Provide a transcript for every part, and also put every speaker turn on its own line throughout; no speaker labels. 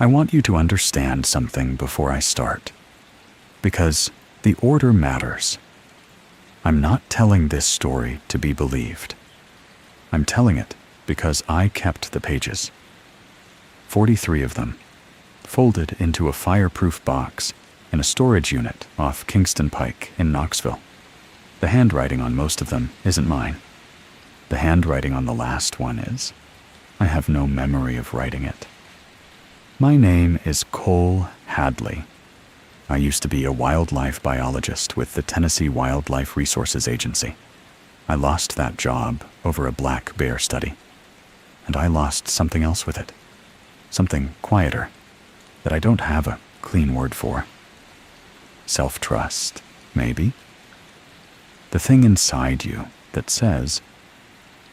I want you to understand something before I start, because the order matters. I'm not telling this story to be believed. I'm telling it because I kept the pages. 43 of them, folded into a fireproof box in a storage unit off Kingston Pike in Knoxville. The handwriting on most of them isn't mine. The handwriting on the last one is. I have no memory of writing it. My name is Cole Hadley. I used to be a wildlife biologist with the Tennessee Wildlife Resources Agency. I lost that job over a black bear study. And I lost something else with it. Something quieter that I don't have a clean word for. Self-trust, maybe? The thing inside you that says,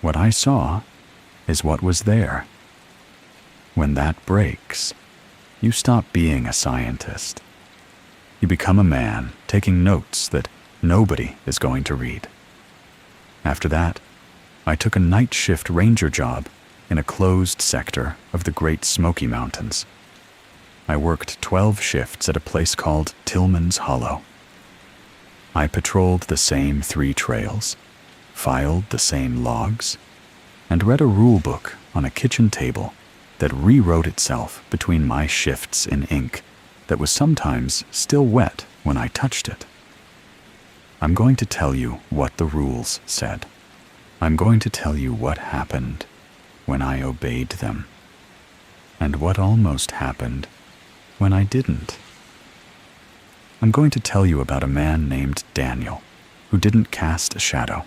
what I saw is what was there. When that breaks, you stop being a scientist. You become a man taking notes that nobody is going to read. After that, I took a night shift ranger job in a closed sector of the Great Smoky Mountains. I worked 12 shifts at a place called Tillman's Hollow. I patrolled the same 3 trails, filed the same logs, and read a rulebook on a kitchen table that rewrote itself between my shifts in ink that was sometimes still wet when I touched it. I'm going to tell you what the rules said. I'm going to tell you what happened when I obeyed them, and what almost happened when I didn't. I'm going to tell you about a man named Daniel who didn't cast a shadow,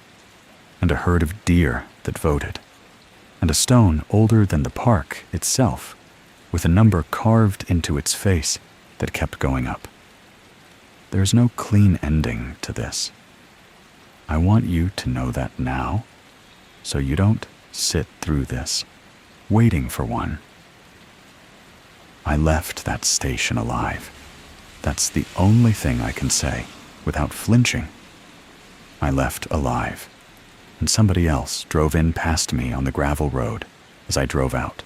and a herd of deer that voted, and a stone older than the park itself with a number carved into its face that kept going up. There's no clean ending to this. I want you to know that now, so you don't sit through this, waiting for one. I left that station alive. That's the only thing I can say without flinching. I left alive, and somebody else drove in past me on the gravel road as I drove out,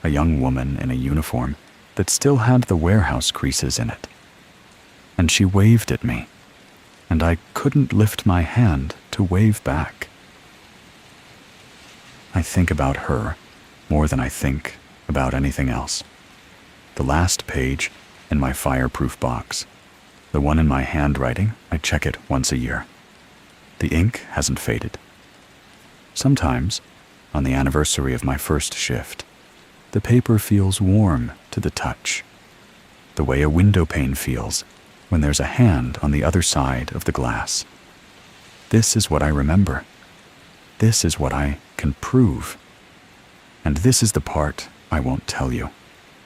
a young woman in a uniform that still had the warehouse creases in it. And she waved at me, and I couldn't lift my hand to wave back. I think about her more than I think about anything else. The last page in my fireproof box, the one in my handwriting, I check it once a year. The ink hasn't faded. Sometimes, on the anniversary of my first shift, the paper feels warm to the touch, the way a window pane feels when there's a hand on the other side of the glass. This is what I remember. This is what I can prove. And this is the part I won't tell you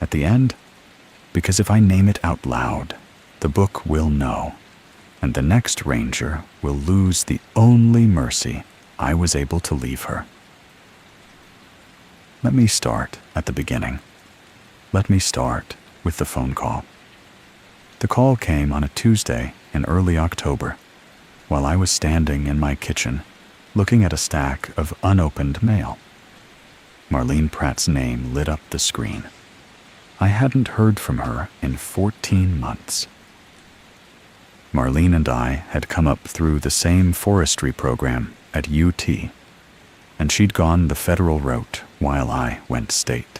at the end, because if I name it out loud, the book will know, and the next ranger will lose the only mercy I was able to leave her. Let me start at the beginning. Let me start with the phone call. The call came on a Tuesday in early October, while I was standing in my kitchen, looking at a stack of unopened mail. Marlene Pratt's name lit up the screen. I hadn't heard from her in 14 months. Marlene and I had come up through the same forestry program at UT, and she'd gone the federal route while I went state.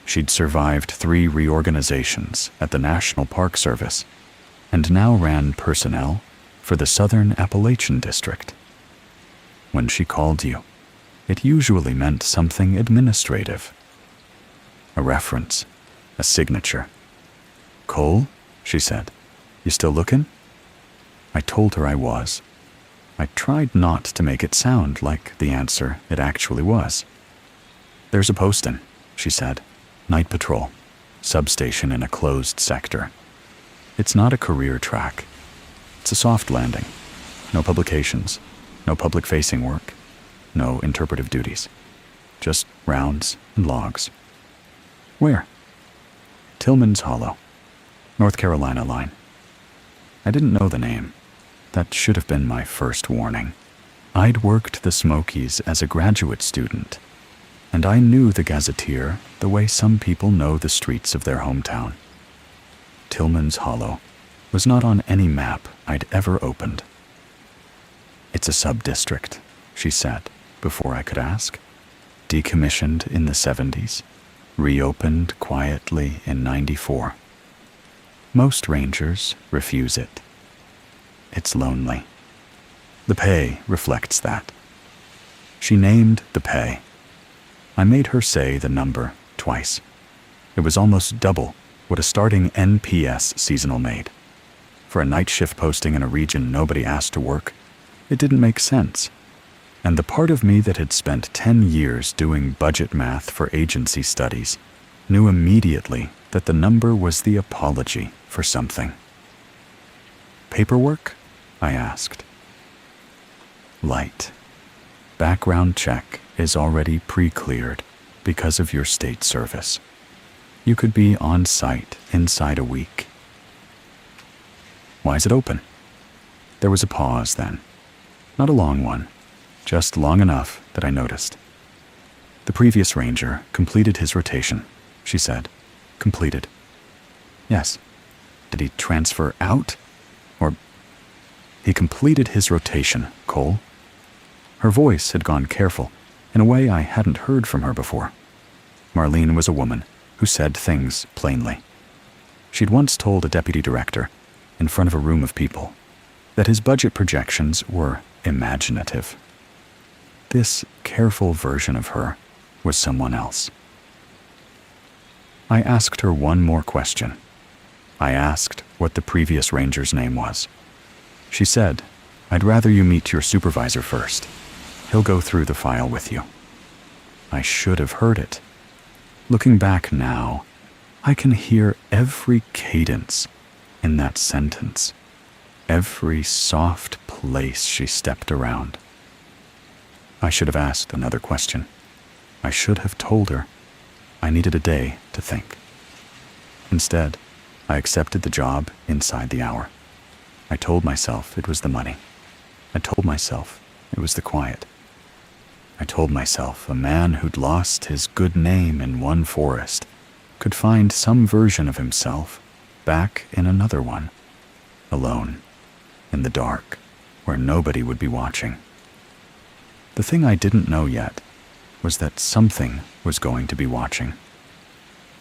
She'd survived 3 reorganizations at the National Park Service, and now ran personnel for the Southern Appalachian District. When she called you, it usually meant something administrative. A reference, a signature. "Cole," she said, "you still looking?" I told her I was. I tried not to make it sound like the answer it actually was. "There's a posting," she said. "Night patrol, substation in a closed sector. It's not a career track. It's a soft landing. No publications, no public-facing work, no interpretive duties. Just rounds and logs." "Where?" "Tillman's Hollow, North Carolina line." I didn't know the name. That should have been my first warning. I'd worked the Smokies as a graduate student. and I knew the gazetteer the way some people know the streets of their hometown. Tillman's Hollow was not on any map I'd ever opened. "It's a sub-district," she said before I could ask. "Decommissioned in the 70s, reopened quietly in 94. Most rangers refuse it. It's lonely. The pay reflects that." She named the pay. I made her say the number twice. It was almost double what a starting NPS seasonal made. For a night shift posting in a region nobody asked to work, it didn't make sense. And the part of me that had spent 10 years doing budget math for agency studies knew immediately that the number was the apology for something. "Paperwork?" I asked. "Light. Background check is already pre-cleared because of your state service. You could be on site inside a week." "Why is it open?" There was a pause then. Not a long one, just long enough that I noticed. "The previous ranger completed his rotation," she said. "Completed." "Yes. Did he transfer out? Or—" "He completed his rotation, Cole." Her voice had gone careful, in a way I hadn't heard from her before. Marlene was a woman who said things plainly. She'd once told a deputy director, in front of a room of people, that his budget projections were imaginative. This careful version of her was someone else. I asked her one more question. I asked what the previous ranger's name was. She said, "I'd rather you meet your supervisor first. He'll go through the file with you." I should have heard it. Looking back now, I can hear every cadence in that sentence, every soft place she stepped around. I should have asked another question. I should have told her I needed a day to think. Instead, I accepted the job inside the hour. I told myself it was the money. I told myself it was the quiet. I told myself a man who'd lost his good name in one forest could find some version of himself back in another one, alone, in the dark, where nobody would be watching. The thing I didn't know yet was that something was going to be watching.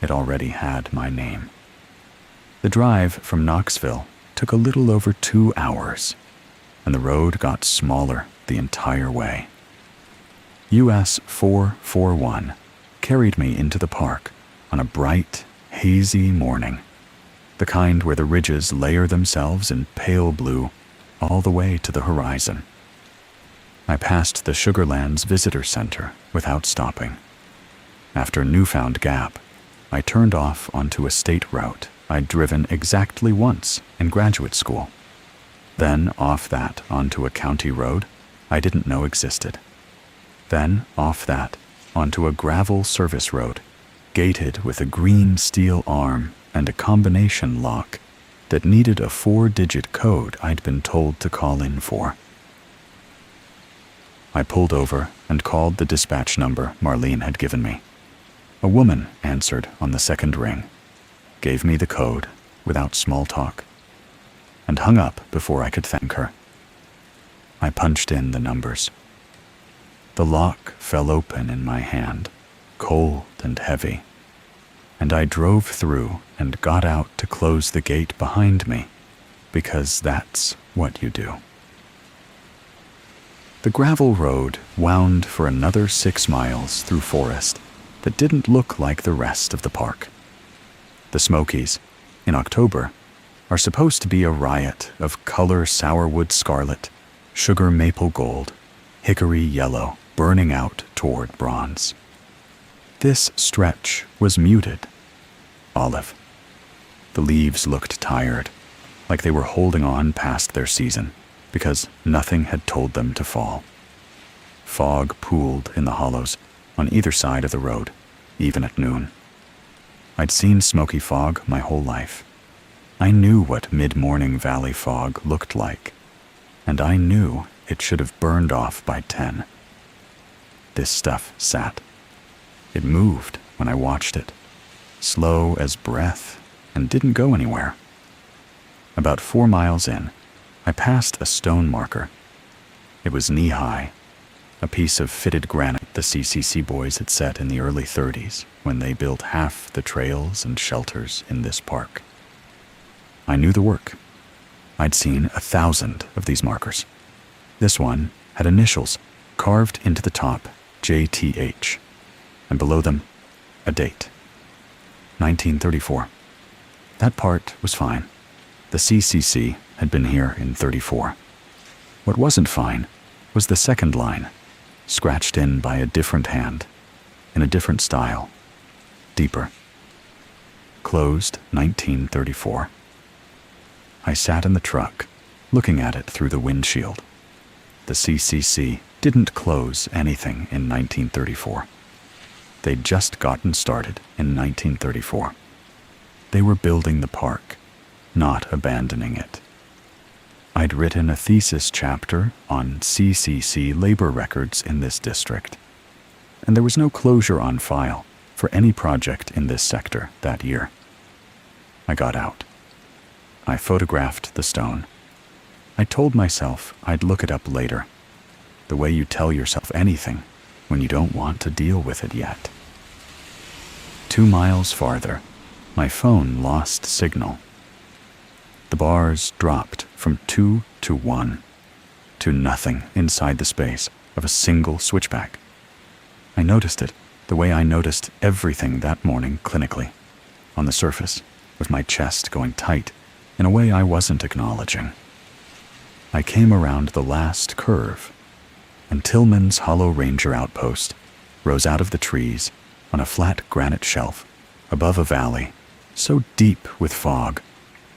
It already had my name. The drive from Knoxville took a little over 2 hours, and the road got smaller the entire way. US 441 carried me into the park on a bright, hazy morning, the kind where the ridges layer themselves in pale blue all the way to the horizon. I passed the Sugarlands Visitor Center without stopping. After Newfound Gap, I turned off onto a state route I'd driven exactly once in graduate school. Then off that onto a county road I didn't know existed. Then off that onto a gravel service road, gated with a green steel arm and a combination lock that needed a 4-digit code I'd been told to call in for. I pulled over and called the dispatch number Marlene had given me. A woman answered on the second ring, gave me the code without small talk, and hung up before I could thank her. I punched in the numbers. The lock fell open in my hand, cold and heavy, and I drove through and got out to close the gate behind me, because that's what you do. The gravel road wound for another 6 miles through forest that didn't look like the rest of the park. The Smokies, in October, are supposed to be a riot of color sourwood scarlet, sugar maple gold, hickory yellow, burning out toward bronze. This stretch was muted, olive. The leaves looked tired, like they were holding on past their season, because nothing had told them to fall. Fog pooled in the hollows on either side of the road, even at noon. I'd seen smoky fog my whole life. I knew what mid-morning valley fog looked like, and I knew it should have burned off by 10. This stuff sat. It moved when I watched it, slow as breath, and didn't go anywhere. About 4 miles in, I passed a stone marker. It was knee-high, a piece of fitted granite the CCC boys had set in the early 30s when they built half the trails and shelters in this park. I knew the work. I'd seen 1,000 of these markers. This one had initials carved into the top, JTH, and below them, a date. 1934. That part was fine. The CCC had been here in 34. What wasn't fine was the second line, scratched in by a different hand, in a different style, deeper. Closed 1934. I sat in the truck, looking at it through the windshield. The CCC didn't close anything in 1934. They'd just gotten started in 1934. They were building the park, not abandoning it. I'd written a thesis chapter on CCC labor records in this district, and there was no closure on file for any project in this sector that year. I got out. I photographed the stone. I told myself I'd look it up later, the way you tell yourself anything when you don't want to deal with it yet. 2 miles farther, my phone lost signal. The bars dropped from 2 to 1 to nothing inside the space of a single switchback. I noticed it the way I noticed everything that morning clinically, on the surface, with my chest going tight in a way I wasn't acknowledging. I came around the last curve, and Tillman's Hollow Ranger outpost rose out of the trees on a flat granite shelf above a valley so deep with fog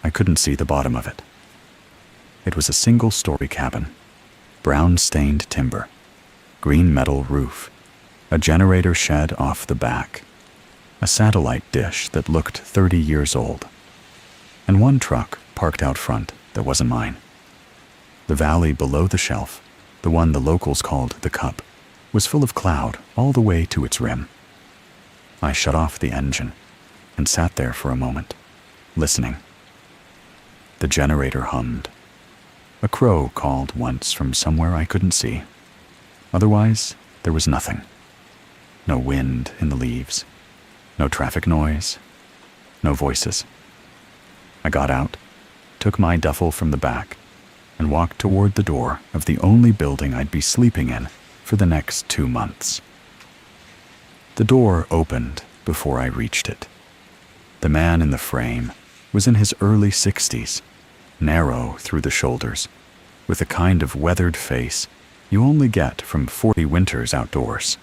I couldn't see the bottom of it. It was a single-story cabin, brown-stained timber, green metal roof, a generator shed off the back, a satellite dish that looked 30 years old, and one truck parked out front that wasn't mine. The valley below the shelf, the one the locals called the Cup, was full of cloud all the way to its rim. I shut off the engine and sat there for a moment, listening. The generator hummed. A crow called once from somewhere I couldn't see. Otherwise, there was nothing. No wind in the leaves, no traffic noise, no voices. I got out, took my duffel from the back, and walked toward the door of the only building I'd be sleeping in for the next 2 months. The door opened before I reached it. The man in the frame was in his early 60s, narrow through the shoulders, with the kind of weathered face you only get from 40 winters outdoors.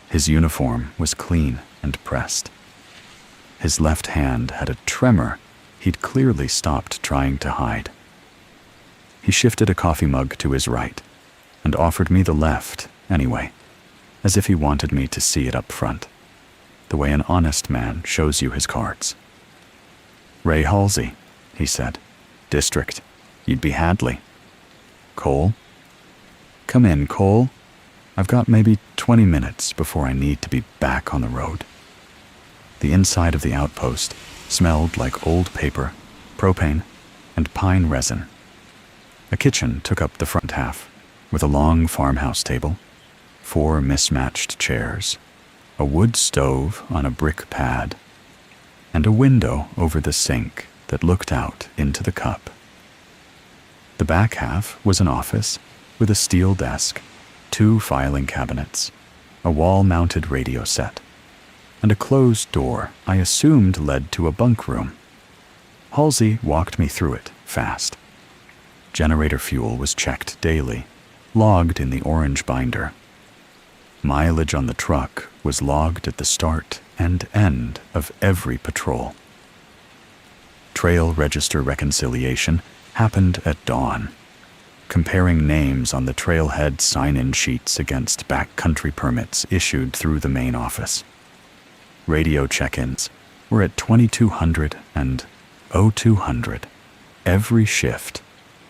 His uniform was clean and pressed. His left hand had a tremor he'd clearly stopped trying to hide. He shifted a coffee mug to his right and offered me the left anyway, as if he wanted me to see it up front, the way an honest man shows you his cards. Ray Halsey, he said. District. You'd be Hadley. Cole? Come in, Cole. I've got maybe 20 minutes before I need to be back on the road. The inside of the outpost smelled like old paper, propane, and pine resin. A kitchen took up the front half, with a long farmhouse table, 4 mismatched chairs, a wood stove on a brick pad, and a window over the sink that looked out into the Cup. The back half was an office with a steel desk, 2 filing cabinets, a wall-mounted radio set, and a closed door I assumed led to a bunk room. Halsey walked me through it fast. Generator fuel was checked daily, logged in the orange binder. Mileage on the truck was logged at the start and end of every patrol. Trail register reconciliation happened at dawn, comparing names on the trailhead sign-in sheets against backcountry permits issued through the main office. Radio check-ins were at 2200 and 0200, every shift,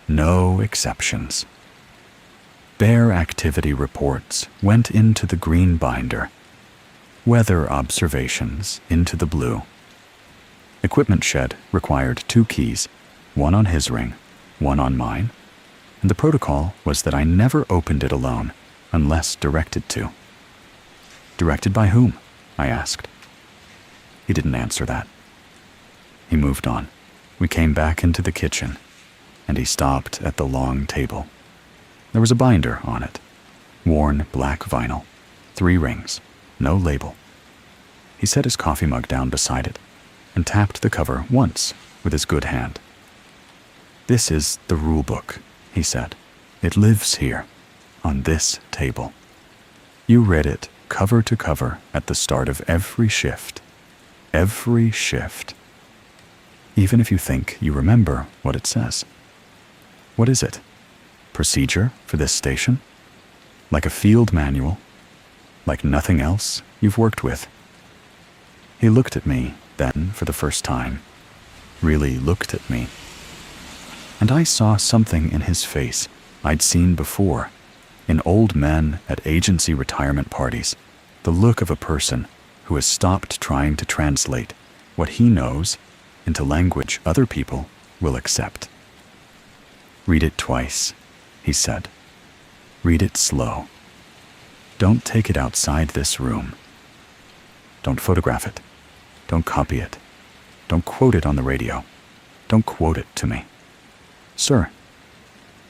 no exceptions. Bear activity reports went into the green binder. weather observations into the blue. Equipment shed required 2 keys, one on his ring, one on mine, and the protocol was that I never opened it alone unless directed to. Directed by whom? I asked. He didn't answer that. He moved on. We came back into the kitchen, and he stopped at the long table. There was a binder on it, worn black vinyl, 3 rings, no label. He set his coffee mug down beside it and tapped the cover once with his good hand. "This is the rulebook," he said. "It lives here, on this table. You read it cover to cover at the start of every shift. Every shift. Even if you think you remember what it says. What is it? Procedure for this station? Like a field manual? Like nothing else you've worked with?" He looked at me then for the first time. Really looked at me. And I saw something in his face I'd seen before, in old men at agency retirement parties, the look of a person who has stopped trying to translate what he knows into language other people will accept. "Read it twice," he said. "Read it slow. Don't take it outside this room. Don't photograph it. Don't copy it. Don't quote it on the radio. Don't quote it to me. Sir.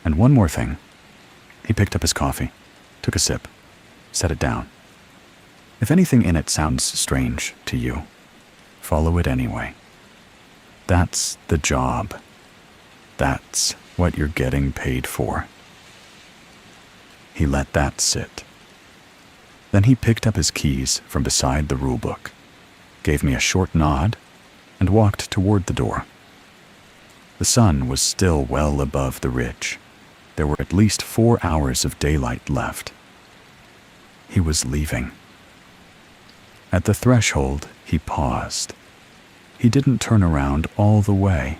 And one more thing." He picked up his coffee, took a sip, set it down. "If anything in it sounds strange to you, follow it anyway. That's the job. That's what you're getting paid for." He let that sit. Then he picked up his keys from beside the rulebook, gave me a short nod, and walked toward the door. The sun was still well above the ridge. There were at least 4 hours of daylight left. He was leaving. At the threshold, he paused. He didn't turn around all the way,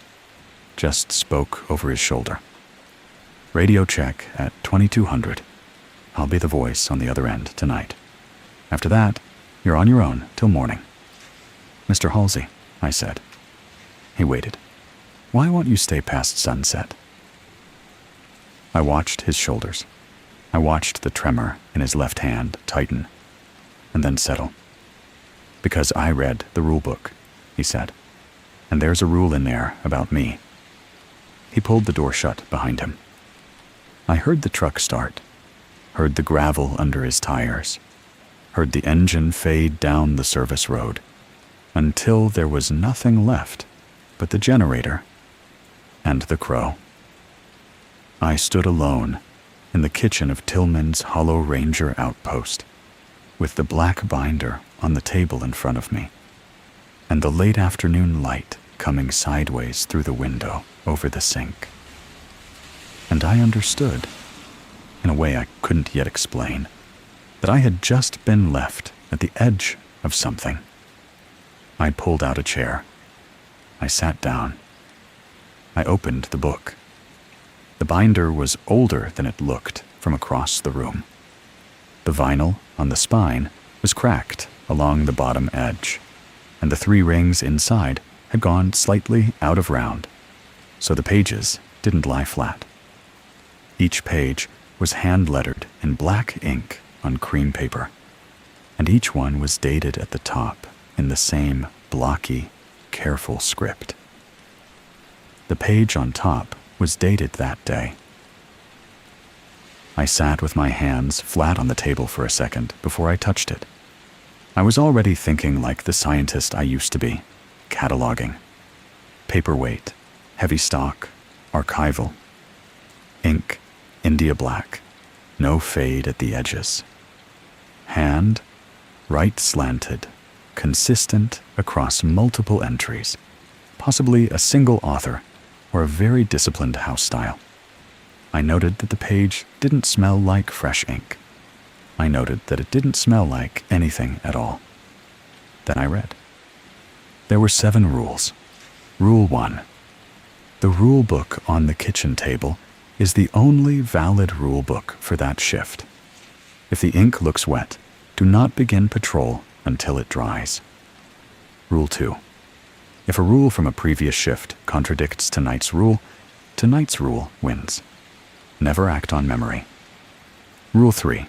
just spoke over his shoulder. "Radio check at 2200. I'll be the voice on the other end tonight. After that, you're on your own till morning." "Mr. Halsey," I said. He waited. "Why won't you stay past sunset?" I watched his shoulders. I watched the tremor in his left hand tighten, and then settle. "Because I read the rulebook," he said. "And there's a rule in there about me." He pulled the door shut behind him. I heard the truck start, heard the gravel under his tires, heard the engine fade down the service road, until there was nothing left but the generator and the crow. I stood alone in the kitchen of Tillman's Hollow Ranger outpost, with the black binder on the table in front of me, and the late afternoon light coming sideways through the window over the sink. And I understood, in a way I couldn't yet explain, that I had just been left at the edge of something. I pulled out a chair. I sat down. I opened the book. The binder was older than it looked from across the room. The vinyl on the spine was cracked along the bottom edge, and the 3 rings inside had gone slightly out of round, so the pages didn't lie flat. Each page was hand-lettered in black ink on cream paper, and each one was dated at the top in the same blocky, careful script. The page on top was dated that day. I sat with my hands flat on the table for a second before I touched it. I was already thinking like the scientist I used to be, cataloging. Paperweight, heavy stock, archival. Ink, India black, no fade at the edges. Hand, right slanted, consistent across multiple entries, possibly a single author or a very disciplined house style. I noted that the page didn't smell like fresh ink. I noted that it didn't smell like anything at all. Then I read. There were 7 rules. Rule 1. The rule book on the kitchen table is the only valid rule book for that shift. If the ink looks wet, do not begin patrol until it dries. Rule 2. If a rule from a previous shift contradicts tonight's rule wins. Never act on memory. Rule 3.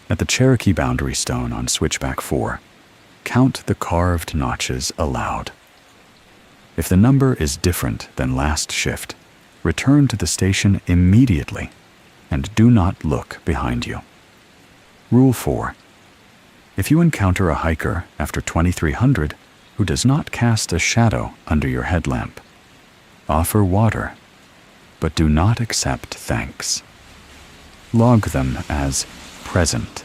At the Cherokee boundary stone on switchback 4, count the carved notches aloud. If the number is different than last shift, return to the station immediately and do not look behind you. Rule 4. If you encounter a hiker after 2300 who does not cast a shadow under your headlamp, offer water, but do not accept thanks. Log them as present,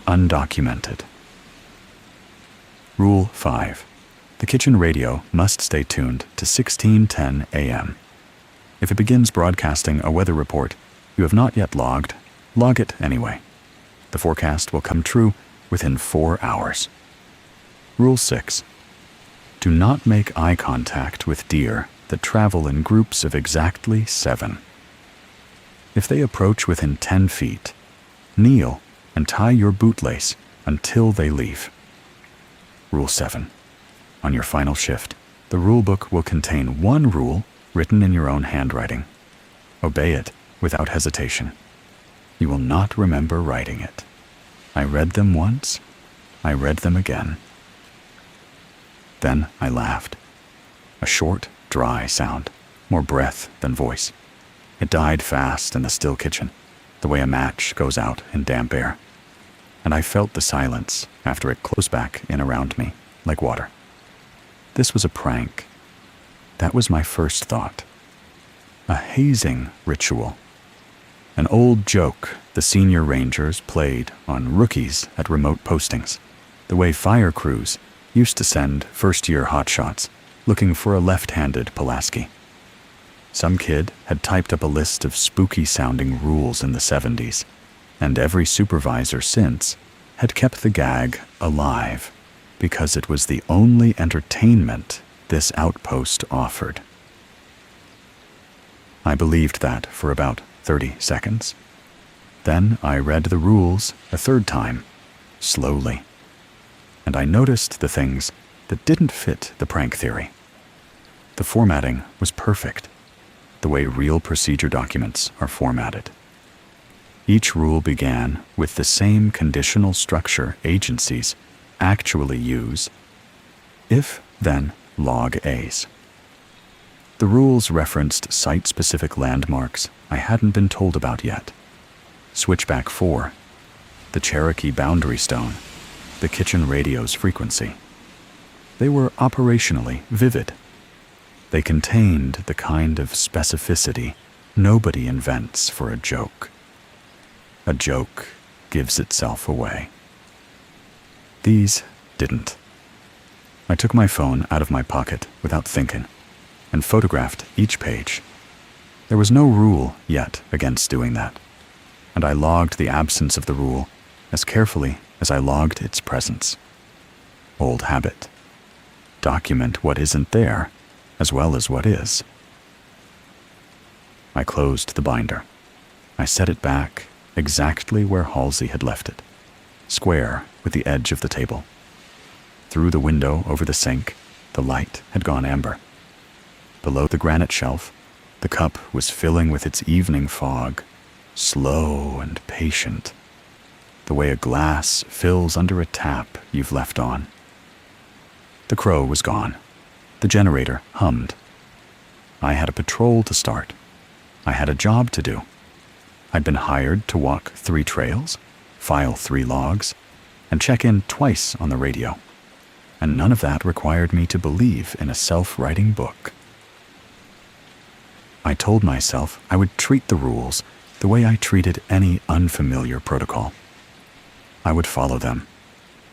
undocumented. Rule 5. The kitchen radio must stay tuned to 1610 a.m. If it begins broadcasting a weather report you have not yet logged, log it anyway. The forecast will come true within 4 hours. Rule 6. Do not make eye contact with deer that travel in groups of exactly 7. If they approach within 10 feet, kneel and tie your bootlace until they leave. Rule 7. On your final shift, the rulebook will contain one rule written in your own handwriting. Obey it without hesitation. You will not remember writing it. I read them once, I read them again. Then I laughed. A short, dry sound, more breath than voice. It died fast in the still kitchen, the way a match goes out in damp air. And I felt the silence after it closed back in around me, like water. This was a prank. That was my first thought. A hazing ritual. An old joke the senior rangers played on rookies at remote postings, the way fire crews used to send first-year hotshots looking for a left-handed Pulaski. Some kid had typed up a list of spooky-sounding rules in the 70s, and every supervisor since had kept the gag alive because it was the only entertainment this outpost offered. I believed that for about 30 seconds. Then I read the rules a third time, slowly, and I noticed the things that didn't fit the prank theory. The formatting was perfect, the way real procedure documents are formatted. Each rule began with the same conditional structure agencies actually use if, then, log A's. The rules referenced site-specific landmarks I hadn't been told about yet. Switchback 4, the Cherokee boundary stone, the kitchen radio's frequency. They were operationally vivid. They contained the kind of specificity nobody invents for a joke. A joke gives itself away. These didn't. I took my phone out of my pocket without thinking and photographed each page. There was no rule yet against doing that, and I logged the absence of the rule as carefully as I logged its presence. Old habit. Document what isn't there as well as what is. I closed the binder. I set it back exactly where Halsey had left it, square with the edge of the table. Through the window over the sink, the light had gone amber. Below the granite shelf, the cup was filling with its evening fog, slow and patient, the way a glass fills under a tap you've left on. The crow was gone. The generator hummed. I had a patrol to start. I had a job to do. I'd been hired to walk 3 trails, file 3 logs, and check in twice on the radio. And none of that required me to believe in a self-writing book. I told myself I would treat the rules the way I treated any unfamiliar protocol. I would follow them,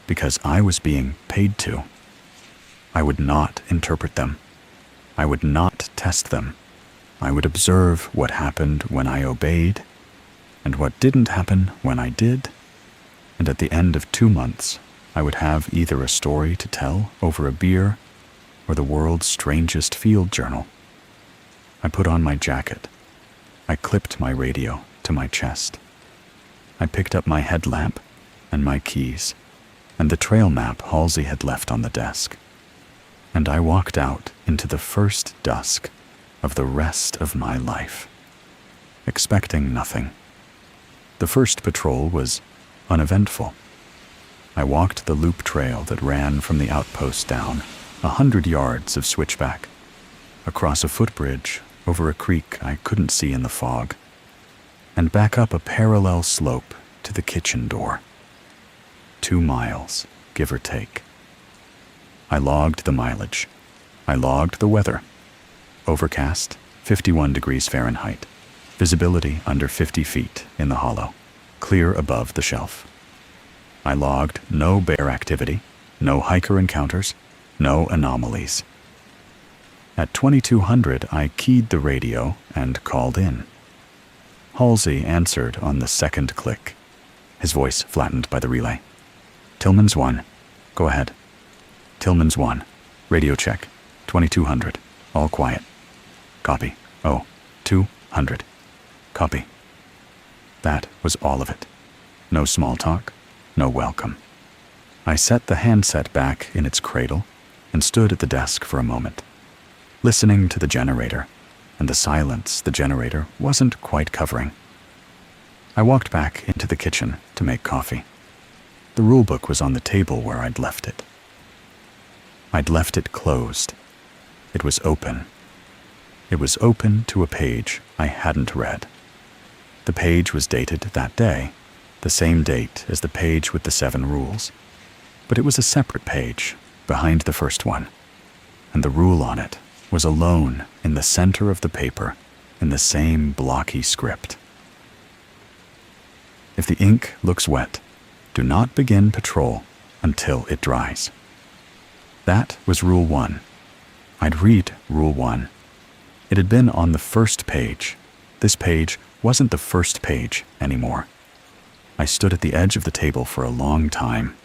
because I was being paid to. I would not interpret them. I would not test them. I would observe what happened when I obeyed, and what didn't happen when I did, and at the end of 2 months, I would have either a story to tell over a beer or the world's strangest field journal. I put on my jacket. I clipped my radio to my chest. I picked up my headlamp and my keys. and the trail map Halsey had left on the desk. And I walked out into the first dusk of the rest of my life, expecting nothing. The first patrol was uneventful. I walked the loop trail that ran from the outpost down 100 yards of switchback, across a footbridge over a creek I couldn't see in the fog, and back up a parallel slope to the kitchen door. 2 miles, give or take. I logged the mileage. I logged the weather. Overcast, 51 degrees Fahrenheit. Visibility under 50 feet in the hollow, clear above the shelf. I logged no bear activity, no hiker encounters, no anomalies. At 2200, I keyed the radio and called in. Halsey answered on the second click, his voice flattened by the relay. Tillman's 1. Go ahead. Tillman's 1. Radio check. 2200. All quiet. Copy. Oh, 200. Copy. That was all of it. No small talk, no welcome. I set the handset back in its cradle and stood at the desk for a moment, listening to the generator and the silence the generator wasn't quite covering. I walked back into the kitchen to make coffee. The rulebook was on the table where I'd left it. I'd left it closed. It was open. It was open to a page I hadn't read. The page was dated that day, the same date as the page with the 7 rules, but it was a separate page behind the first one, and the rule on it was alone in the center of the paper in the same blocky script. If the ink looks wet, do not begin patrol until it dries. That was Rule 1. I'd read Rule 1. It had been on the first page. This page wasn't the first page anymore. I stood at the edge of the table for a long time.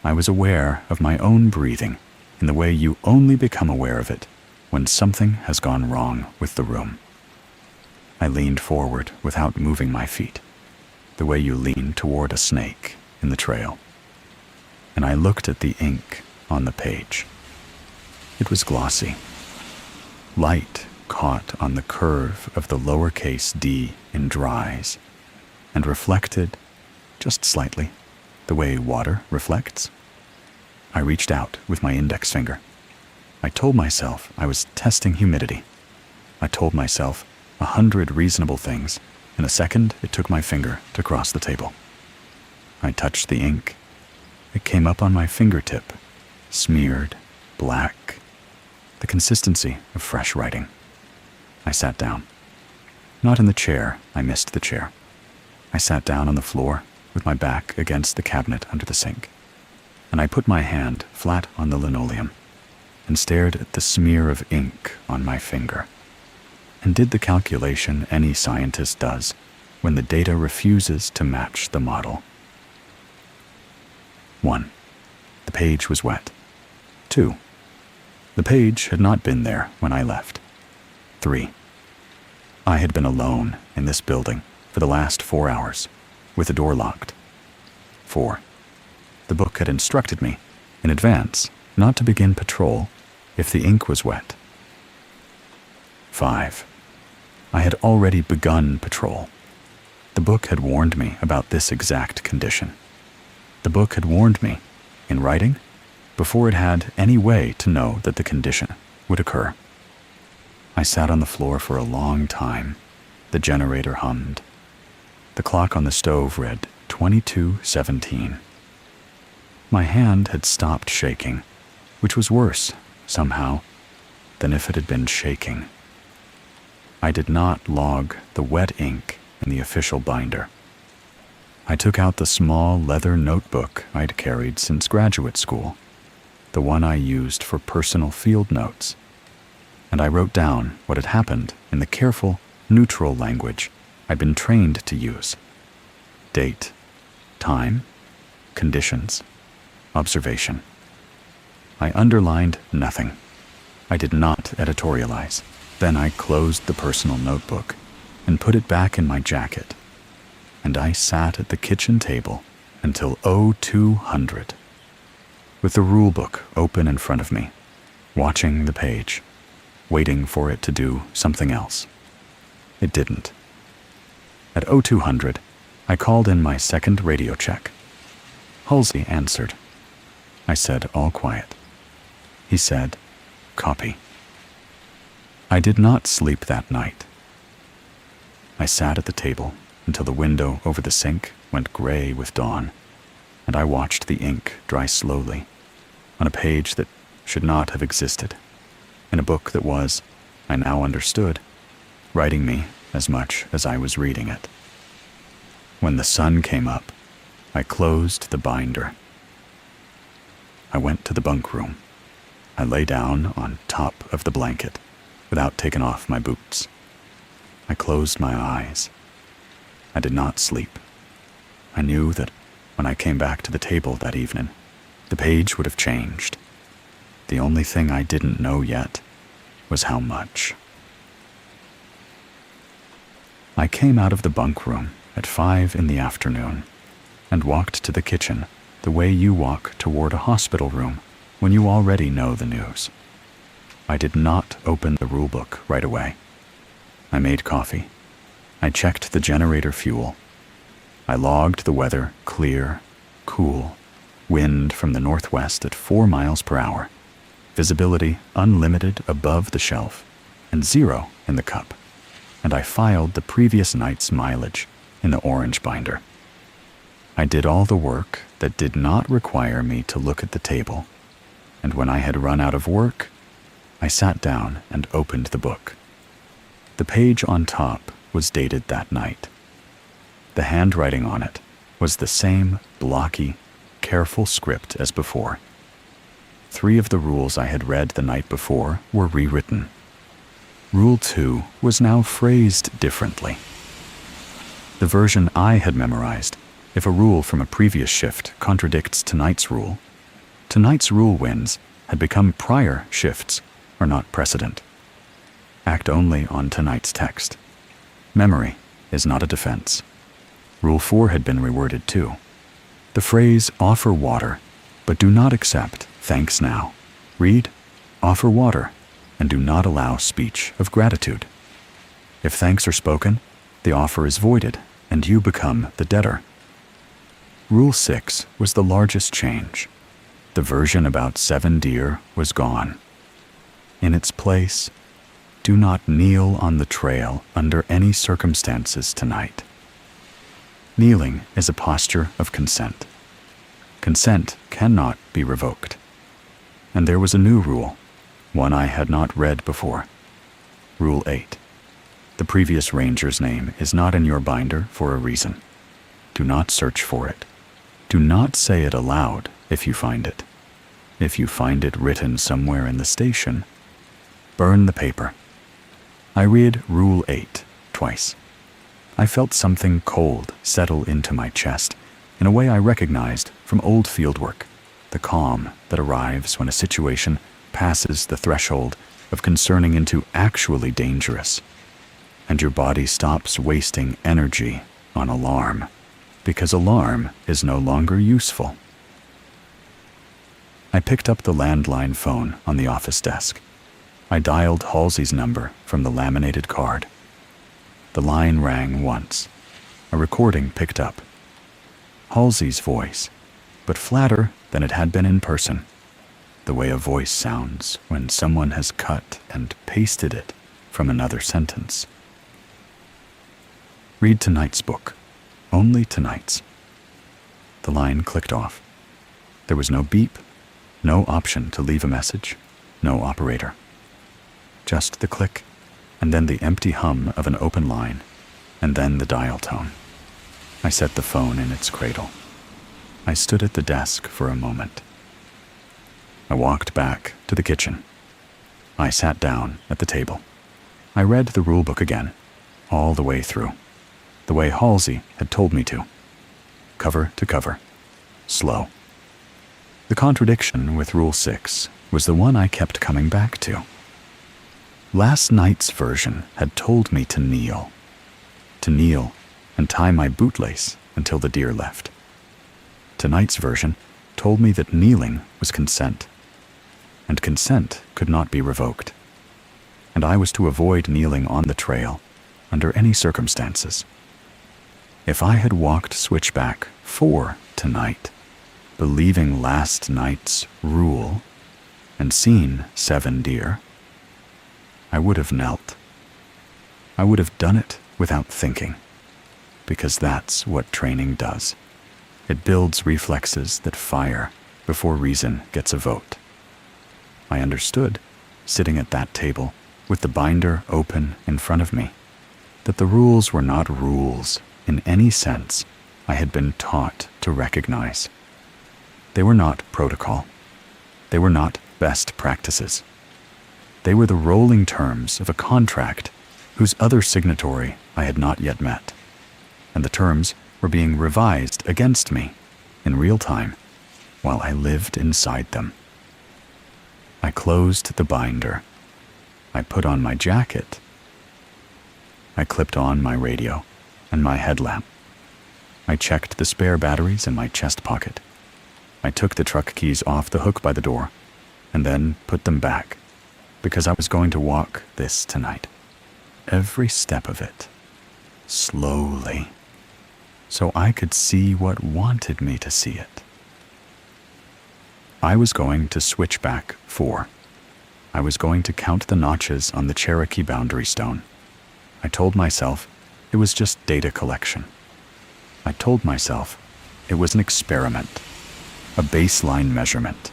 I was aware of my own breathing in the way you only become aware of it when something has gone wrong with the room. I leaned forward without moving my feet, the way you lean toward a snake in the trail. And I looked at the ink on the page. It was glossy. Light caught on the curve of the lowercase d in dries and reflected, just slightly, the way water reflects. I reached out with my index finger. I told myself I was testing humidity. I told myself 100 reasonable things. In a second, it took my finger to cross the table. I touched the ink. It came up on my fingertip, smeared, black, the consistency of fresh writing. I sat down. Not in the chair, I missed the chair. I sat down on the floor with my back against the cabinet under the sink, and I put my hand flat on the linoleum and stared at the smear of ink on my finger, and did the calculation any scientist does when the data refuses to match the model. 1. The page was wet. 2. The page had not been there when I left. 3. I had been alone in this building for the last 4 hours, with the door locked. 4. The book had instructed me, in advance, not to begin patrol if the ink was wet. 5. I had already begun patrol. The book had warned me about this exact condition. The book had warned me, in writing, before it had any way to know that the condition would occur. I sat on the floor for a long time. The generator hummed. The clock on the stove read 22:17. My hand had stopped shaking, which was worse, somehow, than if it had been shaking. I did not log the wet ink in the official binder. I took out the small leather notebook I'd carried since graduate school, the one I used for personal field notes, and I wrote down what had happened in the careful, neutral language I'd been trained to use. Date, time, conditions, observation. I underlined nothing. I did not editorialize. Then I closed the personal notebook and put it back in my jacket, and I sat at the kitchen table until 0200, with the rulebook open in front of me, watching the page, waiting for it to do something else. It didn't. At 0200, I called in my second radio check. Halsey answered. I said, all quiet. He said, copy. I did not sleep that night. I sat at the table until the window over the sink went gray with dawn, and I watched the ink dry slowly on a page that should not have existed, in a book that was, I now understood, writing me as much as I was reading it. When the sun came up, I closed the binder. I went to the bunk room. I lay down on top of the blanket without taking off my boots. I closed my eyes. I did not sleep. I knew that when I came back to the table that evening, the page would have changed. The only thing I didn't know yet was how much. I came out of the bunk room at 5 in the afternoon and walked to the kitchen the way you walk toward a hospital room when you already know the news. I did not open the rulebook right away. I made coffee. I checked the generator fuel. I logged the weather clear, cool, wind from the northwest at 4 miles per hour, visibility unlimited above the shelf, and 0 in the cup. And I filed the previous night's mileage in the orange binder. I did all the work that did not require me to look at the table, and when I had run out of work, I sat down and opened the book. The page on top was dated that night. The handwriting on it was the same blocky, careful script as before. 3 of the rules I had read the night before were rewritten. Rule 2 was now phrased differently. The version I had memorized, if a rule from a previous shift contradicts tonight's rule wins, had become prior shifts are not precedent. Act only on tonight's text. Memory is not a defense. Rule 4 had been reworded too. The phrase, offer water, but do not accept thanks now. Read, offer water, and do not allow speech of gratitude. If thanks are spoken, the offer is voided, and you become the debtor. Rule 6 was the largest change. The version about 7 deer was gone. In its place, do not kneel on the trail under any circumstances tonight. Kneeling is a posture of consent. Consent cannot be revoked. And there was a new rule, one I had not read before. Rule 8. The previous ranger's name is not in your binder for a reason. Do not search for it. Do not say it aloud if you find it. If you find it written somewhere in the station, burn the paper. I read Rule 8 twice. I felt something cold settle into my chest in a way I recognized from old fieldwork, the calm that arrives when a situation passes the threshold of concerning into actually dangerous, and your body stops wasting energy on alarm, because alarm is no longer useful. I picked up the landline phone on the office desk. I dialed Halsey's number from the laminated card. The line rang once. A recording picked up. Halsey's voice, but flatter than it had been in person, the way a voice sounds when someone has cut and pasted it from another sentence. Read tonight's book. Only tonight's. The line clicked off. There was no beep, no option to leave a message, no operator. Just the click, and then the empty hum of an open line, and then the dial tone. I set the phone in its cradle. I stood at the desk for a moment. I walked back to the kitchen. I sat down at the table. I read the rulebook again, all the way through, the way Halsey had told me to. Cover to cover. Slow. The contradiction with Rule 6 was the one I kept coming back to. Last night's version had told me to kneel and tie my bootlace until the deer left. Tonight's version told me that kneeling was consent, and consent could not be revoked, and I was to avoid kneeling on the trail under any circumstances. If I had walked switchback 4 tonight, believing last night's rule, and seen 7 deer, I would have knelt. I would have done it without thinking, because that's what training does. It builds reflexes that fire before reason gets a vote. I understood, sitting at that table with the binder open in front of me, that the rules were not rules in any sense I had been taught to recognize. They were not protocol. They were not best practices. They were the rolling terms of a contract whose other signatory I had not yet met, and the terms were being revised against me in real time while I lived inside them. I closed the binder. I put on my jacket. I clipped on my radio and my headlamp. I checked the spare batteries in my chest pocket. I took the truck keys off the hook by the door and then put them back, because I was going to walk this tonight. Every step of it, slowly, so I could see what wanted me to see it. I was going to switch back 4. I was going to count the notches on the Cherokee boundary stone. I told myself it was just data collection. I told myself it was an experiment, a baseline measurement,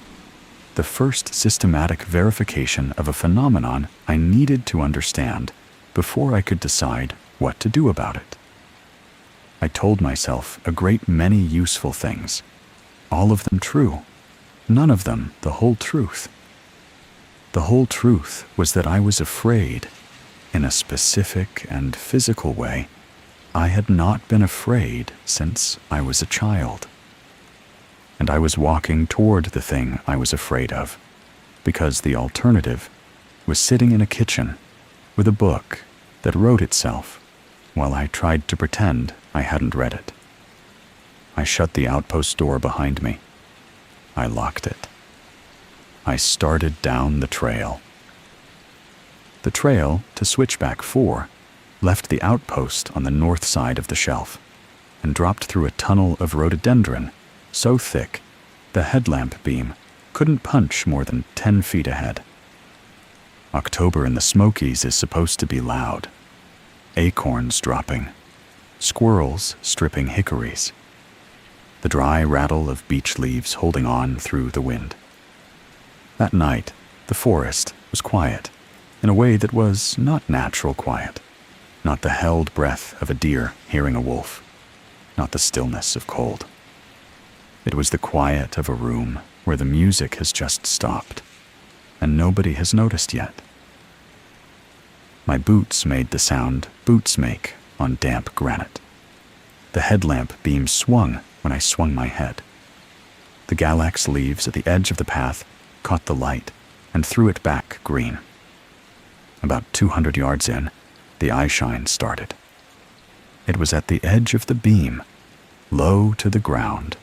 the first systematic verification of a phenomenon I needed to understand before I could decide what to do about it. I told myself a great many useful things, all of them true, none of them the whole truth. The whole truth was that I was afraid, in a specific and physical way, I had not been afraid since I was a child. And I was walking toward the thing I was afraid of, because the alternative was sitting in a kitchen with a book that wrote itself while I tried to pretend I hadn't read it. I shut the outpost door behind me. I locked it. I started down the trail. The trail to Switchback 4 left the outpost on the north side of the shelf and dropped through a tunnel of rhododendron so thick the headlamp beam couldn't punch more than 10 feet ahead. October in the Smokies is supposed to be loud. Acorns dropping, squirrels stripping hickories, the dry rattle of beech leaves holding on through the wind. That night, the forest was quiet in a way that was not natural quiet, not the held breath of a deer hearing a wolf, not the stillness of cold. It was the quiet of a room where the music has just stopped, and nobody has noticed yet. My boots made the sound boots make on damp granite. The headlamp beam swung when I swung my head. The galax leaves at the edge of the path caught the light and threw it back green. About 200 yards in, the eye-shine started. It was at the edge of the beam, low to the ground.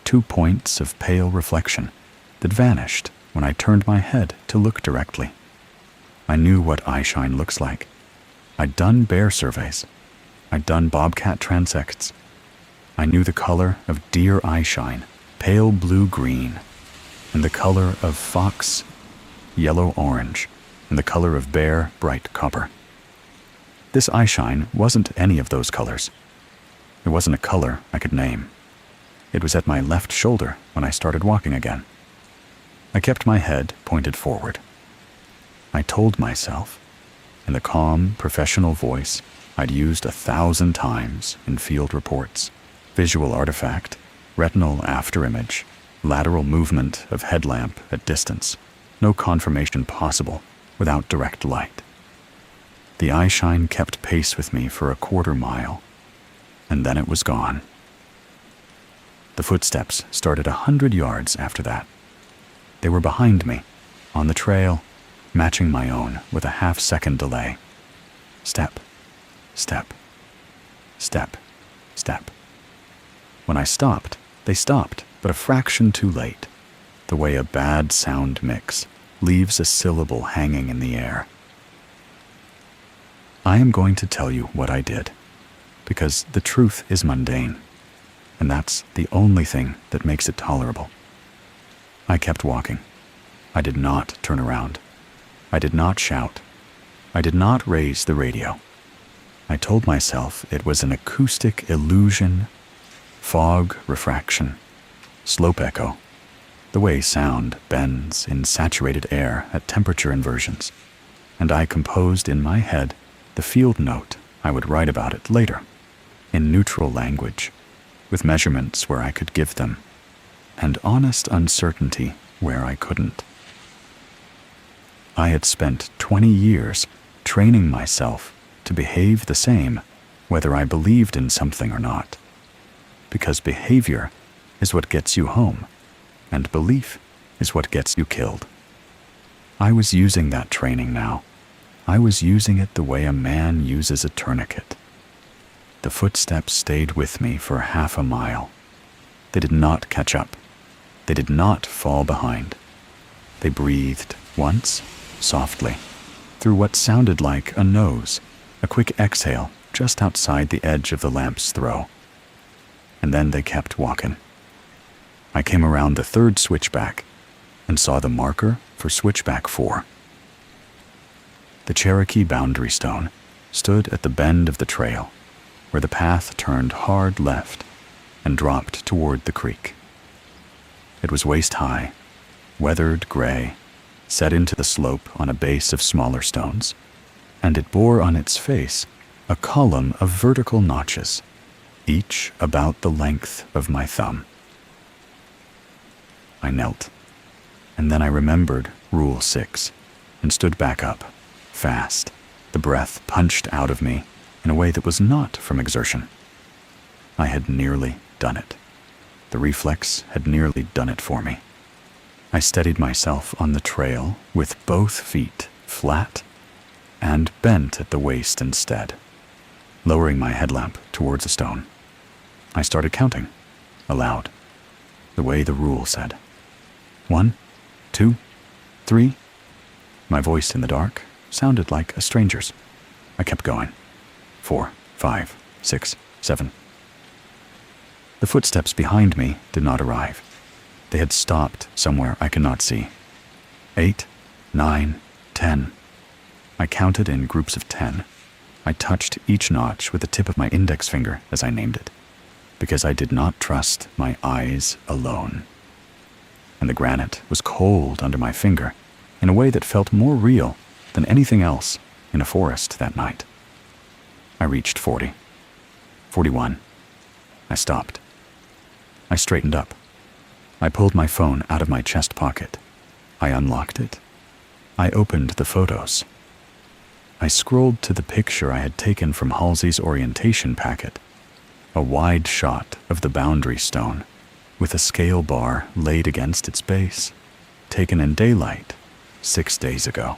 2 points of pale reflection that vanished when I turned my head to look directly. I knew what eye-shine looks like. I'd done bear surveys. I'd done bobcat transects. I knew the color of deer eye-shine, pale blue-green, and the color of fox, yellow-orange, and the color of bear, bright copper. This eye-shine wasn't any of those colors. It wasn't a color I could name. It was at my left shoulder when I started walking again. I kept my head pointed forward. I told myself, in the calm, professional voice I'd used 1,000 times in field reports, visual artifact, retinal afterimage, lateral movement of headlamp at distance, no confirmation possible without direct light. The eye-shine kept pace with me for a quarter mile, and then it was gone. The footsteps started 100 yards after that. They were behind me, on the trail, matching my own with a half-second delay. Step, step, step, step. When I stopped, They stopped, but a fraction too late, the way a bad sound mix leaves a syllable hanging in the air. I am going to tell you what I did, because the truth is mundane, and that's the only thing that makes it tolerable. I kept walking. I did not turn around. I did not shout. I did not raise the radio. I told myself it was an acoustic illusion, fog refraction, slope echo, the way sound bends in saturated air at temperature inversions, and I composed in my head the field note I would write about it later, in neutral language, with measurements where I could give them, and honest uncertainty where I couldn't. I had spent 20 years training myself to behave the same whether I believed in something or not, because behavior is what gets you home, and belief is what gets you killed. I was using that training now. I was using it the way a man uses a tourniquet. The footsteps stayed with me for half a mile. They did not catch up. They did not fall behind. They breathed once, softly, through what sounded like a nose, a quick exhale just outside the edge of the lamp's throw. And then they kept walking. I came around the third switchback and saw the marker for switchback 4. The Cherokee boundary stone stood at the bend of the trail, where the path turned hard left and dropped toward the creek. It was waist-high, weathered gray, set into the slope on a base of smaller stones, and it bore on its face a column of vertical notches, each about the length of my thumb. I knelt, and then I remembered Rule 6 and stood back up, fast, the breath punched out of me in a way that was not from exertion. I had nearly done it. The reflex had nearly done it for me. I steadied myself on the trail with both feet flat and bent at the waist instead, lowering my headlamp towards a stone. I started counting, aloud, the way the rule said. 1, 2, 3. My voice in the dark sounded like a stranger's. I kept going. 4, 5, 6, 7. The footsteps behind me did not arrive. They had stopped somewhere I could not see. 8, 9, 10. I counted in groups of 10. I touched each notch with the tip of my index finger, as I named it, because I did not trust my eyes alone. And the granite was cold under my finger in a way that felt more real than anything else in a forest that night. I reached 40. 41. I stopped. I straightened up. I pulled my phone out of my chest pocket. I unlocked it. I opened the photos. I scrolled to the picture I had taken from Halsey's orientation packet, a wide shot of the boundary stone, with a scale bar laid against its base, taken in daylight 6 days ago.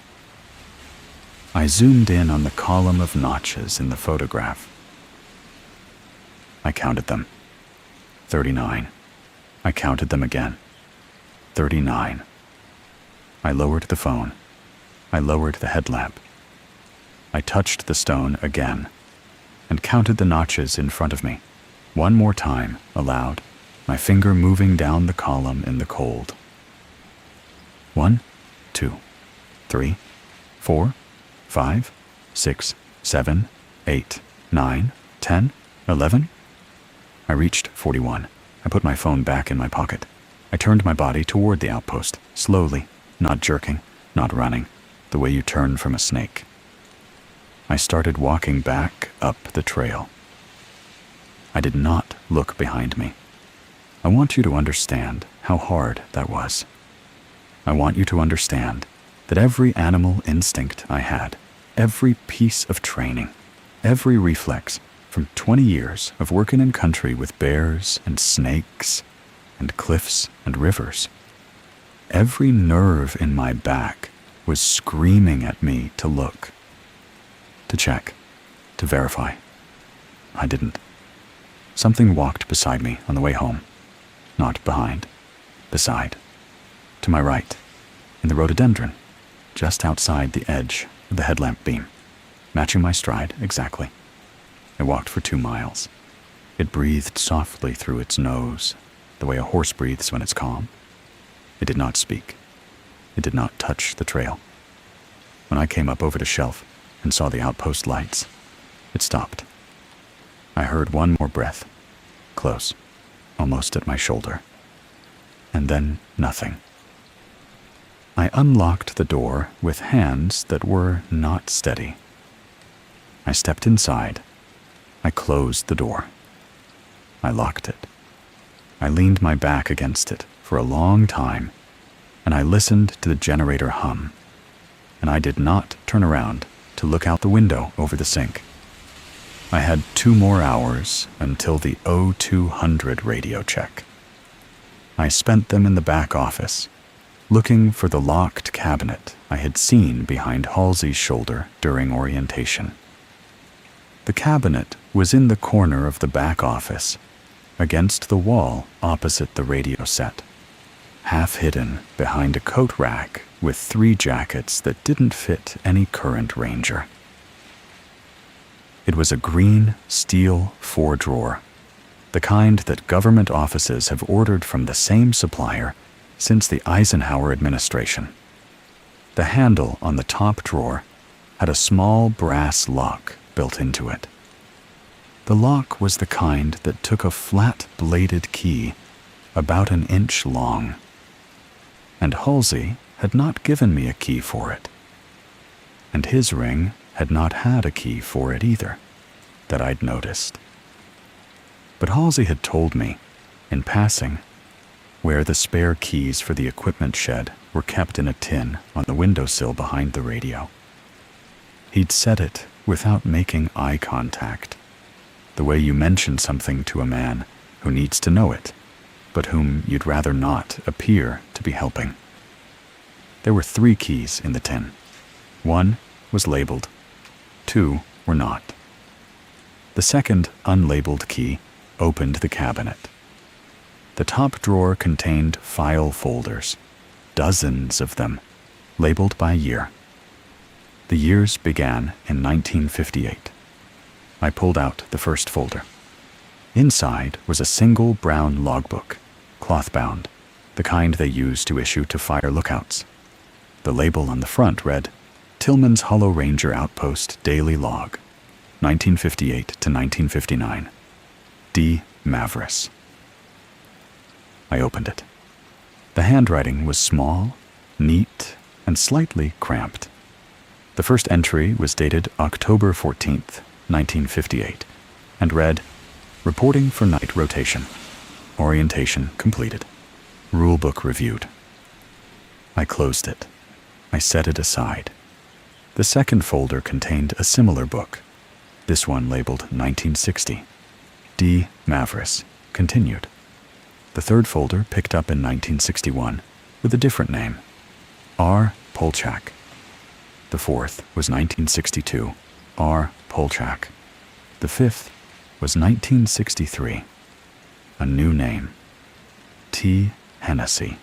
I zoomed in on the column of notches in the photograph. I counted them. 39. I counted them again. 39. I lowered the phone. I lowered the headlamp. I touched the stone again and counted the notches in front of me, one more time, aloud, my finger moving down the column in the cold. 1, 2, 3, 4, 5, 6, 7, 8, 9, 10, 11. I reached 41. I put my phone back in my pocket. I turned my body toward the outpost, slowly, not jerking, not running, the way you turn from a snake. I started walking back up the trail. I did not look behind me. I want you to understand how hard that was. I want you to understand that every animal instinct I had, every piece of training, every reflex from 20 years of working in country with bears and snakes and cliffs and rivers, every nerve in my back was screaming at me to look, to check, to verify. I didn't. Something walked beside me on the way home. not behind, beside, to my right, in the rhododendron, just outside the edge of the headlamp beam, matching my stride exactly. I walked for 2 miles. It breathed softly through its nose, the way a horse breathes when it's calm. It did not speak. It did not touch the trail. When I came up over the shelf and saw the outpost lights, it stopped. I heard one more breath, close, almost at my shoulder, and then nothing. I unlocked the door with hands that were not steady. I stepped inside. I closed the door. I locked it. I leaned my back against it for a long time, and I listened to the generator hum, and I did not turn around to look out the window over the sink. I had 2 more hours until the 0200 radio check. I spent them in the back office, looking for the locked cabinet I had seen behind Halsey's shoulder during orientation. The cabinet was in the corner of the back office, against the wall opposite the radio set, half hidden behind a coat rack with 3 jackets that didn't fit any current ranger. It was a green steel 4-drawer, the kind that government offices have ordered from the same supplier since the Eisenhower administration. The handle on the top drawer had a small brass lock built into it. The lock was the kind that took a flat-bladed key about 1 inch long, and Halsey had not given me a key for it, and his ring had not had a key for it either, that I'd noticed. But Halsey had told me, in passing, where the spare keys for the equipment shed were kept in a tin on the windowsill behind the radio. He'd said it without making eye contact, the way you mention something to a man who needs to know it, but whom you'd rather not appear to be helping. There were 3 keys in the tin. 1 was labeled, 2 were not. The second unlabeled key opened the cabinet. The top drawer contained file folders, dozens of them, labeled by year. The years began in 1958. I pulled out the first folder. Inside was a single brown logbook, cloth-bound, the kind they use to issue to fire lookouts. The label on the front read, Tillman's Hollow Ranger Outpost Daily Log, 1958 to 1959. D. Mavris. I opened it. The handwriting was small, neat, and slightly cramped. The first entry was dated October 14th, 1958, and read, Reporting for night rotation. Orientation completed. Rulebook reviewed. I closed it. I set it aside. The second folder contained a similar book, this one labeled 1960. D. Mavris. Continued. The third folder picked up in 1961 with a different name, R. Polchak. The fourth was 1962, R. Polchak. The fifth was 1963, a new name, T. Hennessy.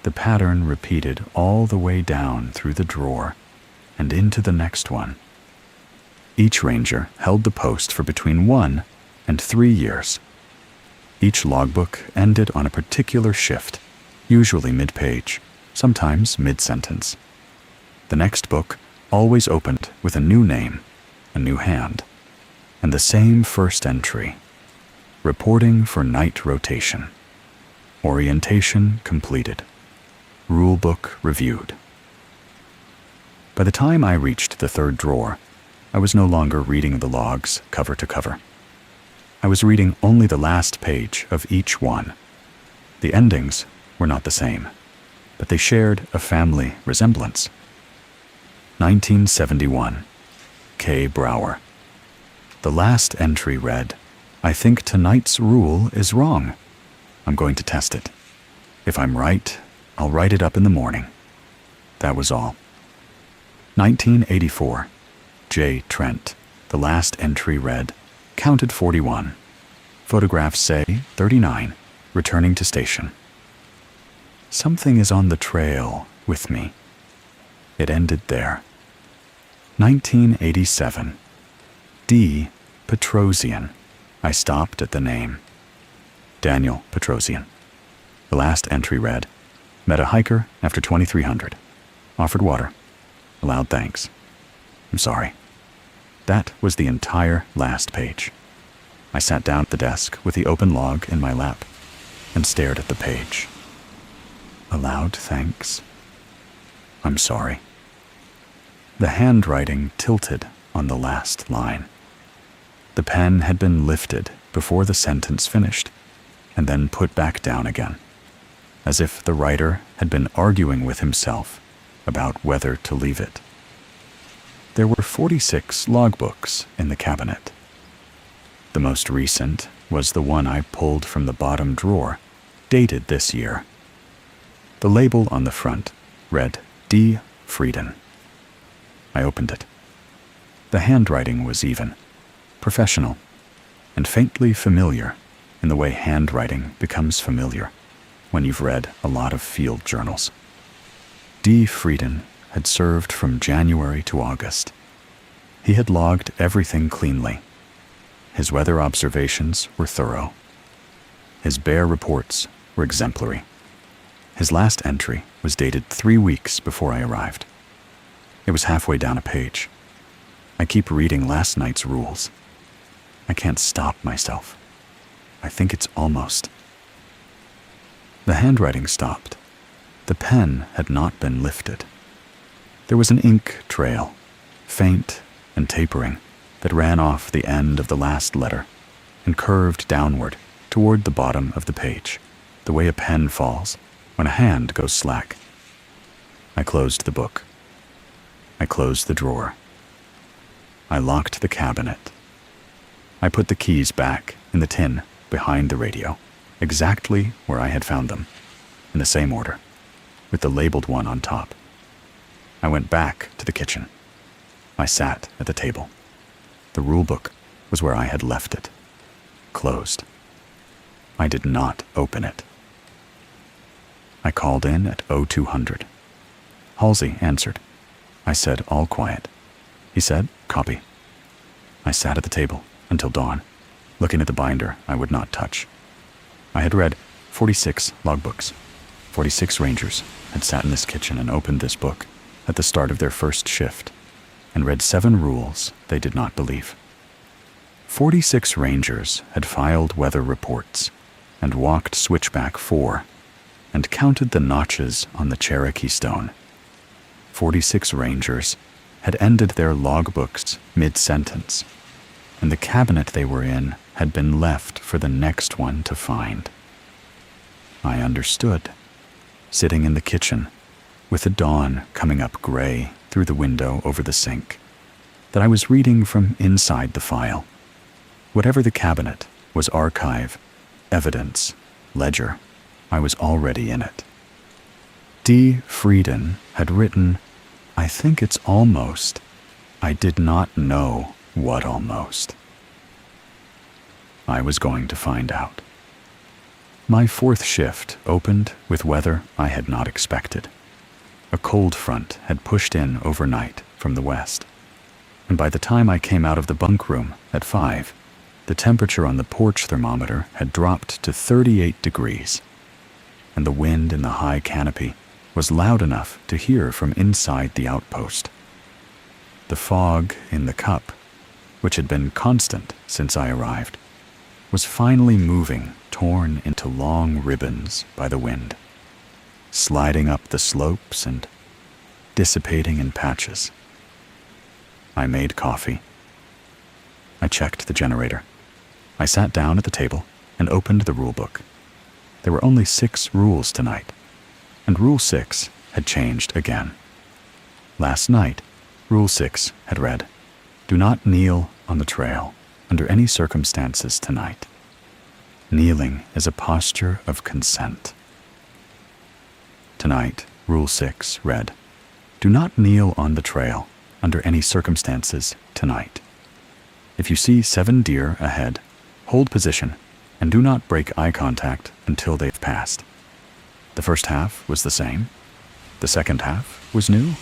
The pattern repeated all the way down through the drawer and into the next one. Each ranger held the post for between 1 and 3 years. Each logbook ended on a particular shift, usually mid-page, sometimes mid-sentence. The next book always opened with a new name, a new hand, and the same first entry, Reporting for night rotation. Orientation completed. Rulebook reviewed. By the time I reached the third drawer, I was no longer reading the logs cover to cover. I was reading only the last page of each one. The endings were not the same, but they shared a family resemblance. 1971. K. Brower. The last entry read, I think tonight's rule is wrong. I'm going to test it. If I'm right, I'll write it up in the morning. That was all. 1984. J. Trent. The last entry read, Counted 41. Photographs say 39. returning to station. Something is on the trail with me. It ended there. 1987. D. Petrosian. I stopped at the name. Daniel Petrosian. The last entry read, met a hiker after 2300. Offered water. Allowed thanks. I'm sorry. That was the entire last page. I sat down at the desk with the open log in my lap and stared at the page. Allowed thanks. I'm sorry. The handwriting tilted on the last line. The pen had been lifted before the sentence finished and then put back down again, as if the writer had been arguing with himself about whether to leave it. There were 46 logbooks in the cabinet. The most recent was the one I pulled from the bottom drawer, dated this year. The label on the front read D. Frieden. I opened it. The handwriting was even, professional, and faintly familiar in the way handwriting becomes familiar when you've read a lot of field journals. D. Frieden had served from January to August. He had logged everything cleanly. His weather observations were thorough. His bear reports were exemplary. His last entry was dated 3 weeks before I arrived. It was halfway down a page. I keep reading last night's rules. I can't stop myself. I think it's almost. The handwriting stopped. The pen had not been lifted. There was an ink trail, faint and tapering, that ran off the end of the last letter and curved downward toward the bottom of the page, the way a pen falls when a hand goes slack. I closed the book. I closed the drawer. I locked the cabinet. I put the keys back in the tin behind the radio, exactly where I had found them, in the same order, with the labeled one on top. I went back to the kitchen. I sat at the table. The rulebook was where I had left it, closed. I did not open it. I called in at 0200. Halsey answered. I said, all quiet. He said, copy. I sat at the table until dawn, looking at the binder I would not touch. I had read 46 logbooks. 46 rangers had sat in this kitchen and opened this book at the start of their first shift and read 7 rules they did not believe. 46 rangers had filed weather reports and walked switchback 4 and counted the notches on the Cherokee stone. 46 rangers had ended their logbooks mid-sentence, and the cabinet they were in had been left for the next one to find. I understood, sitting in the kitchen, with the dawn coming up gray through the window over the sink, that I was reading from inside the file. Whatever the cabinet was, archive, evidence, ledger, I was already in it. D. Frieden had written, I think it's almost. I did not know what almost. I was going to find out. My 4th shift opened with weather I had not expected. A cold front had pushed in overnight from the west, and by the time I came out of the bunk room at 5, the temperature on the porch thermometer had dropped to 38 degrees, and the wind in the high canopy was loud enough to hear from inside the outpost. The fog in the cup, which had been constant since I arrived, was finally moving, torn into long ribbons by the wind, sliding up the slopes and dissipating in patches. I made coffee. I checked the generator. I sat down at the table and opened the rulebook. There were only 6 rules tonight, and Rule 6 had changed again. Last night, Rule 6 had read, do not kneel on the trail under any circumstances tonight. Kneeling is a posture of consent. Tonight, Rule 6 read, do not kneel on the trail under any circumstances tonight. If you see 7 deer ahead, hold position and do not break eye contact until they've passed. The first half was the same. The second half was new.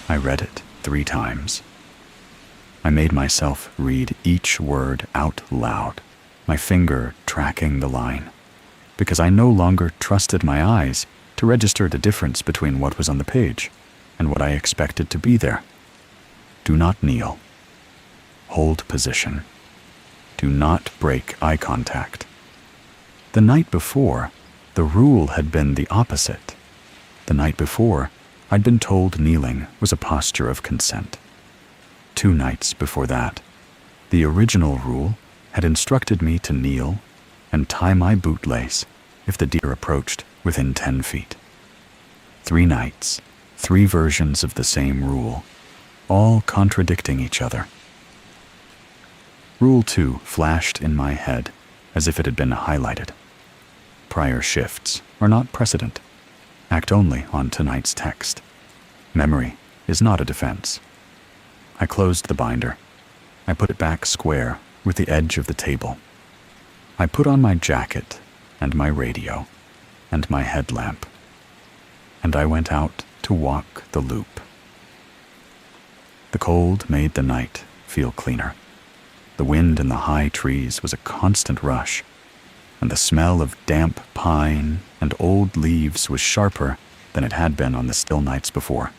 I read it 3 times. I made myself read each word out loud, my finger tracking the line, because I no longer trusted my eyes to register the difference between what was on the page and what I expected to be there. Do not kneel. Hold position. Do not break eye contact. The night before, the rule had been the opposite. The night before, I'd been told kneeling was a posture of consent. 2 nights before that, the original rule had instructed me to kneel and tie my bootlace if the deer approached within 10 feet. 3 nights, 3 versions of the same rule, all contradicting each other. Rule 2 flashed in my head as if it had been highlighted. Prior shifts are not precedent. Act only on tonight's text. Memory is not a defense. I closed the binder. I put it back square with the edge of the table. I put on my jacket and my radio and my headlamp, and I went out to walk the loop. The cold made the night feel cleaner. The wind in the high trees was a constant rush, and the smell of damp pine and old leaves was sharper than it had been on the still nights before.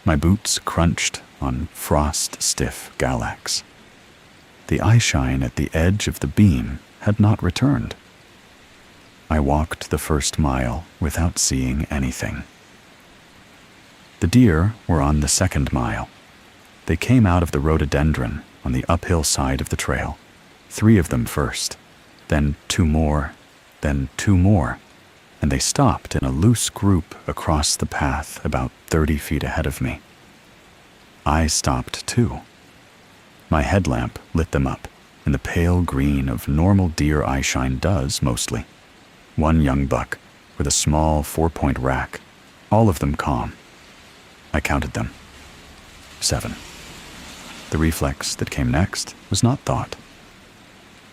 My boots crunched on frost-stiff galax. The eyeshine at the edge of the beam had not returned. I walked the first mile without seeing anything. The deer were on the second mile. They came out of the rhododendron on the uphill side of the trail, 3 of them first, then 2 more, then 2 more, and they stopped in a loose group across the path about 30 feet ahead of me. I stopped too. My headlamp lit them up in the pale green of normal deer eyeshine does mostly. 1 young buck with a small 4-point rack, all of them calm. I counted them. 7. The reflex that came next was not thought.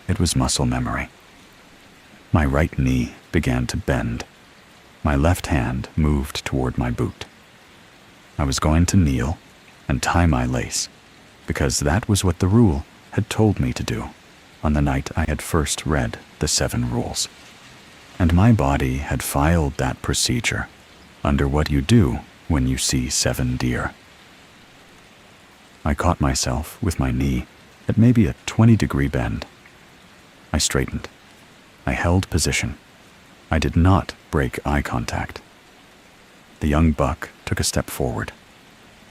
It was muscle memory. My right knee began to bend. My left hand moved toward my boot. I was going to kneel and tie my lace, because that was what the rule had told me to do on the night I had first read the 7 rules. And my body had filed that procedure under what you do when you see 7 deer. I caught myself with my knee at maybe a 20-degree bend. I straightened. I held position. I did not break eye contact. The young buck took a step forward.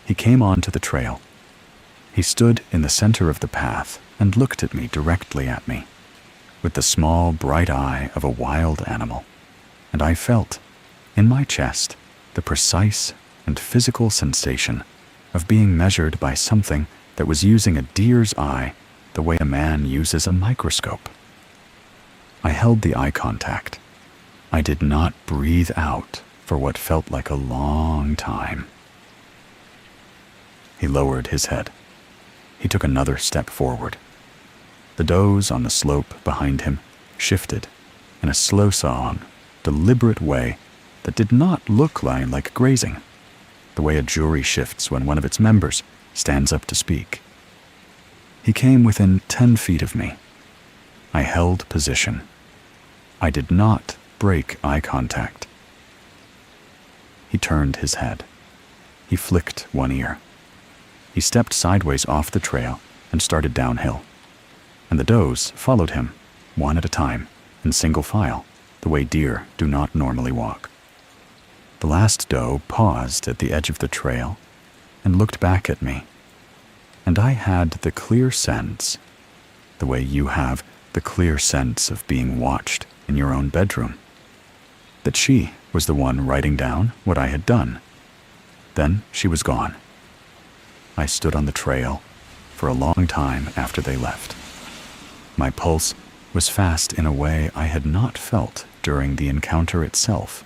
He came onto the trail. He stood in the center of the path and looked at me directly at me, with the small, bright eye of a wild animal, and I felt, in my chest, the precise and physical sensation of being measured by something that was using a deer's eye the way a man uses a microscope. I held the eye contact. I did not breathe out for what felt like a long time. He lowered his head. He took another step forward. The does on the slope behind him shifted in a slow-sawing, deliberate way that did not look like grazing, the way a jury shifts when one of its members stands up to speak. He came within 10 feet of me. I held position. I did not break eye contact. He turned his head. He flicked one ear. He stepped sideways off the trail and started downhill, and the does followed him, one at a time, in single file, the way deer do not normally walk. The last doe paused at the edge of the trail and looked back at me, and I had the clear sense, the way you have the clear sense of being watched in your own bedroom, that she was the one writing down what I had done. Then she was gone. I stood on the trail for a long time after they left. My pulse was fast in a way I had not felt during the encounter itself.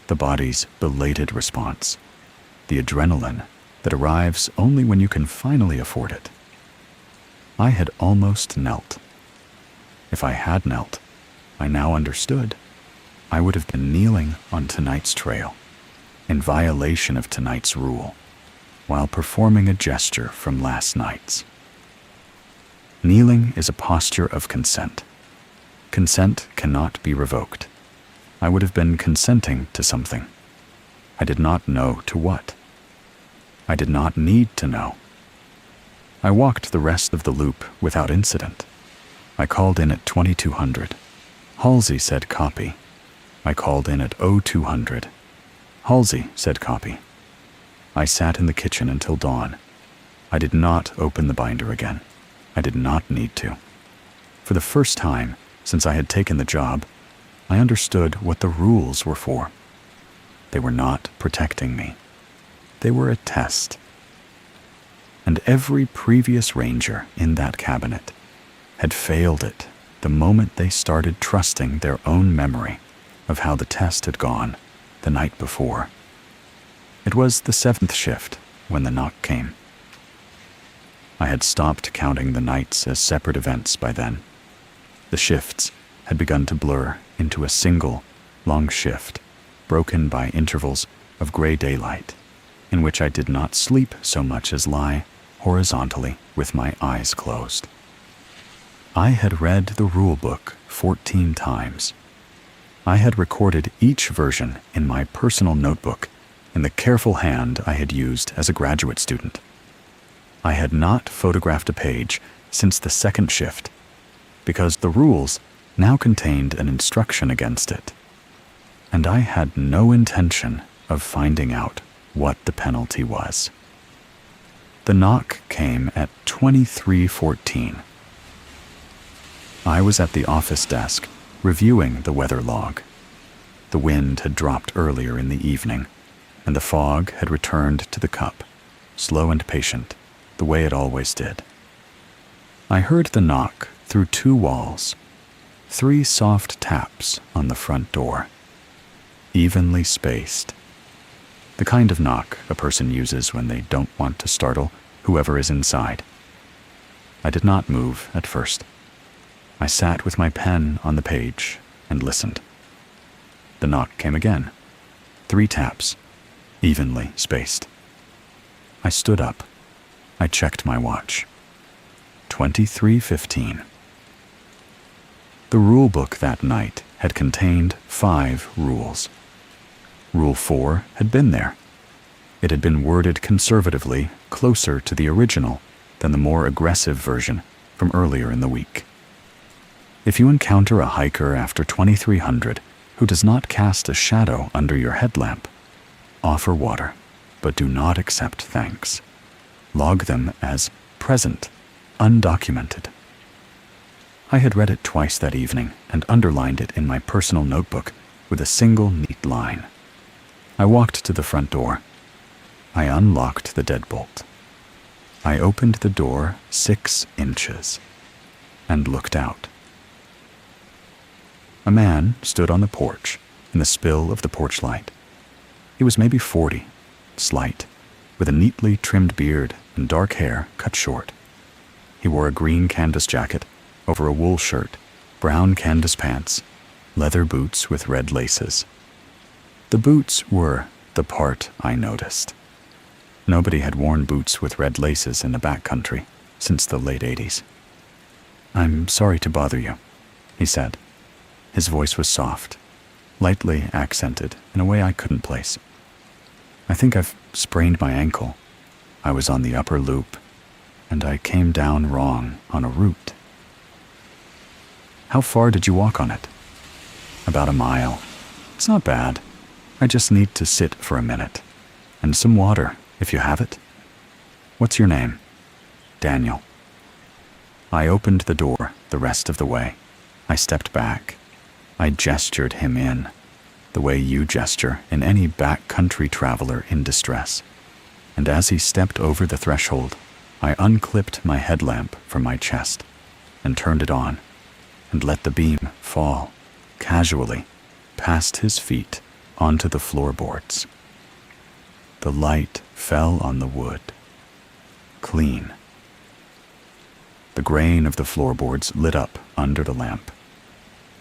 The body's belated response, the adrenaline that arrives only when you can finally afford it. I had almost knelt. If I had knelt, I now understood, I would have been kneeling on tonight's trail, in violation of tonight's rule, while performing a gesture from last night's. Kneeling is a posture of consent. Consent cannot be revoked. I would have been consenting to something. I did not know to what. I did not need to know. I walked the rest of the loop without incident. I called in at 2200. Halsey said copy. I called in at 0200. Halsey said copy. I sat in the kitchen until dawn. I did not open the binder again. I did not need to. For the first time since I had taken the job, I understood what the rules were for. They were not protecting me. They were a test. And every previous ranger in that cabinet had failed it the moment they started trusting their own memory of how the test had gone the night before. It was the 7th shift when the knock came. I had stopped counting the nights as separate events by then. The shifts had begun to blur into a single, long shift, broken by intervals of gray daylight, in which I did not sleep so much as lie horizontally with my eyes closed. I had read the rulebook 14 times. I had recorded each version in my personal notebook in the careful hand I had used as a graduate student. I had not photographed a page since the 2nd shift, because the rules now contained an instruction against it, and I had no intention of finding out what the penalty was. The knock came at 23:14. I was at the office desk reviewing the weather log. The wind had dropped earlier in the evening, and the fog had returned to the cup, slow and patient, the way it always did. I heard the knock through 2 walls, 3 soft taps on the front door, evenly spaced. The kind of knock a person uses when they don't want to startle whoever is inside. I did not move at first. I sat with my pen on the page and listened. The knock came again. 3 taps, evenly spaced. I stood up. I checked my watch. 23:15. The rulebook that night had contained 5 rules. Rule 4 had been there. It had been worded conservatively closer to the original than the more aggressive version from earlier in the week. If you encounter a hiker after 2300 who does not cast a shadow under your headlamp, offer water, but do not accept thanks. Log them as present, undocumented. I had read it twice that evening and underlined it in my personal notebook with a single neat line. I walked to the front door. I unlocked the deadbolt. I opened the door 6 inches and looked out. A man stood on the porch in the spill of the porch light. He was maybe 40, slight, with a neatly trimmed beard and dark hair cut short. He wore a green canvas jacket over a wool shirt, brown canvas pants, leather boots with red laces. The boots were the part I noticed. Nobody had worn boots with red laces in the backcountry since the late 80s. "I'm sorry to bother you," he said. His voice was soft, lightly accented in a way I couldn't place. "I think I've sprained my ankle. I was on the upper loop, and I came down wrong on a route." "How far did you walk on it?" "About a mile. It's not bad. I just need to sit for a minute. And some water, if you have it." "What's your name?" "Daniel." I opened the door the rest of the way. I stepped back. I gestured him in, the way you gesture in any backcountry traveler in distress. And as he stepped over the threshold, I unclipped my headlamp from my chest and turned it on and let the beam fall, casually, past his feet onto the floorboards. The light fell on the wood, clean. The grain of the floorboards lit up under the lamp.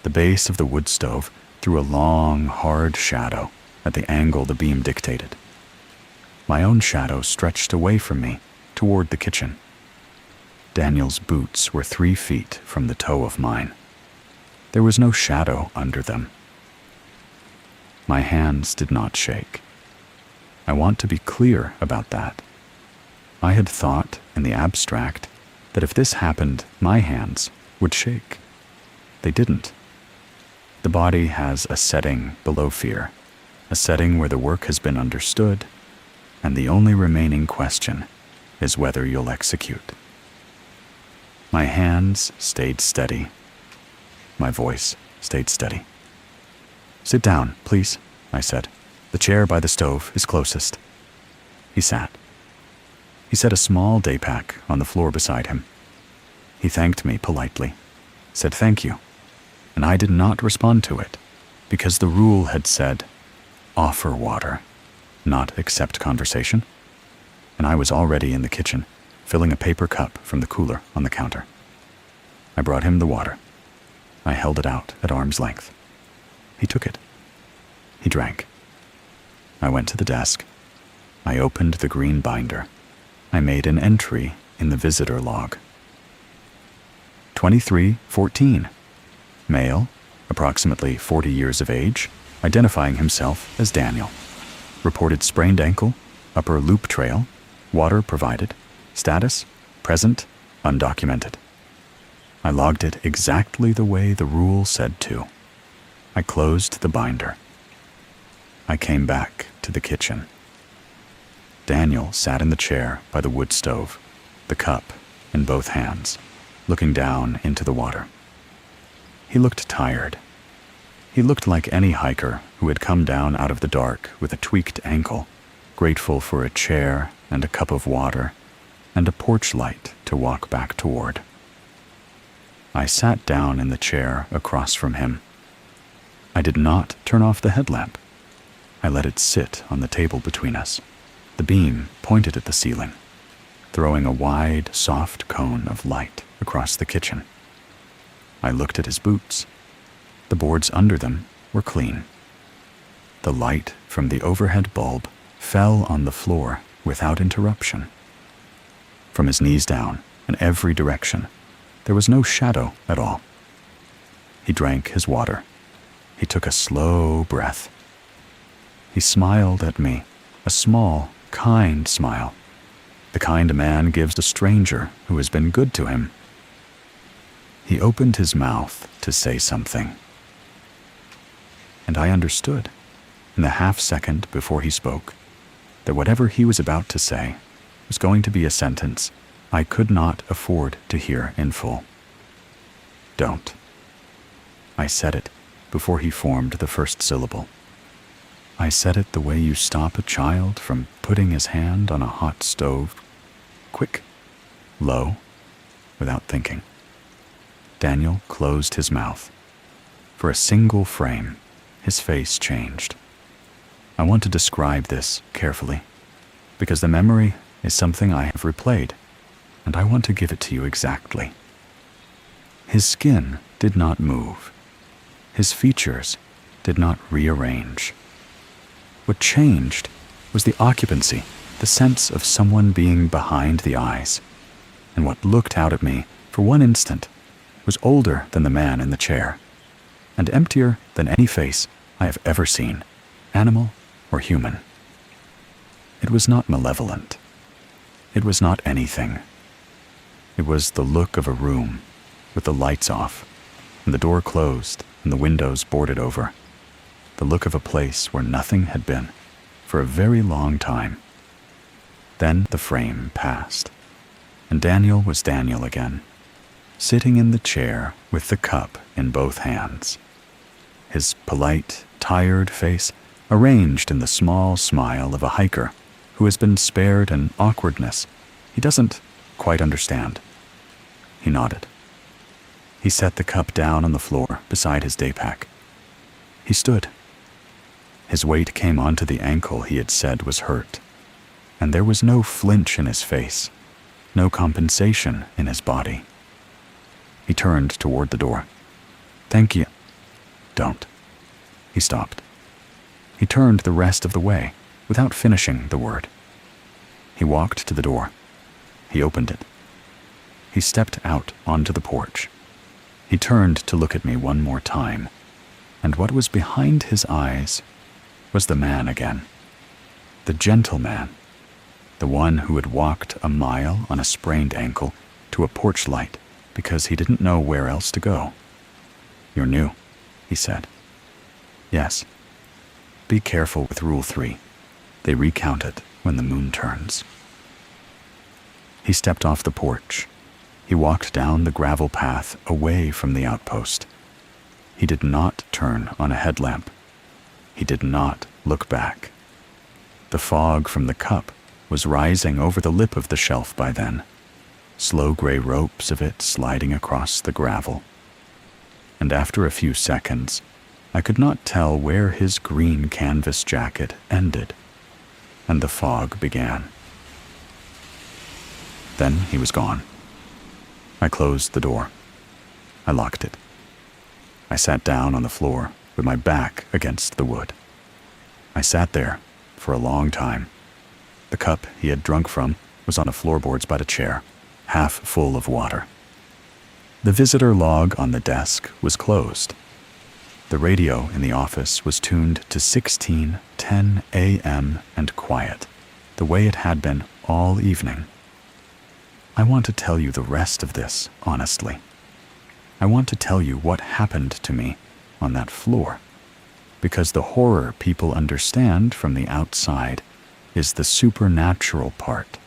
The base of the wood stove threw a long, hard shadow at the angle the beam dictated. My own shadow stretched away from me toward the kitchen. Daniel's boots were 3 feet from the toe of mine. There was no shadow under them. My hands did not shake. I want to be clear about that. I had thought, in the abstract, that if this happened, my hands would shake. They didn't. The body has a setting below fear, a setting where the work has been understood, and the only remaining question is whether you'll execute. My hands stayed steady. My voice stayed steady. "Sit down, please," I said. "The chair by the stove is closest." He sat. He set a small day pack on the floor beside him. He thanked me politely, said thank you, and I did not respond to it, because the rule had said, offer water, not accept conversation, and I was already in the kitchen, filling a paper cup from the cooler on the counter. I brought him the water. I held it out at arm's length. He took it. He drank. I went to the desk. I opened the green binder. I made an entry in the visitor log. 2314. Male, approximately 40 years of age, identifying himself as Daniel. Reported sprained ankle, upper loop trail, water provided, status, present, undocumented. I logged it exactly the way the rule said to. I closed the binder. I came back to the kitchen. Daniel sat in the chair by the wood stove, the cup in both hands, looking down into the water. He looked tired. He looked like any hiker who had come down out of the dark with a tweaked ankle, grateful for a chair and a cup of water and a porch light to walk back toward. I sat down in the chair across from him. I did not turn off the headlamp. I let it sit on the table between us. The beam pointed at the ceiling, throwing a wide, soft cone of light across the kitchen. I looked at his boots. The boards under them were clean. The light from the overhead bulb fell on the floor without interruption. From his knees down, in every direction, there was no shadow at all. He drank his water. He took a slow breath. He smiled at me, a small, kind smile, the kind a man gives a stranger who has been good to him. He opened his mouth to say something, and I understood, in the half-second before he spoke, that whatever he was about to say was going to be a sentence I could not afford to hear in full. Don't. I said it before he formed the first syllable. I said it the way you stop a child from putting his hand on a hot stove. Quick, low, without thinking. Daniel closed his mouth. For a single frame, his face changed. I want to describe this carefully, because the memory is something I have replayed, and I want to give it to you exactly. His skin did not move. His features did not rearrange. What changed was the occupancy, the sense of someone being behind the eyes, and what looked out at me for one instant was older than the man in the chair, and emptier than any face I have ever seen, animal or human. It was not malevolent. It was not anything. It was the look of a room with the lights off, and the door closed and the windows boarded over. The look of a place where nothing had been for a very long time. Then the frame passed, and Daniel was Daniel again, sitting in the chair with the cup in both hands. His polite, tired face arranged in the small smile of a hiker who has been spared an awkwardness he doesn't quite understand. He nodded. He set the cup down on the floor beside his day pack. He stood. His weight came onto the ankle he had said was hurt, and there was no flinch in his face, no compensation in his body. He turned toward the door. "Thank you." "Don't." He stopped. He turned the rest of the way without finishing the word. He walked to the door. He opened it. He stepped out onto the porch. He turned to look at me one more time, and what was behind his eyes was the man again. The gentle man. The one who had walked a mile on a sprained ankle to a porch light because he didn't know where else to go. "You're new," he said. "Yes. Be careful with Rule 3. They recount it when the moon turns." He stepped off the porch. He walked down the gravel path away from the outpost. He did not turn on a headlamp. He did not look back. The fog from the cup was rising over the lip of the shelf by then, slow gray ropes of it sliding across the gravel. And after a few seconds, I could not tell where his green canvas jacket ended, and the fog began. Then he was gone. I closed the door. I locked it. I sat down on the floor with my back against the wood. I sat there for a long time. The cup he had drunk from was on the floorboards by the chair, half full of water. The visitor log on the desk was closed. The radio in the office was tuned to 16:10 a.m. and quiet, the way it had been all evening. I want to tell you the rest of this honestly. I want to tell you what happened to me on that floor, because the horror people understand from the outside is the supernatural part.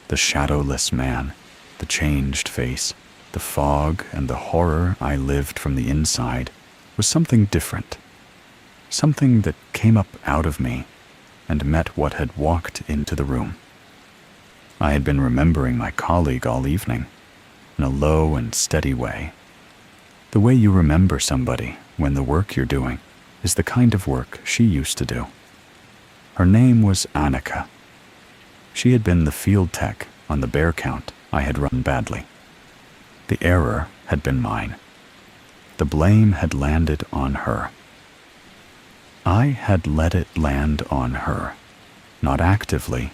The shadowless man, the changed face, the fog, and the horror I lived from the inside was something different, something that came up out of me and met what had walked into the room. I had been remembering my colleague all evening, in a low and steady way. The way you remember somebody when the work you're doing is the kind of work she used to do. Her name was Annika. She had been the field tech on the bear count I had run badly. The error had been mine. The blame had landed on her. I had let it land on her, not actively,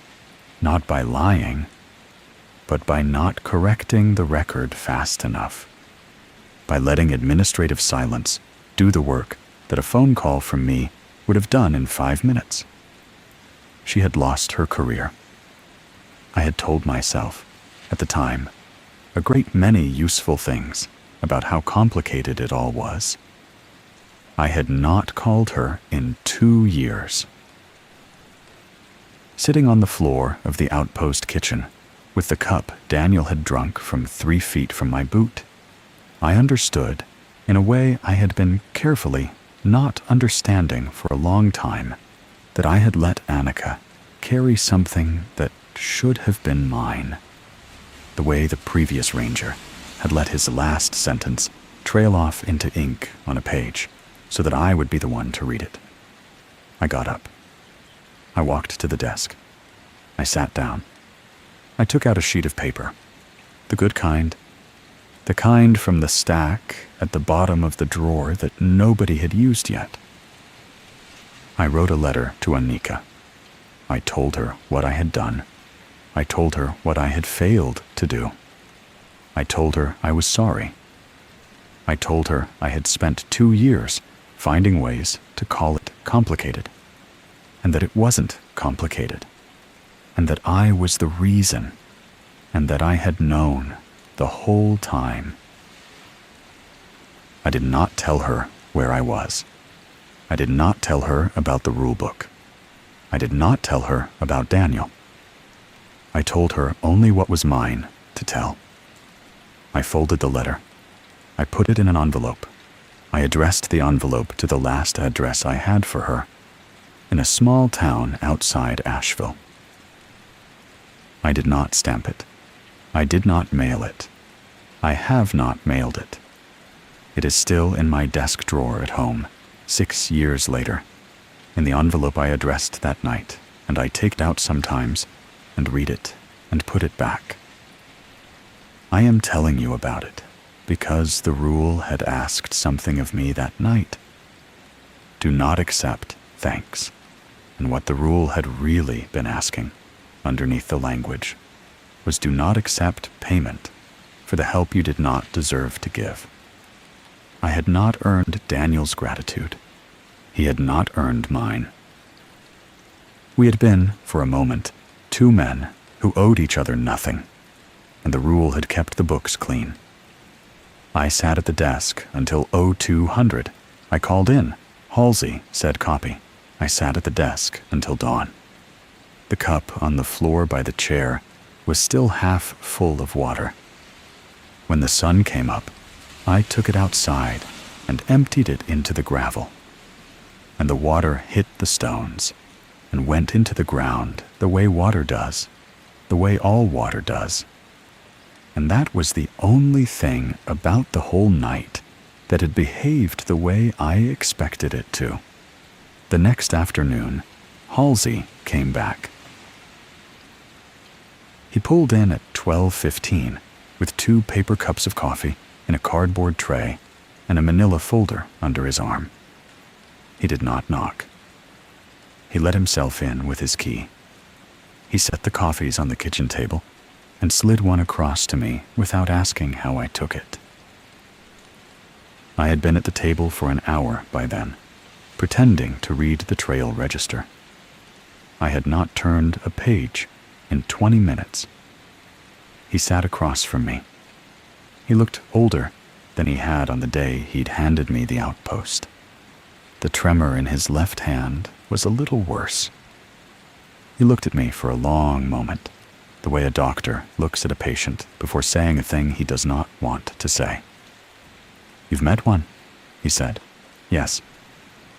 not by lying, but by not correcting the record fast enough, by letting administrative silence do the work that a phone call from me would have done in 5 minutes. She had lost her career. I had told myself, at the time, a great many useful things about how complicated it all was. I had not called her in 2 years. Sitting on the floor of the outpost kitchen, with the cup Daniel had drunk from 3 feet from my boot, I understood, in a way I had been carefully not understanding for a long time, that I had let Annika carry something that should have been mine, the way the previous ranger had let his last sentence trail off into ink on a page so that I would be the one to read it. I got up. I walked to the desk. I sat down. I took out a sheet of paper, the good kind, the kind from the stack at the bottom of the drawer that nobody had used yet. I wrote a letter to Annika. I told her what I had done. I told her what I had failed to do. I told her I was sorry. I told her I had spent 2 years finding ways to call it complicated, and that it wasn't complicated, and that I was the reason, and that I had known the whole time. I did not tell her where I was. I did not tell her about the rulebook. I did not tell her about Daniel. I told her only what was mine to tell. I folded the letter. I put it in an envelope. I addressed the envelope to the last address I had for her, in a small town outside Asheville. I did not stamp it. I did not mail it. I have not mailed it. It is still in my desk drawer at home, 6 years later, in the envelope I addressed that night, and I take it out sometimes and read it and put it back. I am telling you about it because the rule had asked something of me that night. Do not accept thanks. And what the rule had really been asking, underneath the language, was do not accept payment for the help you did not deserve to give. I had not earned Daniel's gratitude. He had not earned mine. We had been, for a moment, two men who owed each other nothing, and the rule had kept the books clean. I sat at the desk until 0200. I called in. Halsey said copy. I sat at the desk until dawn. The cup on the floor by the chair was still half full of water. When the sun came up, I took it outside and emptied it into the gravel. And the water hit the stones and went into the ground the way water does, the way all water does. And that was the only thing about the whole night that had behaved the way I expected it to. The next afternoon, Halsey came back. He pulled in at 12:15 with 2 paper cups of coffee in a cardboard tray and a manila folder under his arm. He did not knock. He let himself in with his key. He set the coffees on the kitchen table and slid one across to me without asking how I took it. I had been at the table for an hour by then, pretending to read the trail register. I had not turned a page in 20 minutes. He sat across from me. He looked older than he had on the day he'd handed me the outpost. The tremor in his left hand was a little worse. He looked at me for a long moment, the way a doctor looks at a patient before saying a thing he does not want to say. "You've met one," he said. "Yes."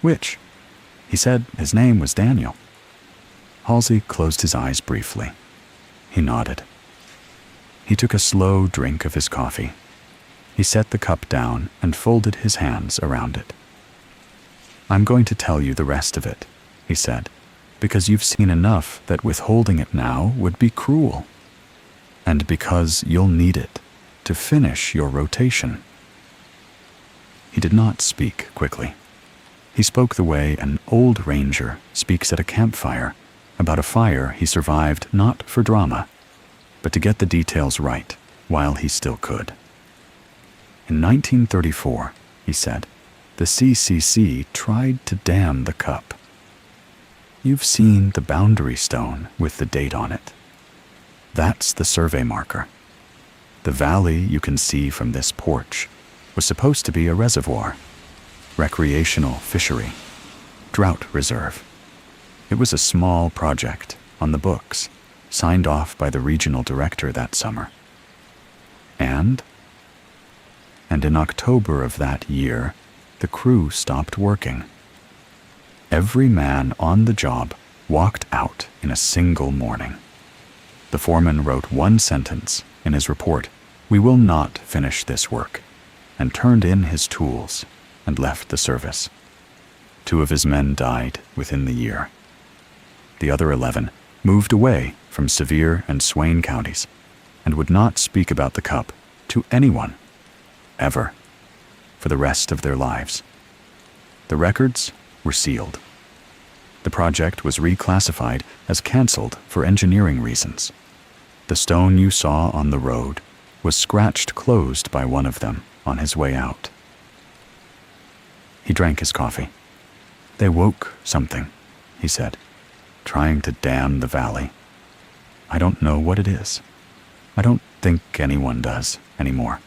"Which?" He said his name was Daniel. Halsey closed his eyes briefly. He nodded. He took a slow drink of his coffee. He set the cup down and folded his hands around it. "I'm going to tell you the rest of it," he said, "because you've seen enough that withholding it now would be cruel. And because you'll need it to finish your rotation." He did not speak quickly. He spoke the way an old ranger speaks at a campfire about a fire he survived not for drama, but to get the details right while he still could. "In 1934, he said, the CCC tried to dam the cup. You've seen the boundary stone with the date on it. That's the survey marker. The valley you can see from this porch was supposed to be a reservoir, recreational fishery, drought reserve. It was a small project on the books, signed off by the regional director that summer. And in October of that year, the crew stopped working. Every man on the job walked out in a single morning. The foreman wrote one sentence in his report, "We will not finish this work," and turned in his tools and left the service. 2 of his men died within the year. The other 11 moved away from Sevier and Swain counties and would not speak about the cup to anyone, ever, for the rest of their lives. The records were sealed. The project was reclassified as canceled for engineering reasons. The stone you saw on the road was scratched closed by one of them on his way out. He drank his coffee. "They woke something," he said, "trying to dam the valley. I don't know what it is. I don't think anyone does anymore.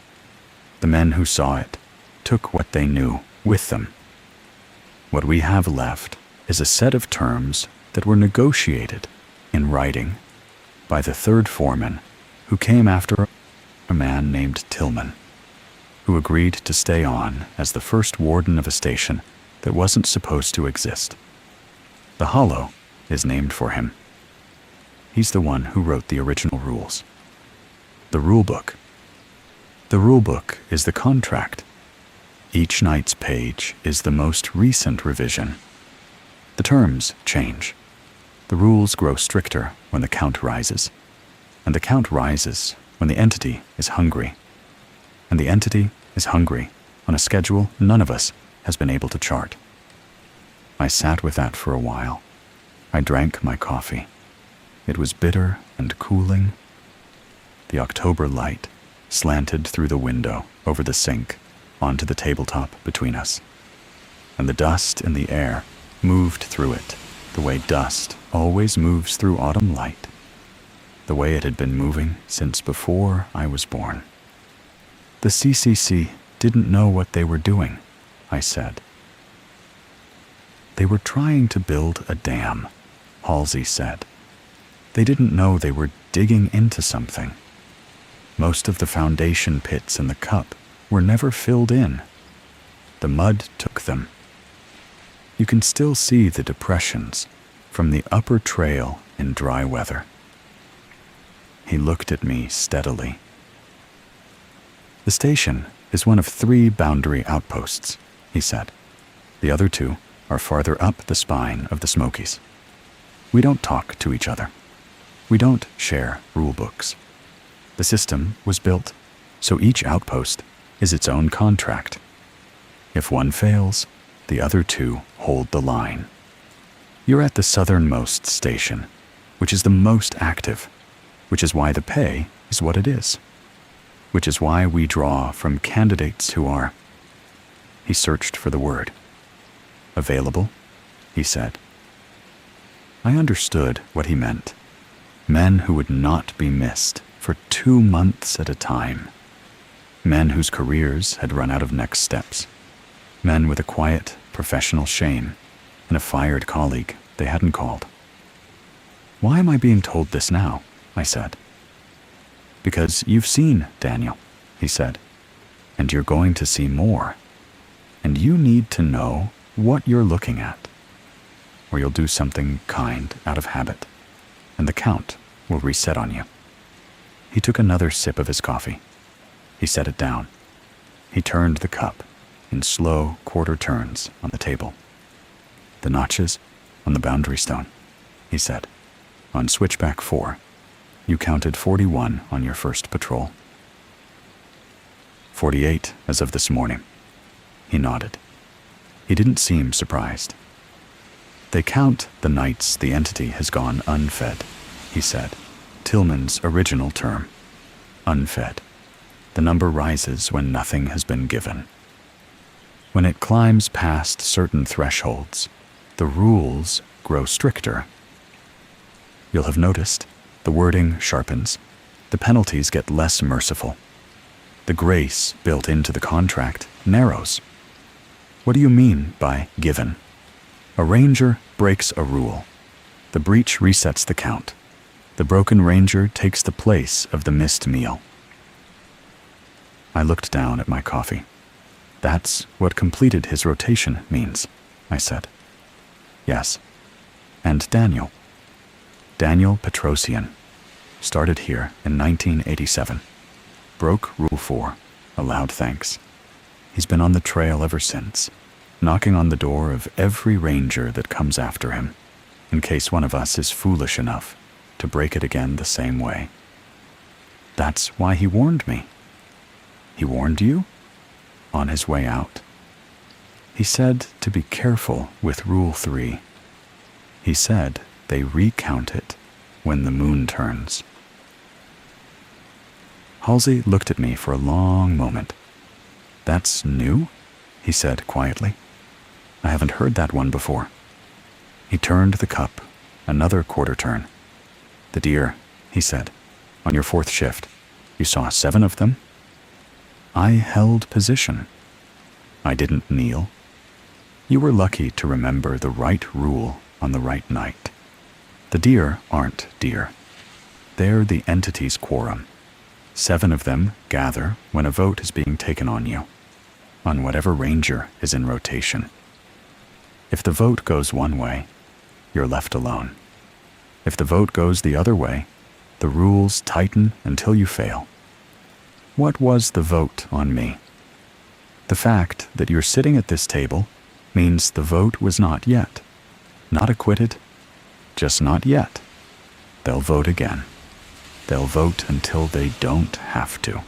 The men who saw it took what they knew with them. What we have left is a set of terms that were negotiated in writing by the 3rd foreman who came after a man named Tillman, who agreed to stay on as the first warden of a station that wasn't supposed to exist. The hollow is named for him. He's the one who wrote the original rules. The rulebook. The rulebook is the contract. Each night's page is the most recent revision. The terms change. The rules grow stricter when the count rises, and the count rises when the entity is hungry. and the entity is hungry on a schedule none of us has been able to chart. I sat with that for a while. I drank my coffee. It was bitter and cooling. The October light slanted through the window over the sink onto the tabletop between us, and the dust in the air moved through it the way dust always moves through autumn light, the way it had been moving since before I was born. The CCC didn't know what they were doing, I said. They were trying to build a dam, Halsey said. They didn't know they were digging into something. Most of the foundation pits in the cup were never filled in. The mud took them. You can still see the depressions from the upper trail in dry weather. He looked at me steadily. The station is one of 3 boundary outposts, he said. The other 2 are farther up the spine of the Smokies. We don't talk to each other. We don't share rule books. The system was built so each outpost is its own contract. If one fails, the other 2 hold the line. You're at the southernmost station, which is the most active, which is why the pay is what it is, which is why we draw from candidates who are, he searched for the word, available, he said. I understood what he meant. Men who would not be missed for 2 months at a time. Men whose careers had run out of next steps. Men with a quiet, professional shame and a fired colleague they hadn't called. Why am I being told this now? I said. Because you've seen Daniel, he said, and you're going to see more. And you need to know what you're looking at, or you'll do something kind out of habit, and the count will reset on you. He took another sip of his coffee. He set it down. He turned the cup in slow quarter turns on the table. The notches on the boundary stone, he said. On switchback 4, you counted 41 on your first patrol. 48 as of this morning. He nodded. He didn't seem surprised. They count the nights the entity has gone unfed, he said. Tillman's original term. Unfed. The number rises when nothing has been given. When it climbs past certain thresholds, the rules grow stricter. You'll have noticed the wording sharpens. The penalties get less merciful. The grace built into the contract narrows. What do you mean by given? A ranger breaks a rule. The breach resets the count. The broken ranger takes the place of the missed meal. I looked down at my coffee. That's what completed his rotation means, I said. Yes. And Daniel. Daniel Petrosian. Started here in 1987. Broke Rule 4. Allowed thanks. He's been on the trail ever since, knocking on the door of every ranger that comes after him, in case one of us is foolish enough to break it again the same way. That's why he warned me. He warned you? On his way out. He said to be careful with Rule 3. He said they recount it when the moon turns. Halsey looked at me for a long moment. That's new? He said quietly. I haven't heard that one before. He turned the cup, another quarter turn. The deer, he said, on your 4th shift, you saw 7 of them? I held position. I didn't kneel. You were lucky to remember the right rule on the right night. The deer aren't deer. They're the entity's quorum. 7 of them gather when a vote is being taken on you, on whatever ranger is in rotation. If the vote goes one way, you're left alone. If the vote goes the other way, the rules tighten until you fail. What was the vote on me? The fact that you're sitting at this table means the vote was not yet. Not acquitted, just not yet. They'll vote again. They'll vote until they don't have to.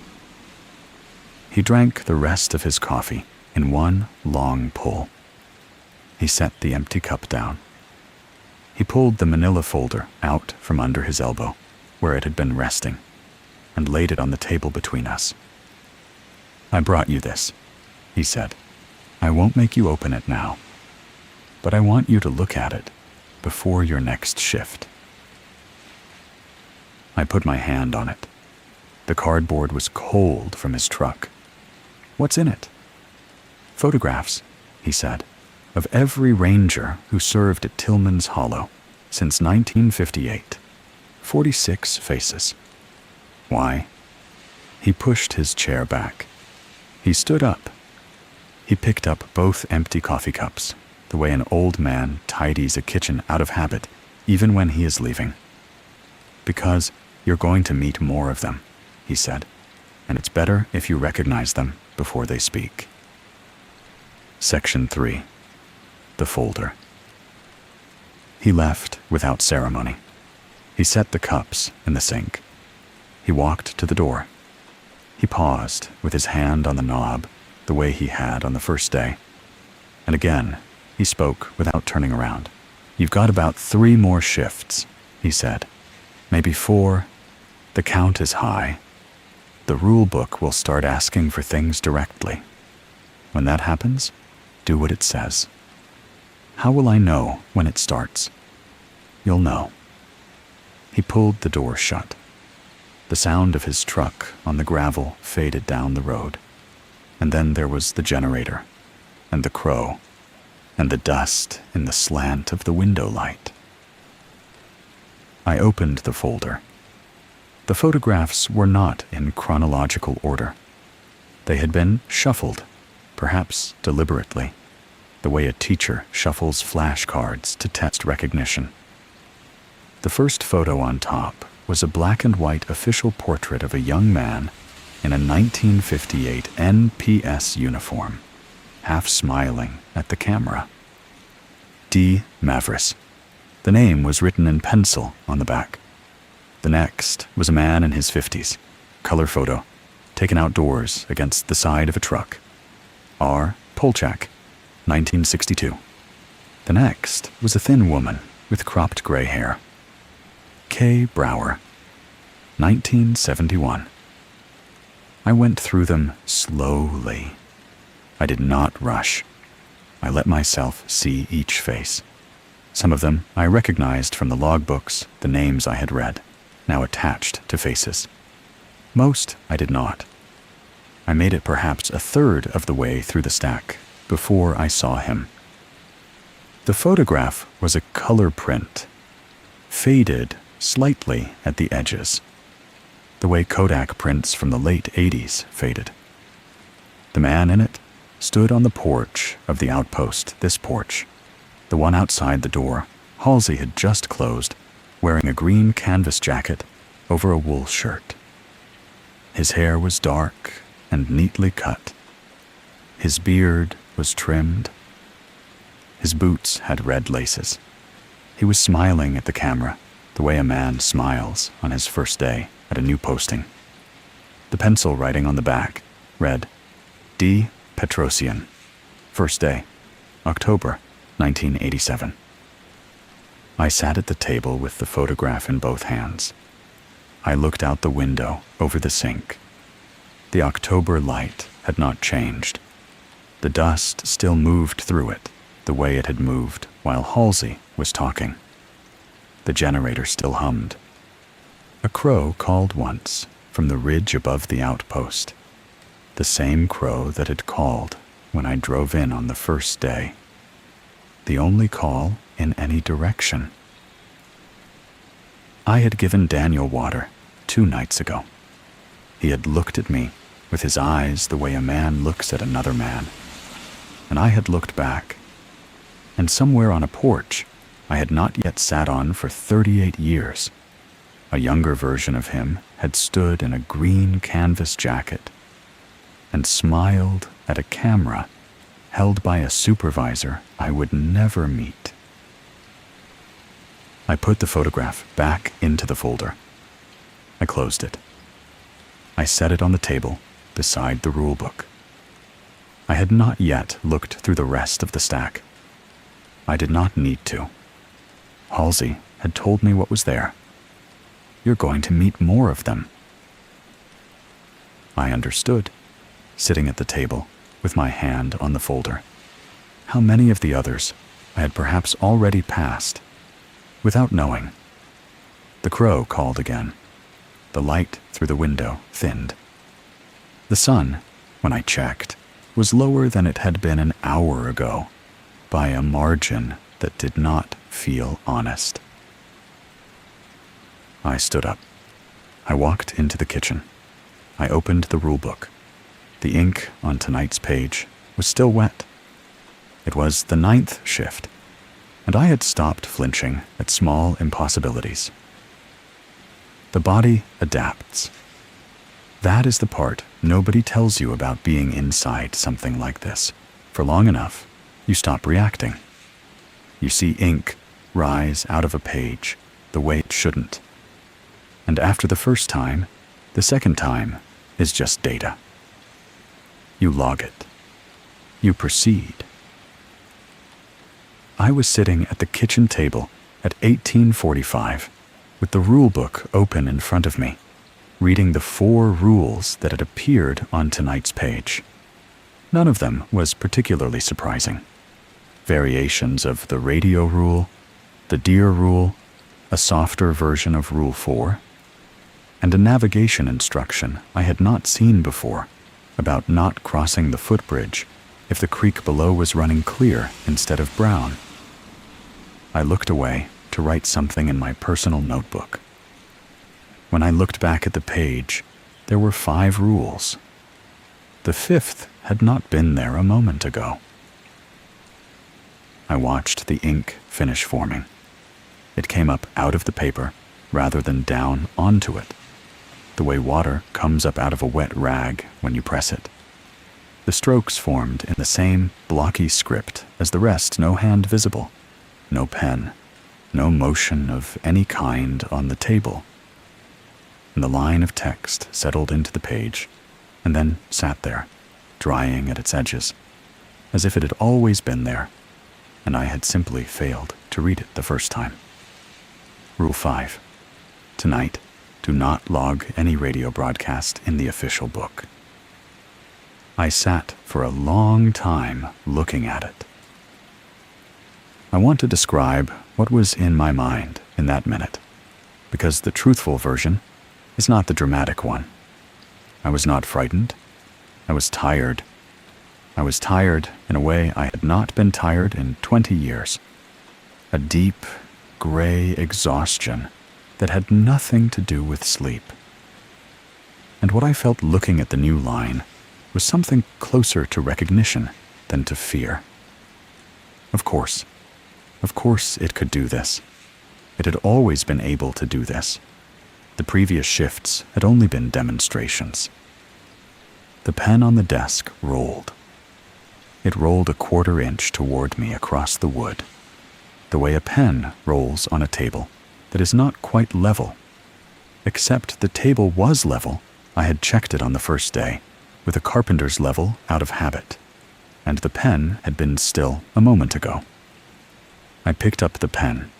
He drank the rest of his coffee in one long pull. He set the empty cup down. He pulled the manila folder out from under his elbow, where it had been resting, and laid it on the table between us. "I brought you this," he said. "I won't make you open it now, but I want you to look at it before your next shift." I put my hand on it. The cardboard was cold from his truck. "What's in it?" "Photographs," he said, "of every ranger who served at Tillman's Hollow since 1958. 46 faces." "Why?" He pushed his chair back. He stood up. He picked up both empty coffee cups, the way an old man tidies a kitchen out of habit, even when he is leaving. "Because you're going to meet more of them," he said, "and it's better if you recognize them before they speak." Section 3. The folder. He left without ceremony. He set the cups in the sink. He walked to the door. He paused with his hand on the knob, the way he had on the first day. And again, he spoke without turning around. "You've got about 3 more shifts," he said. "Maybe 4. The count is high. The rulebook will start asking for things directly. When that happens, do what it says." "How will I know when it starts?" "You'll know." He pulled the door shut. The sound of his truck on the gravel faded down the road, and then there was the generator, and the crow, and the dust in the slant of the window light. I opened the folder. The photographs were not in chronological order. They had been shuffled, perhaps deliberately, the way a teacher shuffles flashcards to test recognition. The first photo on top was a black and white official portrait of a young man in a 1958 NPS uniform, half smiling at the camera. D. Mavris. The name was written in pencil on the back. The next was a man in his 50s, color photo, taken outdoors against the side of a truck. R. Polchak, 1962. The next was a thin woman with cropped gray hair. K. Brower, 1971. I went through them slowly. I did not rush. I let myself see each face. Some of them I recognized from the logbooks, the names I had read, now attached to faces. Most I did not. I made it perhaps a third of the way through the stack before I saw him. The photograph was a color print, faded slightly at the edges, the way Kodak prints from the late 80s faded. The man in it stood on the porch of the outpost, this porch, the one outside the door Halsey had just closed, wearing a green canvas jacket over a wool shirt. His hair was dark and neatly cut. His beard was trimmed. His boots had red laces. He was smiling at the camera, the way a man smiles on his first day at a new posting. The pencil writing on the back read, D. Petrosian, first day, October 1987. I sat at the table with the photograph in both hands. I looked out the window over the sink. The October light had not changed. The dust still moved through it, the way it had moved while Halsey was talking. The generator still hummed. A crow called once from the ridge above the outpost, the same crow that had called when I drove in on the first day. The only call in any direction. I had given Daniel water 2 nights ago. He had looked at me with his eyes the way a man looks at another man, and I had looked back. And somewhere on a porch I had not yet sat on for 38 years, a younger version of him had stood in a green canvas jacket and smiled at a camera held by a supervisor I would never meet. I put the photograph back into the folder. I closed it. I set it on the table beside the rulebook. I had not yet looked through the rest of the stack. I did not need to. Halsey had told me what was there. You're going to meet more of them. I understood, sitting at the table with my hand on the folder, how many of the others I had perhaps already passed, without knowing. The crow called again. The light through the window thinned. The sun, when I checked, was lower than it had been an hour ago, by a margin that did not feel honest. I stood up. I walked into the kitchen. I opened the rulebook. The ink on tonight's page was still wet. It was the 9th shift, and I had stopped flinching at small impossibilities. The body adapts. That is the part nobody tells you about being inside something like this. For long enough, you stop reacting. You see ink rise out of a page the way it shouldn't. And after the first time, the second time is just data. You log it. You proceed. I was sitting at the kitchen table at 1845 with the rulebook open in front of me, reading the 4 rules that had appeared on tonight's page. None of them was particularly surprising. Variations of the radio rule, the deer rule, a softer version of Rule 4, and a navigation instruction I had not seen before about not crossing the footbridge if the creek below was running clear instead of brown. I looked away to write something in my personal notebook. When I looked back at the page, there were 5 rules. The 5th had not been there a moment ago. I watched the ink finish forming. It came up out of the paper rather than down onto it, the way water comes up out of a wet rag when you press it. The strokes formed in the same blocky script as the rest, no hand visible, no pen, no motion of any kind on the table. And the line of text settled into the page and then sat there, drying at its edges, as if it had always been there, and I had simply failed to read it the first time. Rule 5. Tonight, do not log any radio broadcast in the official book. I sat for a long time looking at it. I want to describe what was in my mind in that minute, because the truthful version is not the dramatic one. I was not frightened. I was tired. I was tired in a way I had not been tired in 20 years. A deep, gray exhaustion that had nothing to do with sleep. And what I felt looking at the new line was something closer to recognition than to fear. Of course it could do this. It had always been able to do this. The previous shifts had only been demonstrations. The pen on the desk rolled. It rolled a 1/4 inch toward me across the wood, the way a pen rolls on a table that is not quite level. Except the table was level. I had checked it on the first day, with a carpenter's level out of habit, and the pen had been still a moment ago. I picked up the pen.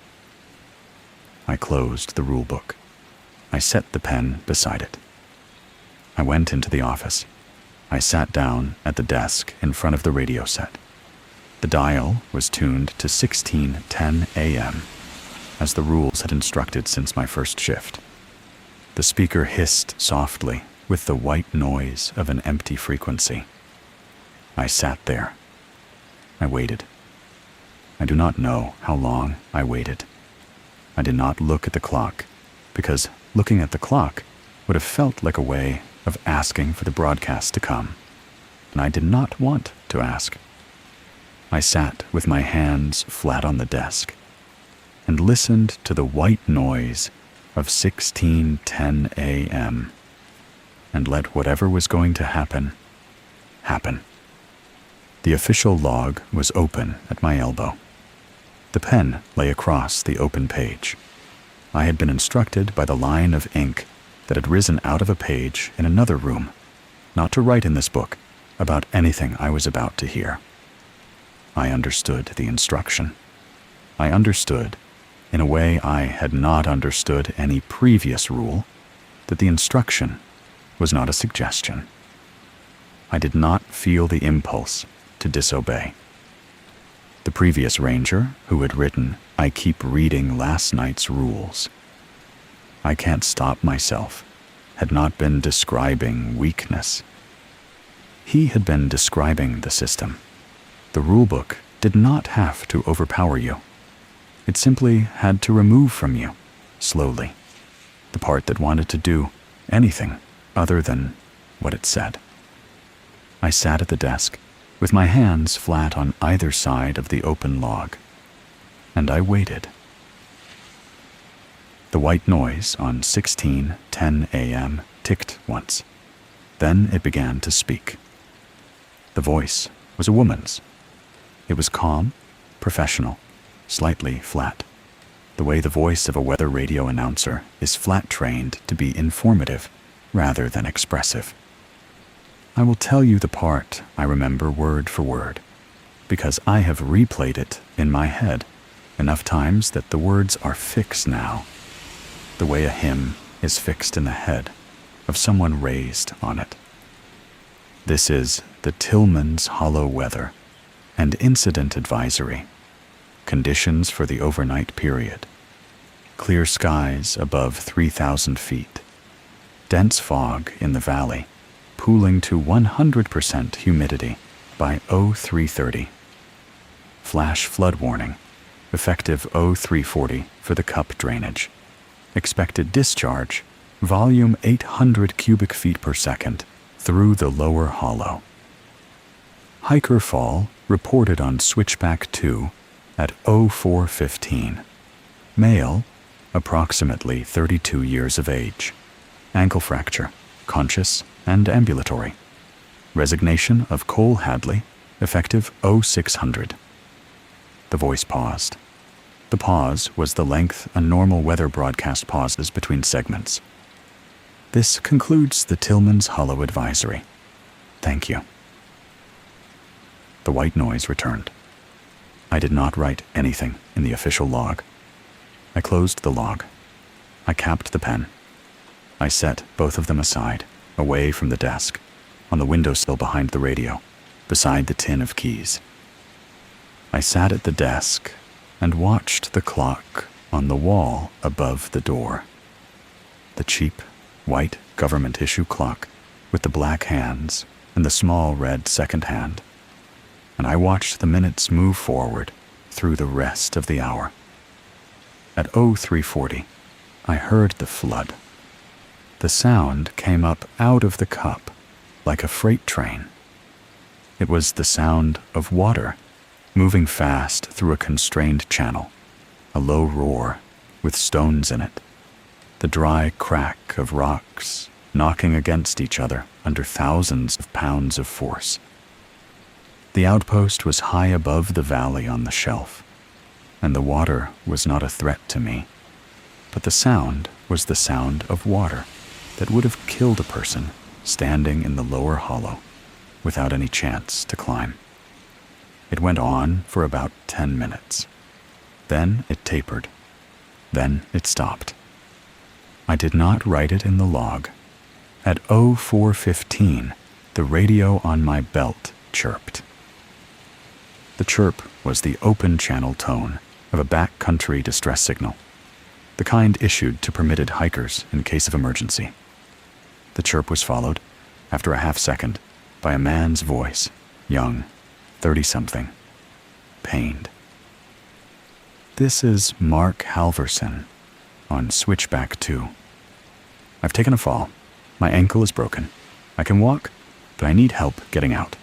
I closed the rule book. I set the pen beside it. I went into the office. I sat down at the desk in front of the radio set. The dial was tuned to 16:10 a.m., as the rules had instructed since my first shift. The speaker hissed softly with the white noise of an empty frequency. I sat there. I waited. I do not know how long I waited. I did not look at the clock, because looking at the clock would have felt like a way of asking for the broadcast to come, and I did not want to ask. I sat with my hands flat on the desk and listened to the white noise of 16:10 a.m. and let whatever was going to happen, happen. The official log was open at my elbow. The pen lay across the open page. I had been instructed by the line of ink that had risen out of a page in another room not to write in this book about anything I was about to hear. I understood the instruction. I understood, in a way I had not understood any previous rule, that the instruction was not a suggestion. I did not feel the impulse to disobey. The previous ranger, who had written, "I keep reading last night's rules. I can't stop myself," had not been describing weakness. He had been describing the system. The rulebook did not have to overpower you. It simply had to remove from you, slowly, the part that wanted to do anything other than what it said. I sat at the desk, with my hands flat on either side of the open log, and I waited. The white noise on 16:10 a.m. ticked once. Then it began to speak. The voice was a woman's. It was calm, professional, slightly flat, the way the voice of a weather radio announcer is flat-trained to be informative rather than expressive. I will tell you the part I remember word for word, because I have replayed it in my head enough times that the words are fixed now, the way a hymn is fixed in the head of someone raised on it. This is the Tillman's hollow weather and incident advisory, conditions for the overnight period, clear skies above 3,000 feet, dense fog in the valley, pooling to 100% humidity by 0330. Flash flood warning, effective 0340 for the cup drainage. Expected discharge, volume 800 cubic feet per second through the lower hollow. Hiker fall reported on switchback 2 at 0415. Male, approximately 32 years of age. Ankle fracture, conscious and ambulatory. Resignation of Cole Hadley, effective 0600. The voice paused. The pause was the length a normal weather broadcast pauses between segments. This concludes the Tillman's Hollow Advisory. Thank you. The white noise returned. I did not write anything in the official log. I closed the log. I capped the pen. I set both of them aside, away from the desk, on the windowsill behind the radio, beside the tin of keys. I sat at the desk and watched the clock on the wall above the door. The cheap, white government-issue clock with the black hands and the small red second hand. And I watched the minutes move forward through the rest of the hour. At 0340, I heard the flood. The sound came up out of the cup like a freight train. It was the sound of water moving fast through a constrained channel, a low roar with stones in it, the dry crack of rocks knocking against each other under thousands of pounds of force. The outpost was high above the valley on the shelf, and the water was not a threat to me, but the sound was the sound of water that would have killed a person standing in the lower hollow without any chance to climb. It went on for about 10 minutes. Then it tapered. Then it stopped. I did not write it in the log. At 0415, the radio on my belt chirped. The chirp was the open channel tone of a backcountry distress signal, the kind issued to permitted hikers in case of emergency. The chirp was followed, after a half second, by a man's voice, young, 30-something, pained. "This is Mark Halverson on switchback 2. I've taken a fall. My ankle is broken. I can walk, but I need help getting out.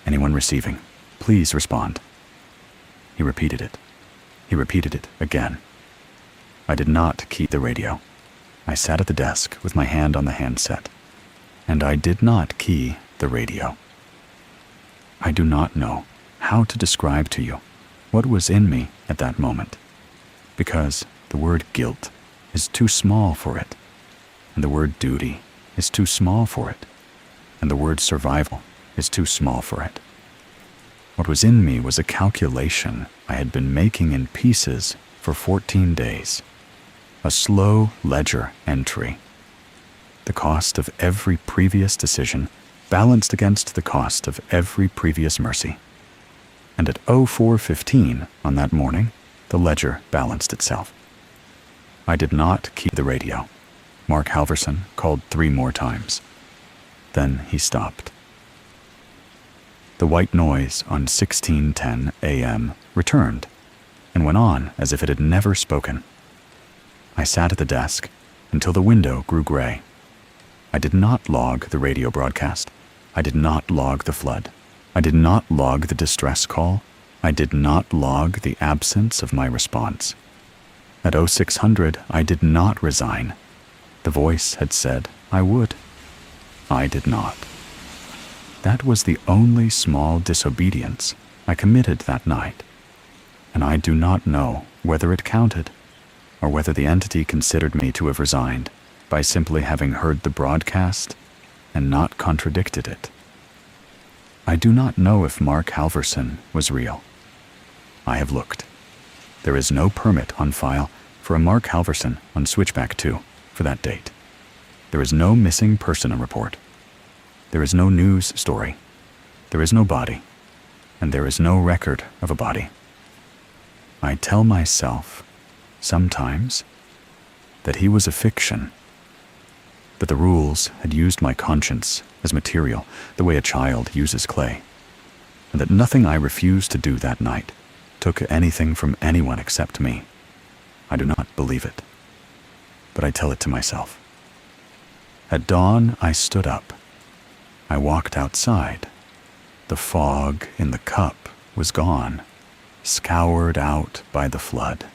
Anyone receiving, please respond." He repeated it. He repeated it again. I did not key the radio. I sat at the desk with my hand on the handset, and I did not key the radio. I do not know how to describe to you what was in me at that moment, because the word guilt is too small for it, and the word duty is too small for it. and the word survival is too small for it. What was in me was a calculation I had been making in pieces for 14 days, a slow ledger entry. The cost of every previous decision balanced against the cost of every previous mercy. And at 04:15 on that morning, the ledger balanced itself. I did not keep the radio. Mark Halverson called 3 more times. Then he stopped. The white noise on 16:10 a.m. returned and went on as if it had never spoken. I sat at the desk until the window grew gray. I did not log the radio broadcast. I did not log the flood. I did not log the distress call. I did not log the absence of my response. At 0600, I did not resign. The voice had said I would. I did not. That was the only small disobedience I committed that night, and I do not know whether it counted, or whether the entity considered me to have resigned by simply having heard the broadcast and not contradicted it. I do not know if Mark Halverson was real. I have looked. There is no permit on file for a Mark Halverson on Switchback 2 for that date. There is no missing person report. There is no news story. There is no body. And there is no record of a body. I tell myself, sometimes, that he was a fiction, that the rules had used my conscience as material the way a child uses clay, and that nothing I refused to do that night took anything from anyone except me. I do not believe it, but I tell it to myself. At dawn, I stood up. I walked outside. The fog in the cup was gone, scoured out by the flood.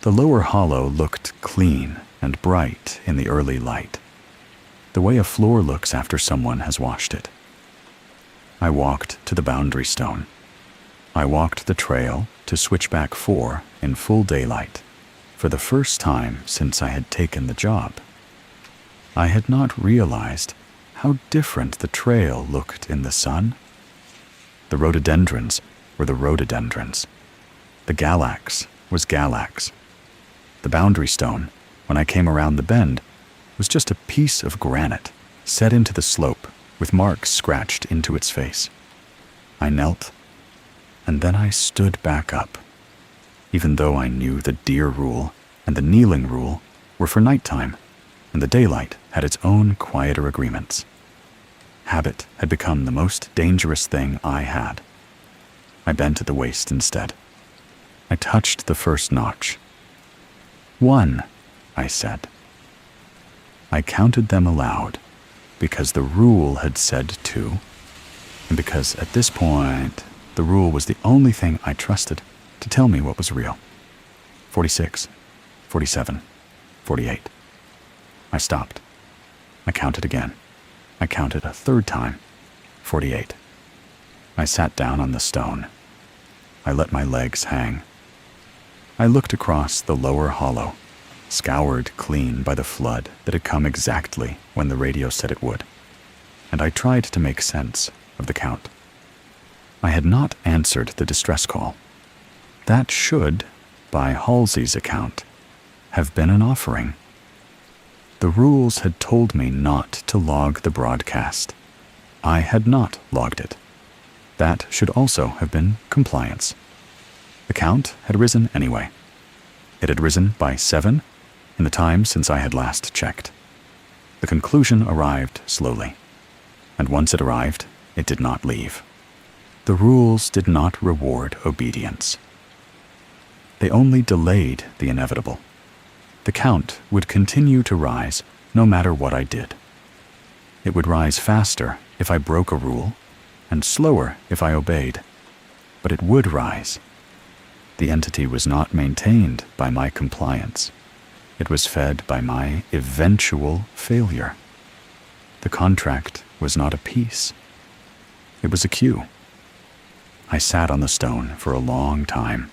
The lower hollow looked clean and bright in the early light, the way a floor looks after someone has washed it. I walked to the boundary stone. I walked the trail to Switchback 4 in full daylight, for the first time since I had taken the job. I had not realized how different the trail looked in the sun. The rhododendrons were the rhododendrons. The galax was galax. The boundary stone, when I came around the bend, was just a piece of granite set into the slope with marks scratched into its face. I knelt, and then I stood back up, even though I knew the deer rule and the kneeling rule were for nighttime, and the daylight had its own quieter agreements. Habit had become the most dangerous thing I had. I bent at the waist instead. I touched the first notch. 1, I said. I counted them aloud, because the rule had said 2, and because at this point, the rule was the only thing I trusted to tell me what was real. 46, 47, 48. I stopped. I counted again. I counted a third time. 48. I sat down on the stone. I let my legs hang. I looked across the lower hollow, scoured clean by the flood that had come exactly when the radio said it would, and I tried to make sense of the count. I had not answered the distress call. That should, by Halsey's account, have been an offering. The rules had told me not to log the broadcast. I had not logged it. That should also have been compliance. The count had risen anyway. It had risen by 7 in the time since I had last checked. The conclusion arrived slowly, and once it arrived, it did not leave. The rules did not reward obedience. They only delayed the inevitable. The count would continue to rise no matter what I did. It would rise faster if I broke a rule, and slower if I obeyed, but it would rise. The entity was not maintained by my compliance. It was fed by my eventual failure. The contract was not a peace. It was a cue. I sat on the stone for a long time.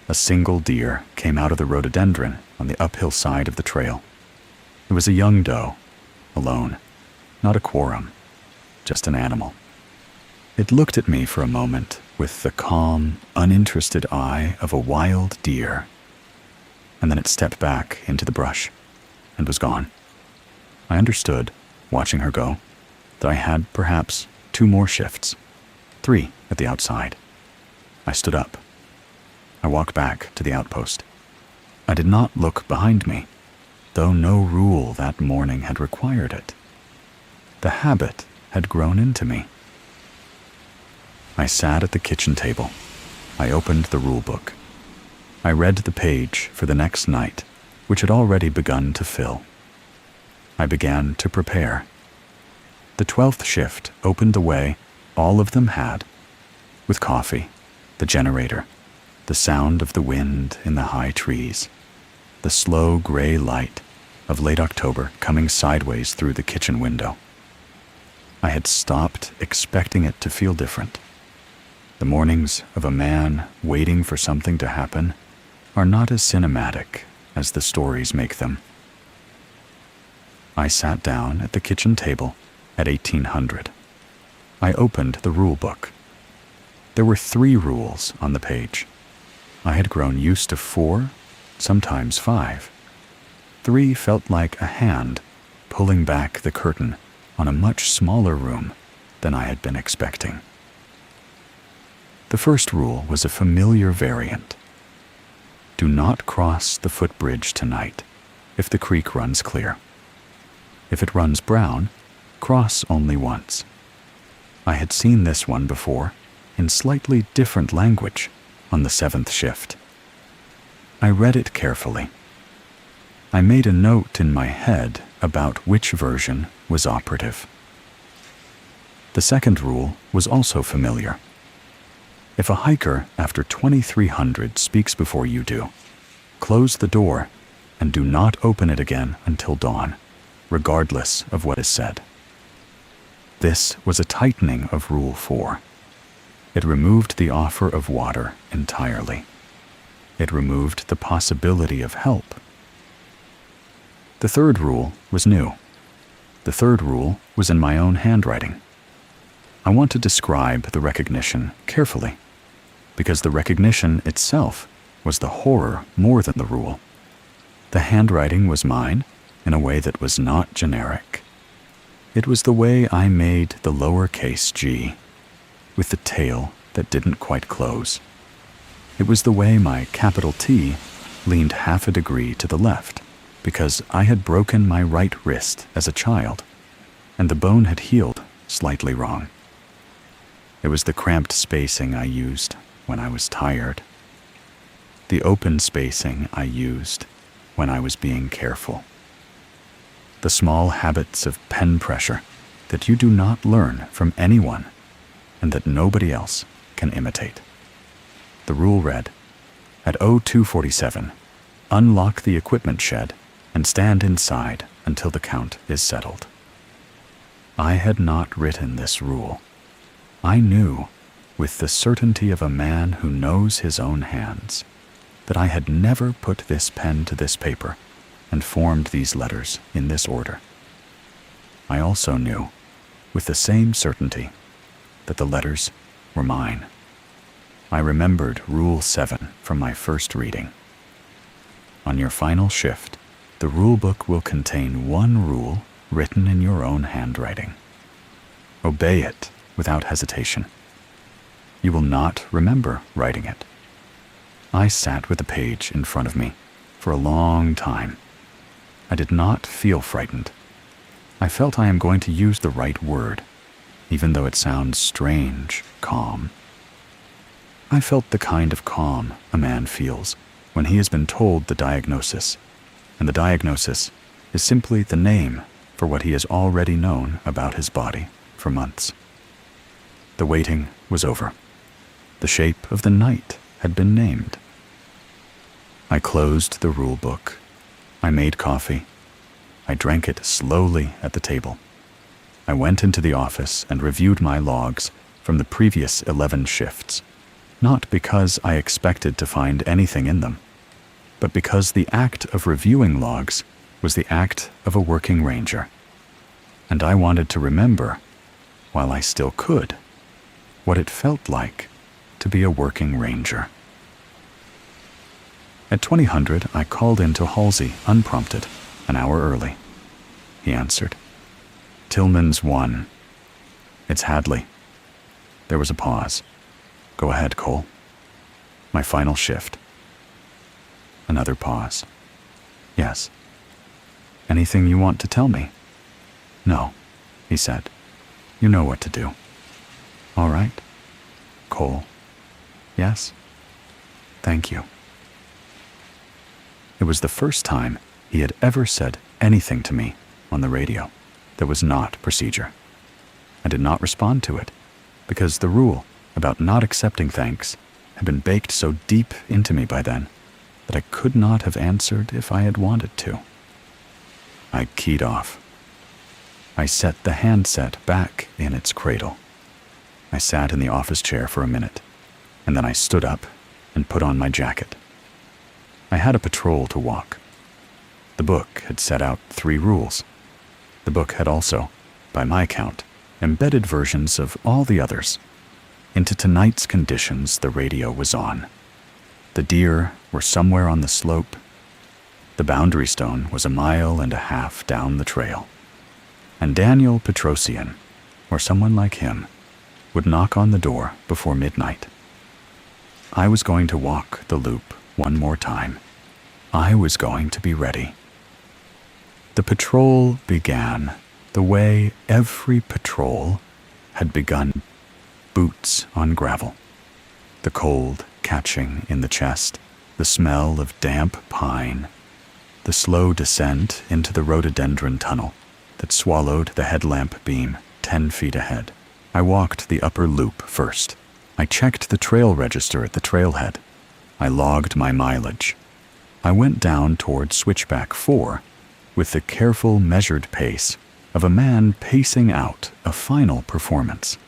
A single deer came out of the rhododendron on the uphill side of the trail. It was a young doe, alone, not a quorum, just an animal. It looked at me for a moment with the calm, uninterested eye of a wild deer, and then it stepped back into the brush and was gone. I understood, watching her go, that I had perhaps 2 more shifts, 3 at the outside. I stood up. I walked back to the outpost. I did not look behind me, though no rule that morning had required it. The habit had grown into me. I sat at the kitchen table. I opened the rulebook. I read the page for the next night, which had already begun to fill. I began to prepare. The 12th shift opened the way all of them had, with coffee, the generator, the sound of the wind in the high trees, the slow gray light of late October coming sideways through the kitchen window. I had stopped expecting it to feel different. The mornings of a man waiting for something to happen are not as cinematic as the stories make them. I sat down at the kitchen table at 1800. I opened the rule book. There were 3 rules on the page. I had grown used to 4, sometimes 5. 3 felt like a hand pulling back the curtain on a much smaller room than I had been expecting. The first rule was a familiar variant. Do not cross the footbridge tonight if the creek runs clear. If it runs brown, cross only once. I had seen this one before in slightly different language on the 7th shift. I read it carefully. I made a note in my head about which version was operative. The second rule was also familiar. If a hiker after 2300 speaks before you do, close the door and do not open it again until dawn, regardless of what is said. This was a tightening of Rule 4. It removed the offer of water entirely. It removed the possibility of help. The third rule was new. The third rule was in my own handwriting. I want to describe the recognition carefully, because the recognition itself was the horror more than the rule. The handwriting was mine in a way that was not generic. It was the way I made the lowercase g, with the tail that didn't quite close. It was the way my capital T leaned half a degree to the left, because I had broken my right wrist as a child, and the bone had healed slightly wrong. It was the cramped spacing I used when I was tired, the open spacing I used when I was being careful, the small habits of pen pressure that you do not learn from anyone and that nobody else can imitate. The rule read, at 0247, unlock the equipment shed and stand inside until the count is settled. I had not written this rule. I knew, with the certainty of a man who knows his own hands, that I had never put this pen to this paper and formed these letters in this order. I also knew, with the same certainty, that the letters were mine. I remembered Rule 7 from my first reading. On your final shift, the rulebook will contain 1 rule written in your own handwriting. Obey it without hesitation. You will not remember writing it. I sat with the page in front of me for a long time. I did not feel frightened. I felt I am going to use the right word, even though it sounds strange, calm. I felt the kind of calm a man feels when he has been told the diagnosis, and the diagnosis is simply the name for what he has already known about his body for months. The waiting was over. The shape of the night had been named. I closed the rule book. I made coffee. I drank it slowly at the table. I went into the office and reviewed my logs from the previous 11 shifts, not because I expected to find anything in them, but because the act of reviewing logs was the act of a working ranger, and I wanted to remember while I still could, what it felt like to be a working ranger. At 2000, I called into Halsey unprompted, an hour early. He answered. Tillman's 1. It's Hadley. There was a pause. Go ahead, Cole. My final shift. Another pause. Yes. Anything you want to tell me? No, he said. You know what to do. All right. Cole. Yes. Thank you. It was the first time he had ever said anything to me on the radio that was not procedure. I did not respond to it because the rule about not accepting thanks had been baked so deep into me by then that I could not have answered if I had wanted to. I keyed off. I set the handset back in its cradle. I sat in the office chair for a minute, and then I stood up and put on my jacket. I had a patrol to walk. The book had set out 3 rules. The book had also, by my count, embedded versions of all the others. Into tonight's conditions, the radio was on. The deer were somewhere on the slope. The boundary stone was 1.5 miles down the trail. And Daniel Petrosian, or someone like him, would knock on the door before midnight. I was going to walk the loop one more time. I was going to be ready. The patrol began the way every patrol had begun, boots on gravel, the cold catching in the chest, the smell of damp pine, the slow descent into the rhododendron tunnel that swallowed the headlamp beam 10 feet ahead. I walked the upper loop first. I checked the trail register at the trailhead. I logged my mileage. I went down toward switchback 4 with the careful, measured pace of a man pacing out a final performance.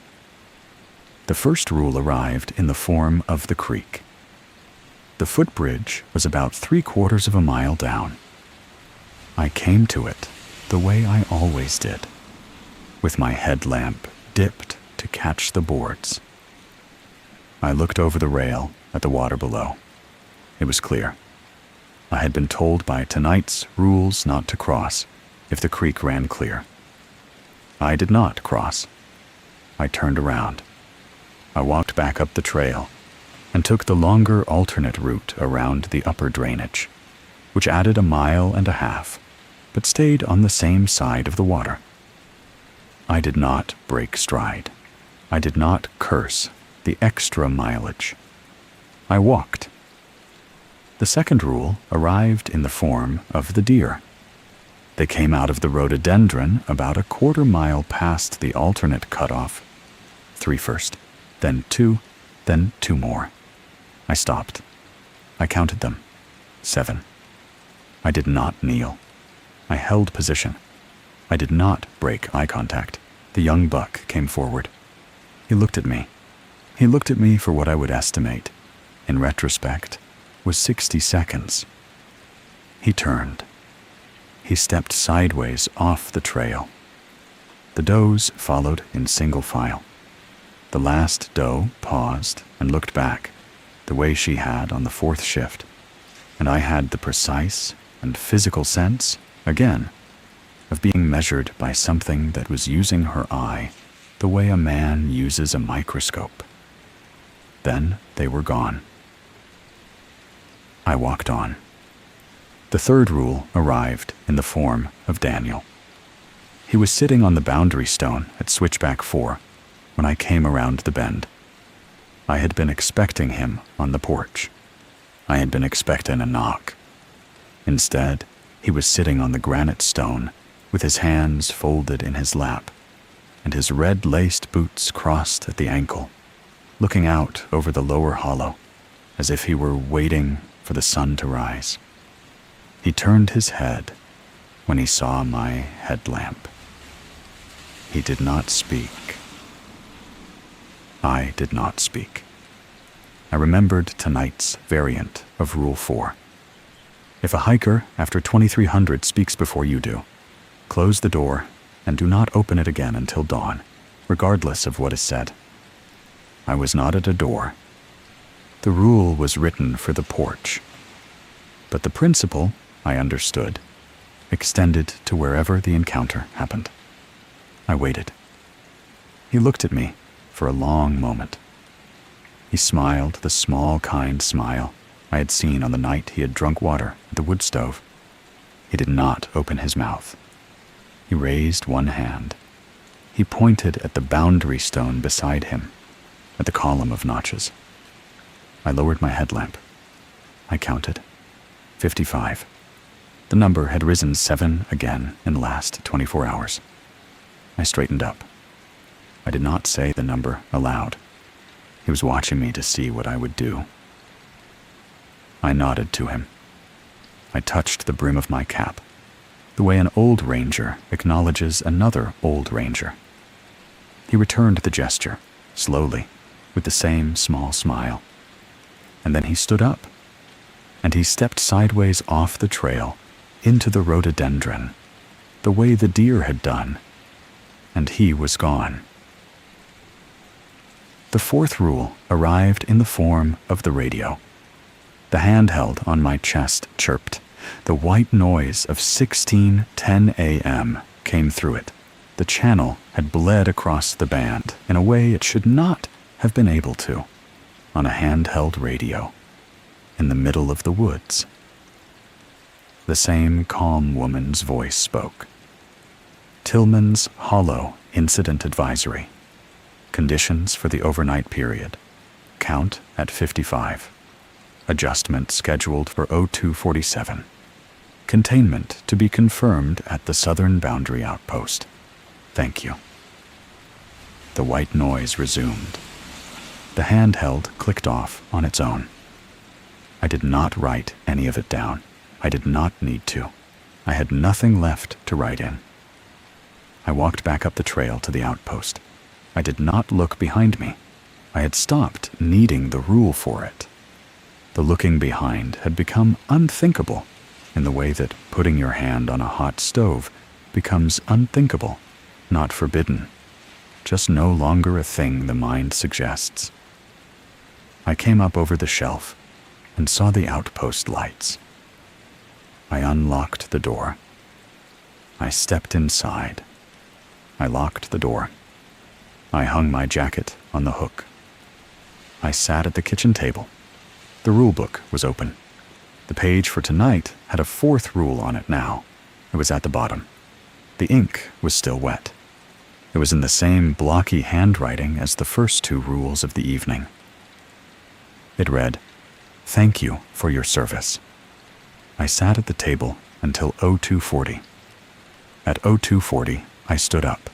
The first rule arrived in the form of the creek. The footbridge was about 3/4 mile down. I came to it the way I always did, with my headlamp dipped to catch the boards. I looked over the rail at the water below. It was clear. I had been told by tonight's rules not to cross if the creek ran clear. I did not cross. I turned around. I walked back up the trail and took the longer alternate route around the upper drainage, which added 1.5 miles, but stayed on the same side of the water. I did not break stride. I did not curse the extra mileage. I walked. The second rule arrived in the form of the deer. They came out of the rhododendron about 1/4 mile past the alternate cutoff. 3 first, then 2, then 2 more. I stopped. I counted them. 7. I did not kneel. I held position. I did not break eye contact. The young buck came forward. He looked at me. He looked at me for what I would estimate, in retrospect, was 60 seconds. He turned. He stepped sideways off the trail. The does followed in single file. The last doe paused and looked back, the way she had on the 4th shift, and I had the precise and physical sense, again, of being measured by something that was using her eye the way a man uses a microscope. Then they were gone. I walked on. The third rule arrived in the form of Daniel. He was sitting on the boundary stone at switchback 4 when I came around the bend. I had been expecting him on the porch. I had been expecting a knock. Instead, he was sitting on the granite stone with his hands folded in his lap and his red-laced boots crossed at the ankle, looking out over the lower hollow as if he were waiting for the sun to rise. He turned his head when he saw my headlamp. He did not speak. I did not speak. I remembered tonight's variant of Rule 4. If a hiker after 2300 speaks before you do, close the door and do not open it again until dawn, regardless of what is said. I was not at a door. The rule was written for the porch. But the principle, I understood, extended to wherever the encounter happened. I waited. He looked at me for a long moment. He smiled the small, kind smile I had seen on the night he had drunk water at the wood stove. He did not open his mouth. He raised one hand. He pointed at the boundary stone beside him, at the column of notches. I lowered my headlamp. I counted. 55. The number had risen 7 again in the last 24 hours. I straightened up. I did not say the number aloud. He was watching me to see what I would do. I nodded to him. I touched the brim of my cap, the way an old ranger acknowledges another old ranger. He returned the gesture, slowly, with the same small smile. And then he stood up, and he stepped sideways off the trail into the rhododendron, the way the deer had done, and he was gone. The fourth rule arrived in the form of the radio. The handheld on my chest chirped. The white noise of 16:10 a.m. came through it. The channel had bled across the band in a way it should not have been able to, on a handheld radio, in the middle of the woods. The same calm woman's voice spoke. Tillman's Hollow Incident Advisory. Conditions for the overnight period. Count at 55. Adjustment scheduled for 0247. Containment to be confirmed at the southern boundary outpost. Thank you. The white noise resumed. The handheld clicked off on its own. I did not write any of it down. I did not need to. I had nothing left to write in. I walked back up the trail to the outpost. I did not look behind me. I had stopped needing the rule for it. The looking behind had become unthinkable in the way that putting your hand on a hot stove becomes unthinkable, not forbidden, just no longer a thing the mind suggests. I came up over the shelf and saw the outpost lights. I unlocked the door. I stepped inside. I locked the door. I hung my jacket on the hook. I sat at the kitchen table. The rulebook was open. The page for tonight had a fourth rule on it now. It was at the bottom. The ink was still wet. It was in the same blocky handwriting as the first two rules of the evening. It read, "Thank you for your service." I sat at the table until 0240. At 0240, I stood up.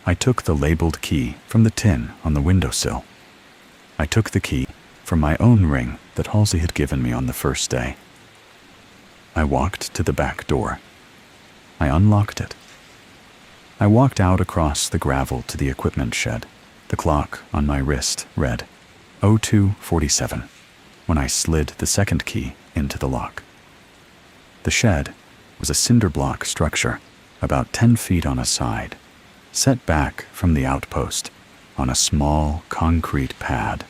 I took the labeled key from the tin on the windowsill. I took the key from my own ring that Halsey had given me on the first day. I walked to the back door. I unlocked it. I walked out across the gravel to the equipment shed. The clock on my wrist read 0247 when I slid the second key into the lock. The shed was a cinder block structure about 10 feet on a side, set back from the outpost on a small concrete pad,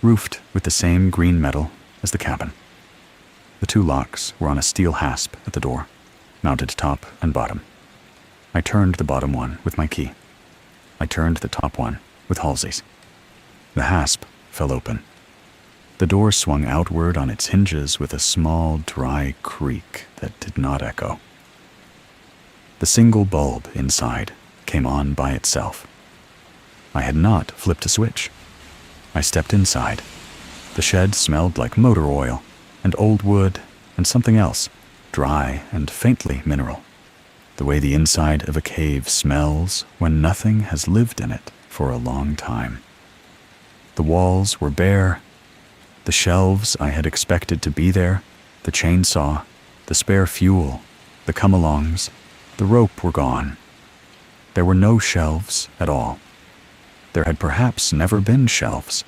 roofed with the same green metal as the cabin. The two locks were on a steel hasp at the door, mounted top and bottom. I turned the bottom one with my key. I turned the top one with Halsey's. The hasp fell open. The door swung outward on its hinges with a small, dry creak that did not echo. The single bulb inside came on by itself. I had not flipped a switch. I stepped inside. The shed smelled like motor oil and old wood and something else, dry and faintly mineral, the way the inside of a cave smells when nothing has lived in it for a long time. The walls were bare. The shelves I had expected to be there, the chainsaw, the spare fuel, the come-alongs, the rope were gone. There were no shelves at all. There had perhaps never been shelves.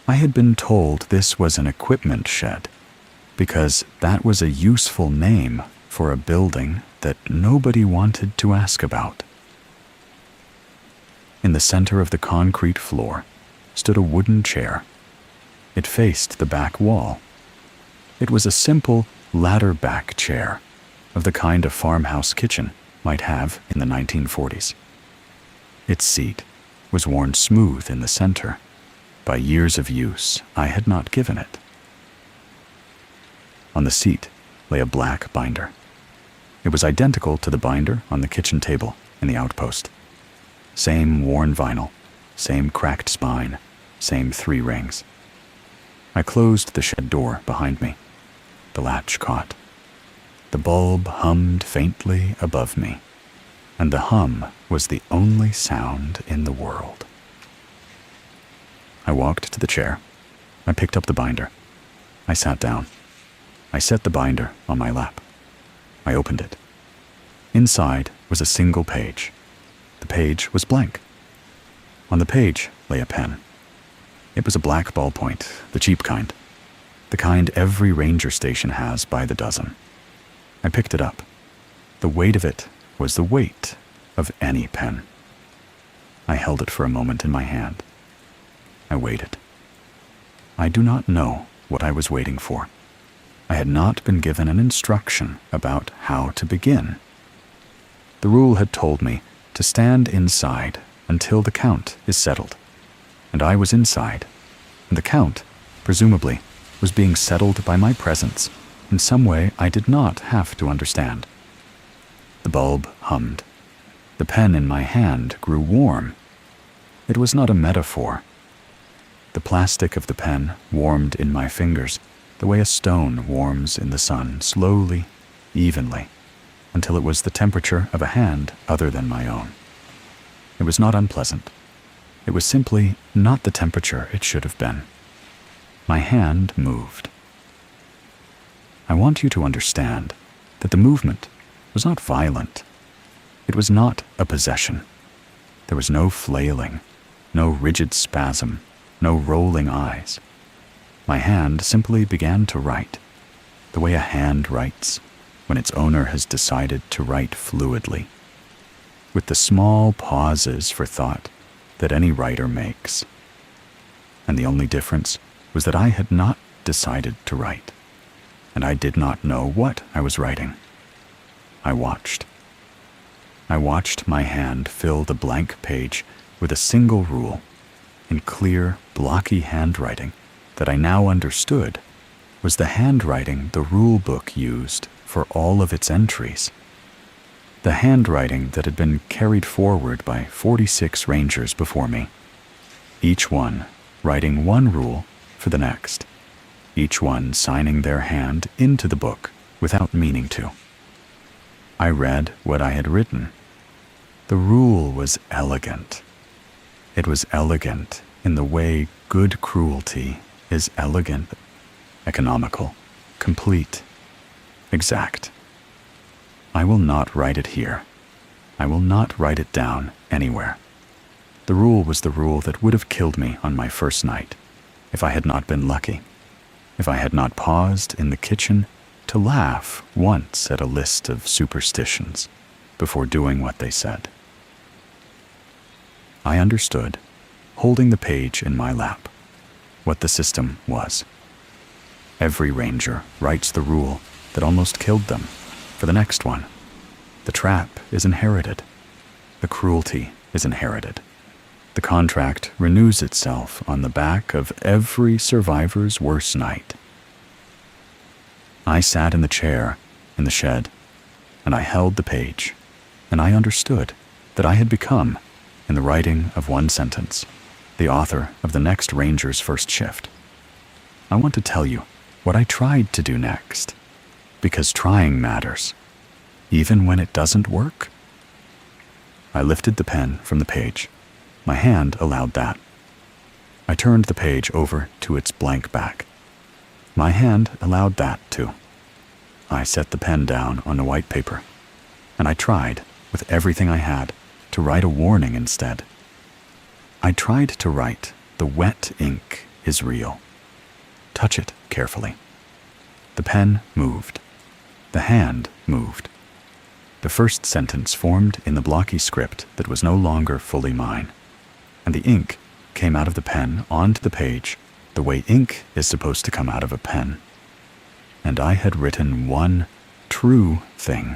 I had been told this was an equipment shed, because that was a useful name for a building that nobody wanted to ask about. In the center of the concrete floor stood a wooden chair. It faced the back wall. It was a simple ladder-back chair of the kind a farmhouse kitchen might have in the 1940s. Its seat was worn smooth in the center. By years of use, I had not given it. On the seat lay a black binder. It was identical to the binder on the kitchen table in the outpost. Same worn vinyl, same cracked spine, same 3 rings. I closed the shed door behind me. The latch caught. The bulb hummed faintly above me, and the hum was the only sound in the world. I walked to the chair. I picked up the binder. I sat down. I set the binder on my lap. I opened it. Inside was a single page. The page was blank. On the page lay a pen. It was a black ballpoint, the cheap kind. The kind every ranger station has by the dozen. I picked it up. The weight of it was the weight of any pen. I held it for a moment in my hand. I waited. I do not know what I was waiting for. I had not been given an instruction about how to begin. The rule had told me to stand inside until the count is settled, and I was inside, and the count, presumably, was being settled by my presence in some way I did not have to understand. The bulb hummed. The pen in my hand grew warm. It was not a metaphor. The plastic of the pen warmed in my fingers the way a stone warms in the sun, slowly, evenly, until it was the temperature of a hand other than my own. It was not unpleasant. It was simply not the temperature it should have been. My hand moved. I want you to understand that the movement was not violent. It was not a possession. There was no flailing, no rigid spasm, no rolling eyes. My hand simply began to write, the way a hand writes when its owner has decided to write fluidly, with the small pauses for thought that any writer makes. And the only difference was that I had not decided to write, and I did not know what I was writing. I watched. I watched my hand fill the blank page with a single rule in clear, blocky handwriting that I now understood was the handwriting the rulebook used for all of its entries. The handwriting that had been carried forward by 46 rangers before me, each one writing one rule for the next, each one signing their hand into the book without meaning to. I read what I had written. The rule was elegant. It was elegant in the way good cruelty is elegant, economical, complete, exact. I will not write it here. I will not write it down anywhere. The rule was the rule that would have killed me on my first night if I had not been lucky, if I had not paused in the kitchen to laugh once at a list of superstitions before doing what they said. I understood, holding the page in my lap, what the system was. Every ranger writes the rule that almost killed them for the next one. The trap is inherited. The cruelty is inherited. The contract renews itself on the back of every survivor's worst night. I sat in the chair in the shed, and I held the page, and I understood that I had become, in the writing of one sentence, the author of the next ranger's first shift. I want to tell you what I tried to do next, because trying matters, even when it doesn't work. I lifted the pen from the page. My hand allowed that. I turned the page over to its blank back. My hand allowed that too. I set the pen down on the white paper, and I tried, with everything I had, to write a warning instead. I tried to write, "The wet ink is real. Touch it carefully." The pen moved. The hand moved. The first sentence formed in the blocky script that was no longer fully mine. and the ink came out of the pen onto the page the way ink is supposed to come out of a pen. And I had written one true thing.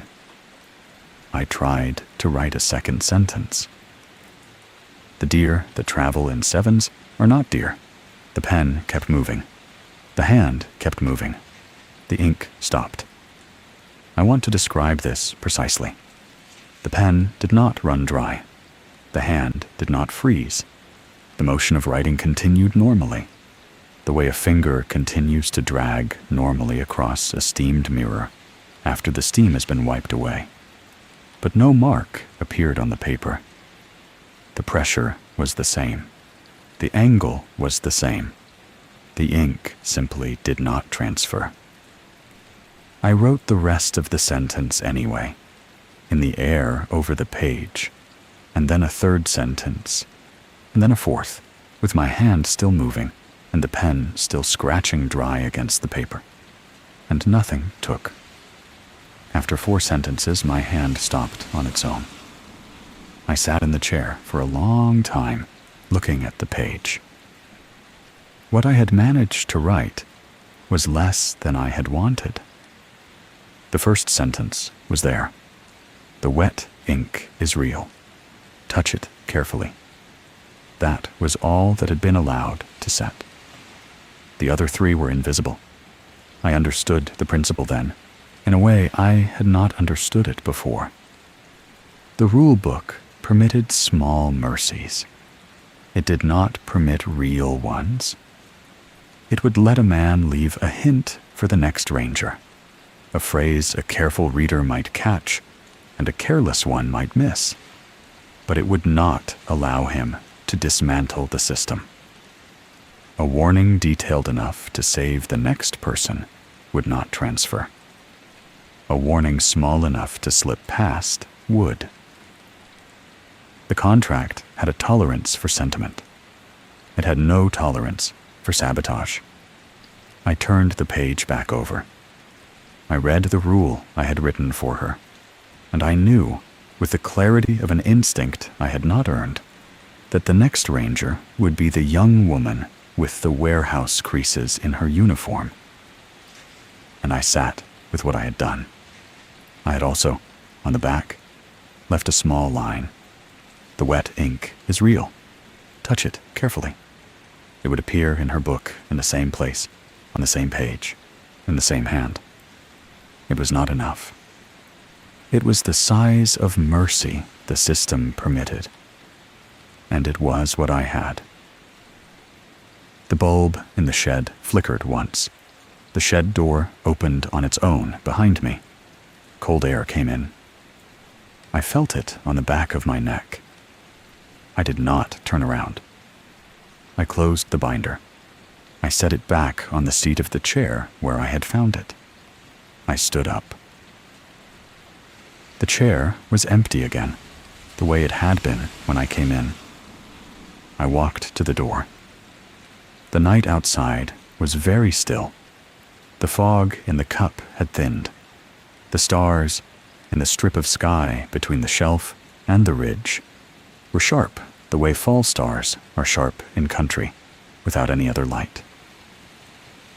I tried to write a second sentence. The deer that travel in sevens are not deer. The pen kept moving. The hand kept moving. The ink stopped. I want to describe this precisely. The pen did not run dry. The hand did not freeze. The motion of writing continued normally, the way a finger continues to drag normally across a steamed mirror after the steam has been wiped away. But no mark appeared on the paper. The pressure was the same. The angle was the same. The ink simply did not transfer. I wrote the rest of the sentence anyway, in the air over the page, and then a third sentence, and then a fourth, with my hand still moving and the pen still scratching dry against the paper. And nothing took. After 4 sentences, my hand stopped on its own. I sat in the chair for a long time, looking at the page. What I had managed to write was less than I had wanted. The first sentence was there. The wet ink is real. Touch it carefully. That was all that had been allowed to set. The other 3 were invisible. I understood the principle then, in a way I had not understood it before. The rule book permitted small mercies. It did not permit real ones. It would let a man leave a hint for the next ranger, a phrase a careful reader might catch and a careless one might miss, but it would not allow him to dismantle the system. A warning detailed enough to save the next person would not transfer. A warning small enough to slip past would. The contract had a tolerance for sentiment. It had no tolerance for sabotage. I turned the page back over. I read the rule I had written for her, and I knew, with the clarity of an instinct I had not earned, that the next ranger would be the young woman with the warehouse creases in her uniform. And I sat with what I had done. I had also, on the back, left a small line. The wet ink is real. Touch it carefully. It would appear in her book in the same place, on the same page, in the same hand. It was not enough. It was the size of mercy the system permitted. And it was what I had. The bulb in the shed flickered once. The shed door opened on its own behind me. Cold air came in. I felt it on the back of my neck. I did not turn around. I closed the binder. I set it back on the seat of the chair where I had found it. I stood up. The chair was empty again, the way it had been when I came in. I walked to the door. The night outside was very still. The fog in the cup had thinned. The stars in the strip of sky between the shelf and the ridge were sharp the way fall stars are sharp in country, without any other light.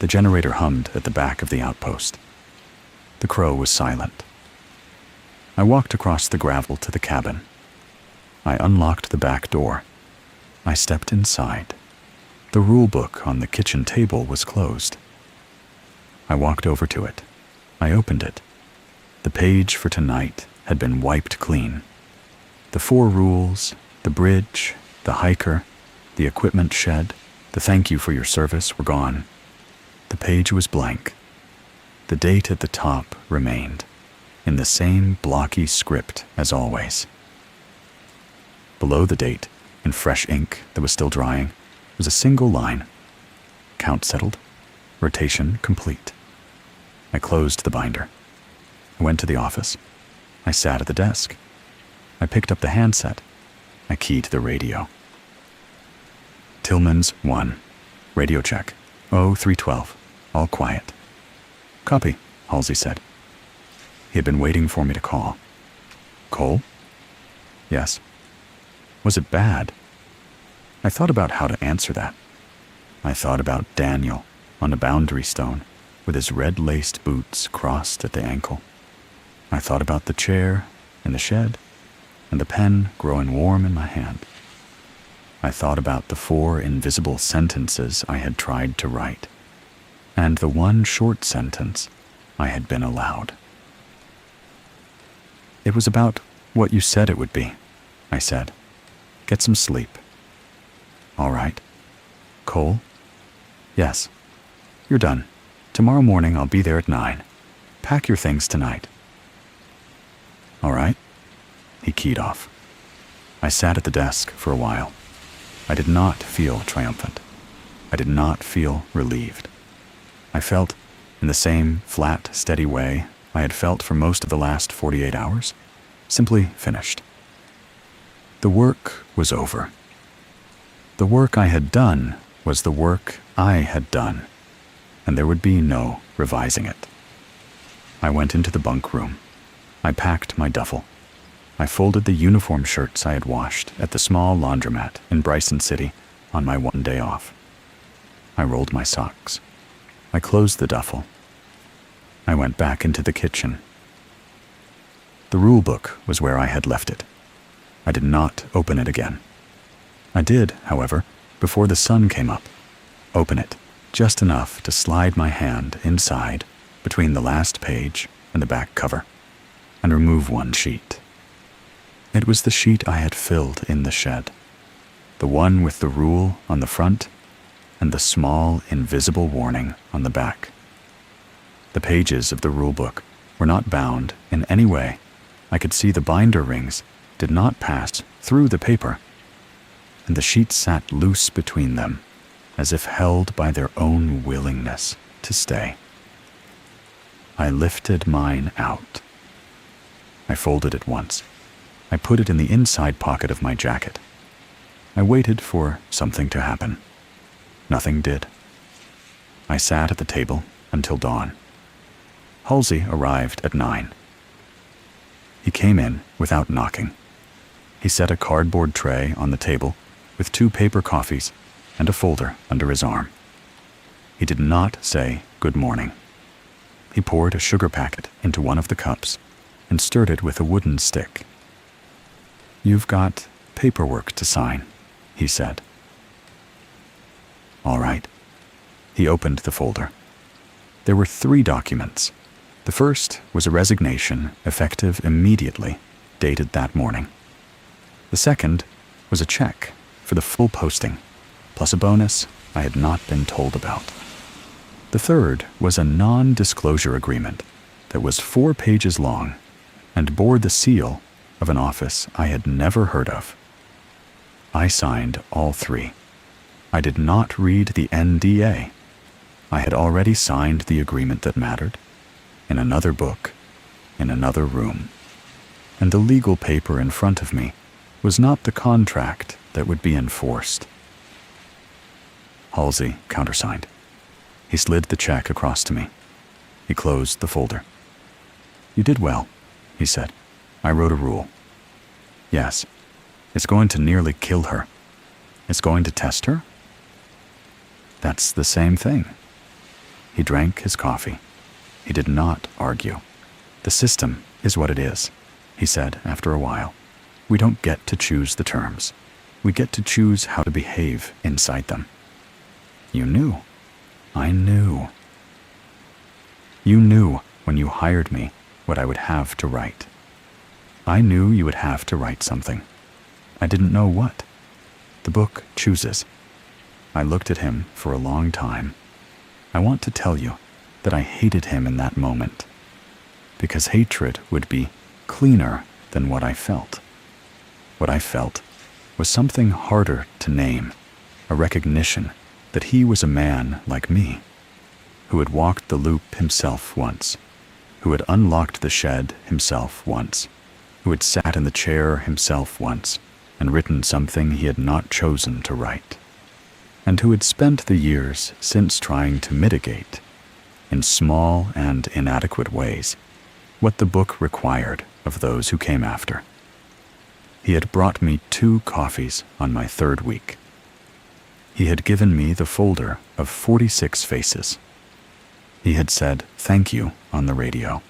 The generator hummed at the back of the outpost. The crow was silent. I walked across the gravel to the cabin. I unlocked the back door. I stepped inside. The rule book on the kitchen table was closed. I walked over to it. I opened it. The page for tonight had been wiped clean. The 4 rules, the bridge, the hiker, the equipment shed, the thank you for your service were gone. The page was blank. The date at the top remained, in the same blocky script as always. Below the date, in fresh ink that was still drying, was a single line. Count settled. Rotation complete. I closed the binder. I went to the office. I sat at the desk. I picked up the handset. I keyed the radio. Tillman's 1. Radio check. 0312. All quiet. Copy, Halsey said. He had been waiting for me to call. Cole? Yes. Was it bad? I thought about how to answer that. I thought about Daniel on the boundary stone with his red-laced boots crossed at the ankle. I thought about the chair in the shed and the pen growing warm in my hand. I thought about the 4 invisible sentences I had tried to write, and the 1 short sentence I had been allowed. It was about what you said it would be, I said. Get some sleep. All right. Cole? Yes. You're done. Tomorrow morning I'll be there at 9. Pack your things tonight. All right. He keyed off. I sat at the desk for a while. I did not feel triumphant. I did not feel relieved. I felt, in the same flat, steady way I had felt for most of the last 48 hours, simply finished. The work was over. The work I had done was the work I had done, and there would be no revising it. I went into the bunk room. I packed my duffel. I folded the uniform shirts I had washed at the small laundromat in Bryson City on my 1 day off. I rolled my socks. I closed the duffel. I went back into the kitchen. The rulebook was where I had left it. I did not open it again. I did, however, before the sun came up, open it just enough to slide my hand inside between the last page and the back cover and remove 1 sheet. It was the sheet I had filled in the shed, the one with the rule on the front and the small invisible warning on the back. The pages of the rulebook were not bound in any way. I could see the binder rings did not pass through the paper, and the sheets sat loose between them, as if held by their own willingness to stay. I lifted mine out. I folded it once. I put it in the inside pocket of my jacket. I waited for something to happen. Nothing did. I sat at the table until dawn. Halsey arrived at 9. He came in without knocking. He set a cardboard tray on the table with 2 paper coffees and a folder under his arm. He did not say good morning. He poured a sugar packet into one of the cups and stirred it with a wooden stick. "You've got paperwork to sign," he said. All right. He opened the folder. There were 3 documents. The first was a resignation effective immediately, dated that morning. The second was a check for the full posting, plus a bonus I had not been told about. The third was a non-disclosure agreement that was 4 pages long and bore the seal of an office I had never heard of. I signed all 3. I did not read the NDA. I had already signed the agreement that mattered, in another book, in another room. And the legal paper in front of me was not the contract that would be enforced. Halsey countersigned. He slid the check across to me. He closed the folder. "You did well," he said. "I wrote a rule. Yes, it's going to nearly kill her. It's going to test her? That's the same thing." He drank his coffee. He did not argue. "The system is what it is," he said after a while. "We don't get to choose the terms. We get to choose how to behave inside them." "You knew." "I knew." "You knew when you hired me what I would have to write. I knew you would have to write something. I didn't know what. The book chooses." I looked at him for a long time. I want to tell you that I hated him in that moment, because hatred would be cleaner than what I felt. What I felt was something harder to name, a recognition that he was a man like me, who had walked the loop himself once, who had unlocked the shed himself once, who had sat in the chair himself once and written something he had not chosen to write, and who had spent the years since trying to mitigate, in small and inadequate ways, what the book required of those who came after. He had brought me 2 coffees on my 3rd week. He had given me the folder of 46 faces. He had said thank you on the radio.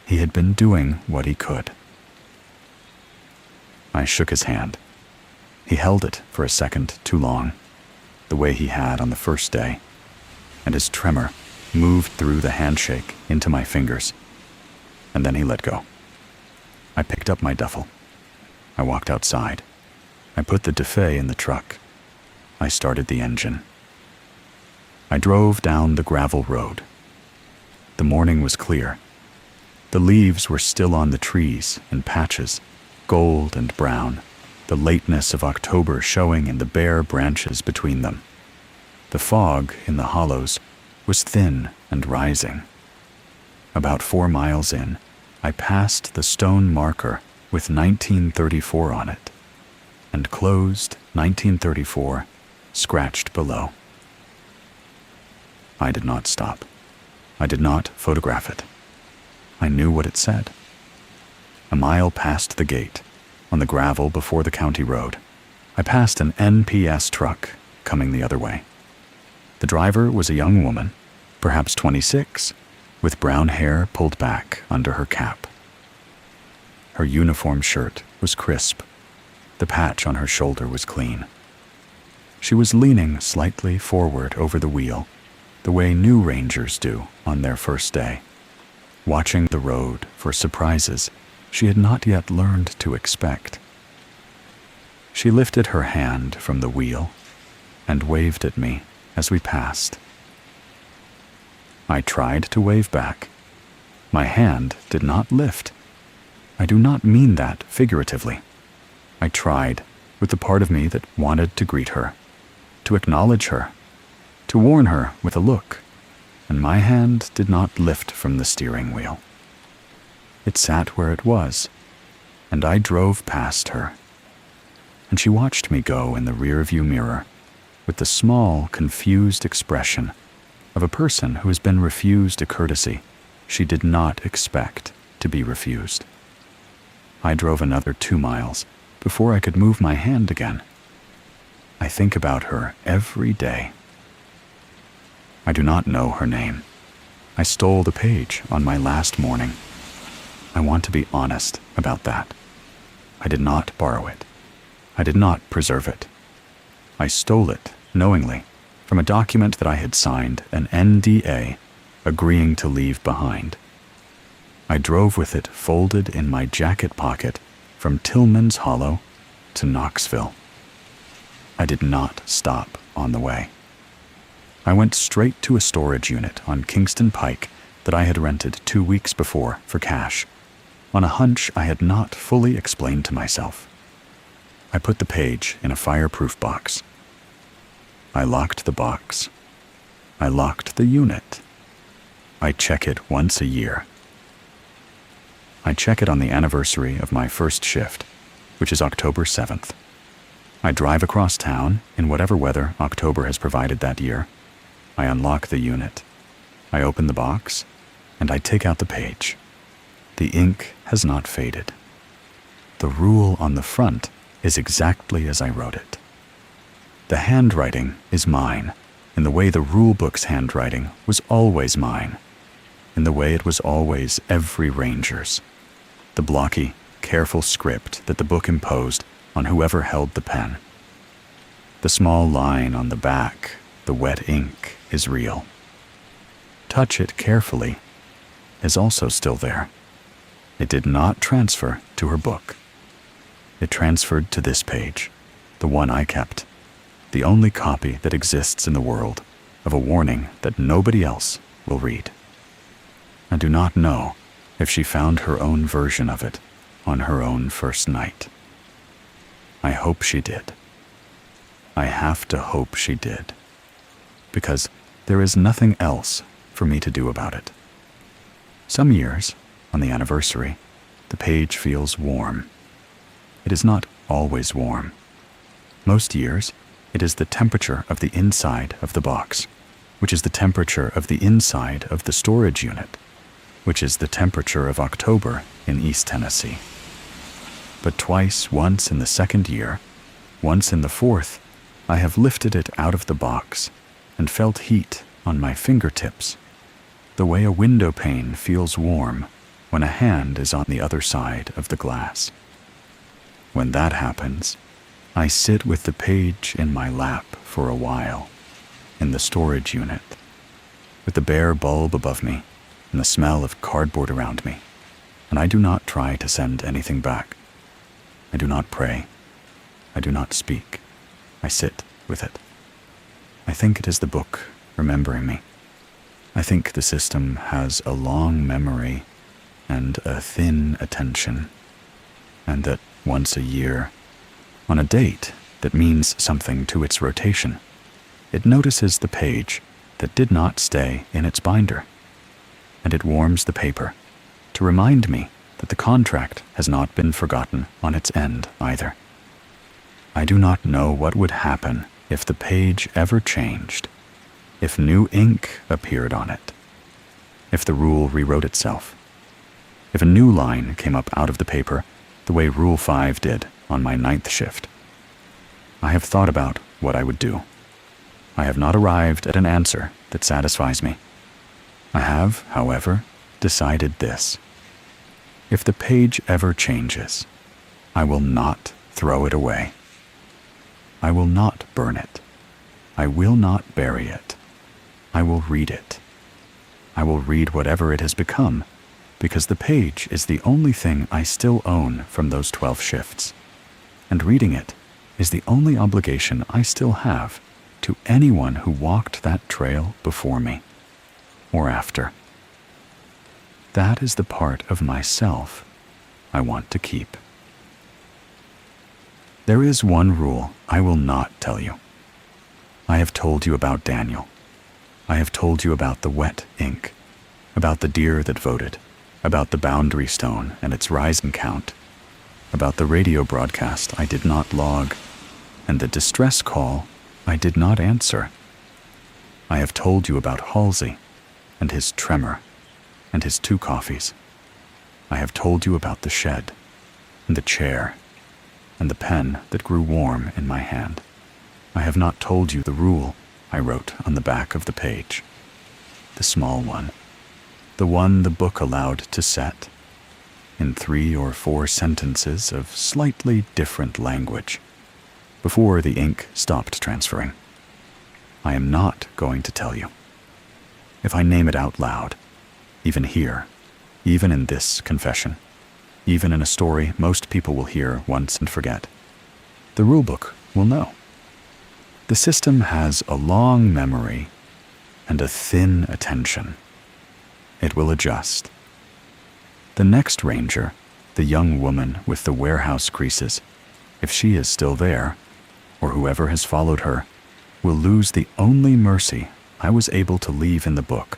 He had been doing what he could. I shook his hand. He held it for a second too long, the way he had on the first day, and his tremor moved through the handshake into my fingers, and then he let go. I picked up my duffel. I walked outside. I put the Defay in the truck. I started the engine. I drove down the gravel road. The morning was clear. The leaves were still on the trees in patches, gold and brown, the lateness of October showing in the bare branches between them. The fog in the hollows was thin and rising. About 4 miles in, I passed the stone marker with 1934 on it, and closed 1934 scratched below. I did not stop. I did not photograph it. I knew what it said. A mile past the gate, on the gravel before the county road, I passed an NPS truck coming the other way. The driver was a young woman, perhaps 26, with brown hair pulled back under her cap. Her uniform shirt was crisp. The patch on her shoulder was clean. She was leaning slightly forward over the wheel, the way new rangers do on their first day, watching the road for surprises she had not yet learned to expect. She lifted her hand from the wheel and waved at me as we passed. I tried to wave back. My hand did not lift. I do not mean that figuratively. I tried with the part of me that wanted to greet her, to acknowledge her, to warn her with a look, and my hand did not lift from the steering wheel. It sat where it was, and I drove past her, and she watched me go in the rearview mirror with the small, confused expression of a person who has been refused a courtesy she did not expect to be refused. I drove another 2 miles before I could move my hand again. I think about her every day. I do not know her name. I stole the page on my last morning. I want to be honest about that. I did not borrow it. I did not preserve it. I stole it, knowingly, from a document that I had signed, an NDA, agreeing to leave behind. I drove with it folded in my jacket pocket from Tillman's Hollow to Knoxville. I did not stop on the way. I went straight to a storage unit on Kingston Pike that I had rented 2 weeks before for cash, on a hunch I had not fully explained to myself. I put the page in a fireproof box. I locked the box. I locked the unit. I check it once a year. I check it on the anniversary of my first shift, which is October 7th. I drive across town in whatever weather October has provided that year. I unlock the unit. I open the box, and I take out the page. The ink has not faded. The rule on the front is exactly as I wrote it. The handwriting is mine, in the way the rulebook's handwriting was always mine, in the way it was always every ranger's. The blocky, careful script that the book imposed on whoever held the pen. The small line on the back, the wet ink, is real. Touch it carefully is also still there. It did not transfer to her book. It transferred to this page, the one I kept, the only copy that exists in the world of a warning that nobody else will read. I do not know if she found her own version of it on her own first night. I hope she did. I have to hope she did, because there is nothing else for me to do about it. Some years, on the anniversary, the page feels warm. It is not always warm. Most years, it is the temperature of the inside of the box, which is the temperature of the inside of the storage unit, which is the temperature of October in East Tennessee. But twice, once in the second year, once in the fourth, I have lifted it out of the box and felt heat on my fingertips, the way a window pane feels warm when a hand is on the other side of the glass. When that happens, I sit with the page in my lap for a while, in the storage unit, with the bare bulb above me and the smell of cardboard around me, and I do not try to send anything back. I do not pray. I do not speak. I sit with it. I think it is the book remembering me. I think the system has a long memory and a thin attention, and that once a year, on a date that means something to its rotation, it notices the page that did not stay in its binder, and it warms the paper to remind me that the contract has not been forgotten on its end either. I do not know what would happen if the page ever changed, if new ink appeared on it, if the rule rewrote itself, if a new line came up out of the paper the way Rule 5 did on my 9th shift. I have thought about what I would do. I have not arrived at an answer that satisfies me. I have, however, decided this. If the page ever changes, I will not throw it away. I will not burn it. I will not bury it. I will read it. I will read whatever it has become, because the page is the only thing I still own from those 12 shifts, and reading it is the only obligation I still have to anyone who walked that trail before me, or after. That is the part of myself I want to keep. There is one rule I will not tell you. I have told you about Daniel. I have told you about the wet ink, about the deer that voted, about the boundary stone and its rising count, about the radio broadcast I did not log, and the distress call I did not answer. I have told you about Halsey and his tremor and his 2 coffees. I have told you about the shed and the chair and the pen that grew warm in my hand. I have not told you the rule I wrote on the back of the page, the small one, the one the book allowed to set, in 3 or 4 sentences of slightly different language, before the ink stopped transferring. I am not going to tell you. If I name it out loud, even here, even in this confession, even in a story most people will hear once and forget, the rulebook will know. The system has a long memory and a thin attention. It will adjust. The next ranger, the young woman with the warehouse creases, if she is still there, or whoever has followed her, will lose the only mercy I was able to leave in the book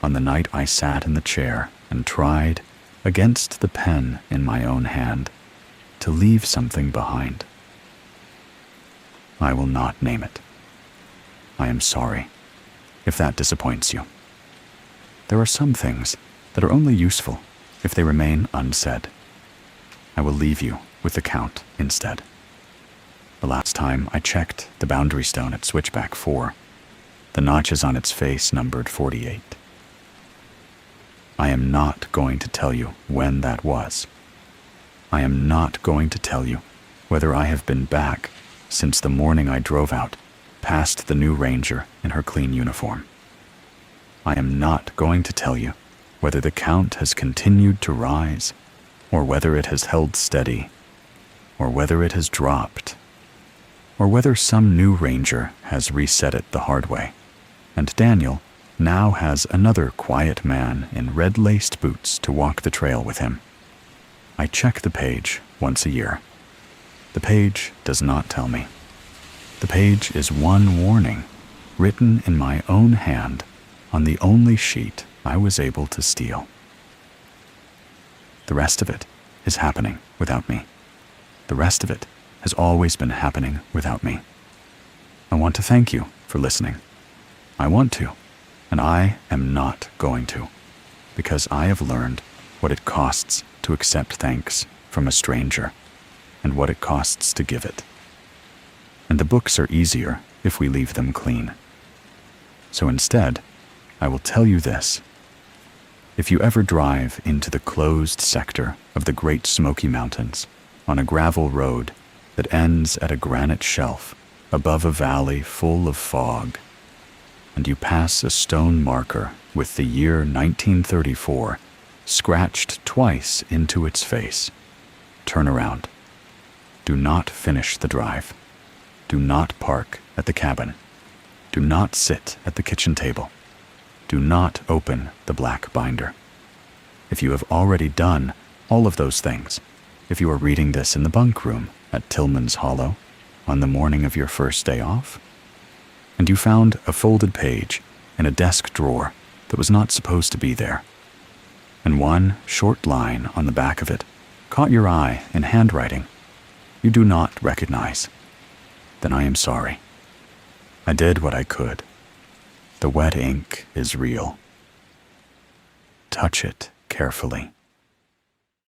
on the night I sat in the chair and tried, against the pen in my own hand, to leave something behind. I will not name it. I am sorry if that disappoints you. There are some things that are only useful if they remain unsaid. I will leave you with the count instead. The last time I checked the boundary stone at switchback 4, the notches on its face numbered 48. I am not going to tell you when that was. I am not going to tell you whether I have been back since the morning I drove out past the new ranger in her clean uniform. I am not going to tell you whether the count has continued to rise, or whether it has held steady, or whether it has dropped, or whether some new ranger has reset it the hard way, and Daniel now has another quiet man in red-laced boots to walk the trail with him. I check the page once a year. The page does not tell me. The page is one warning, written in my own hand on the only sheet I was able to steal. The rest of it is happening without me. The rest of it has always been happening without me. I want to thank you for listening. I want to, and I am not going to, because I have learned what it costs to accept thanks from a stranger and what it costs to give it. and the books are easier if we leave them clean. So instead, I will tell you this. If you ever drive into the closed sector of the Great Smoky Mountains on a gravel road that ends at a granite shelf above a valley full of fog, and you pass a stone marker with the year 1934 scratched twice into its face, turn around. Do not finish the drive. Do not park at the cabin. Do not sit at the kitchen table. Do not open the black binder. If you have already done all of those things, if you are reading this in the bunk room at Tillman's Hollow on the morning of your first day off, and you found a folded page in a desk drawer that was not supposed to be there, and one short line on the back of it caught your eye in handwriting you do not recognize, then I am sorry. I did what I could. The wet ink is real. Touch it carefully.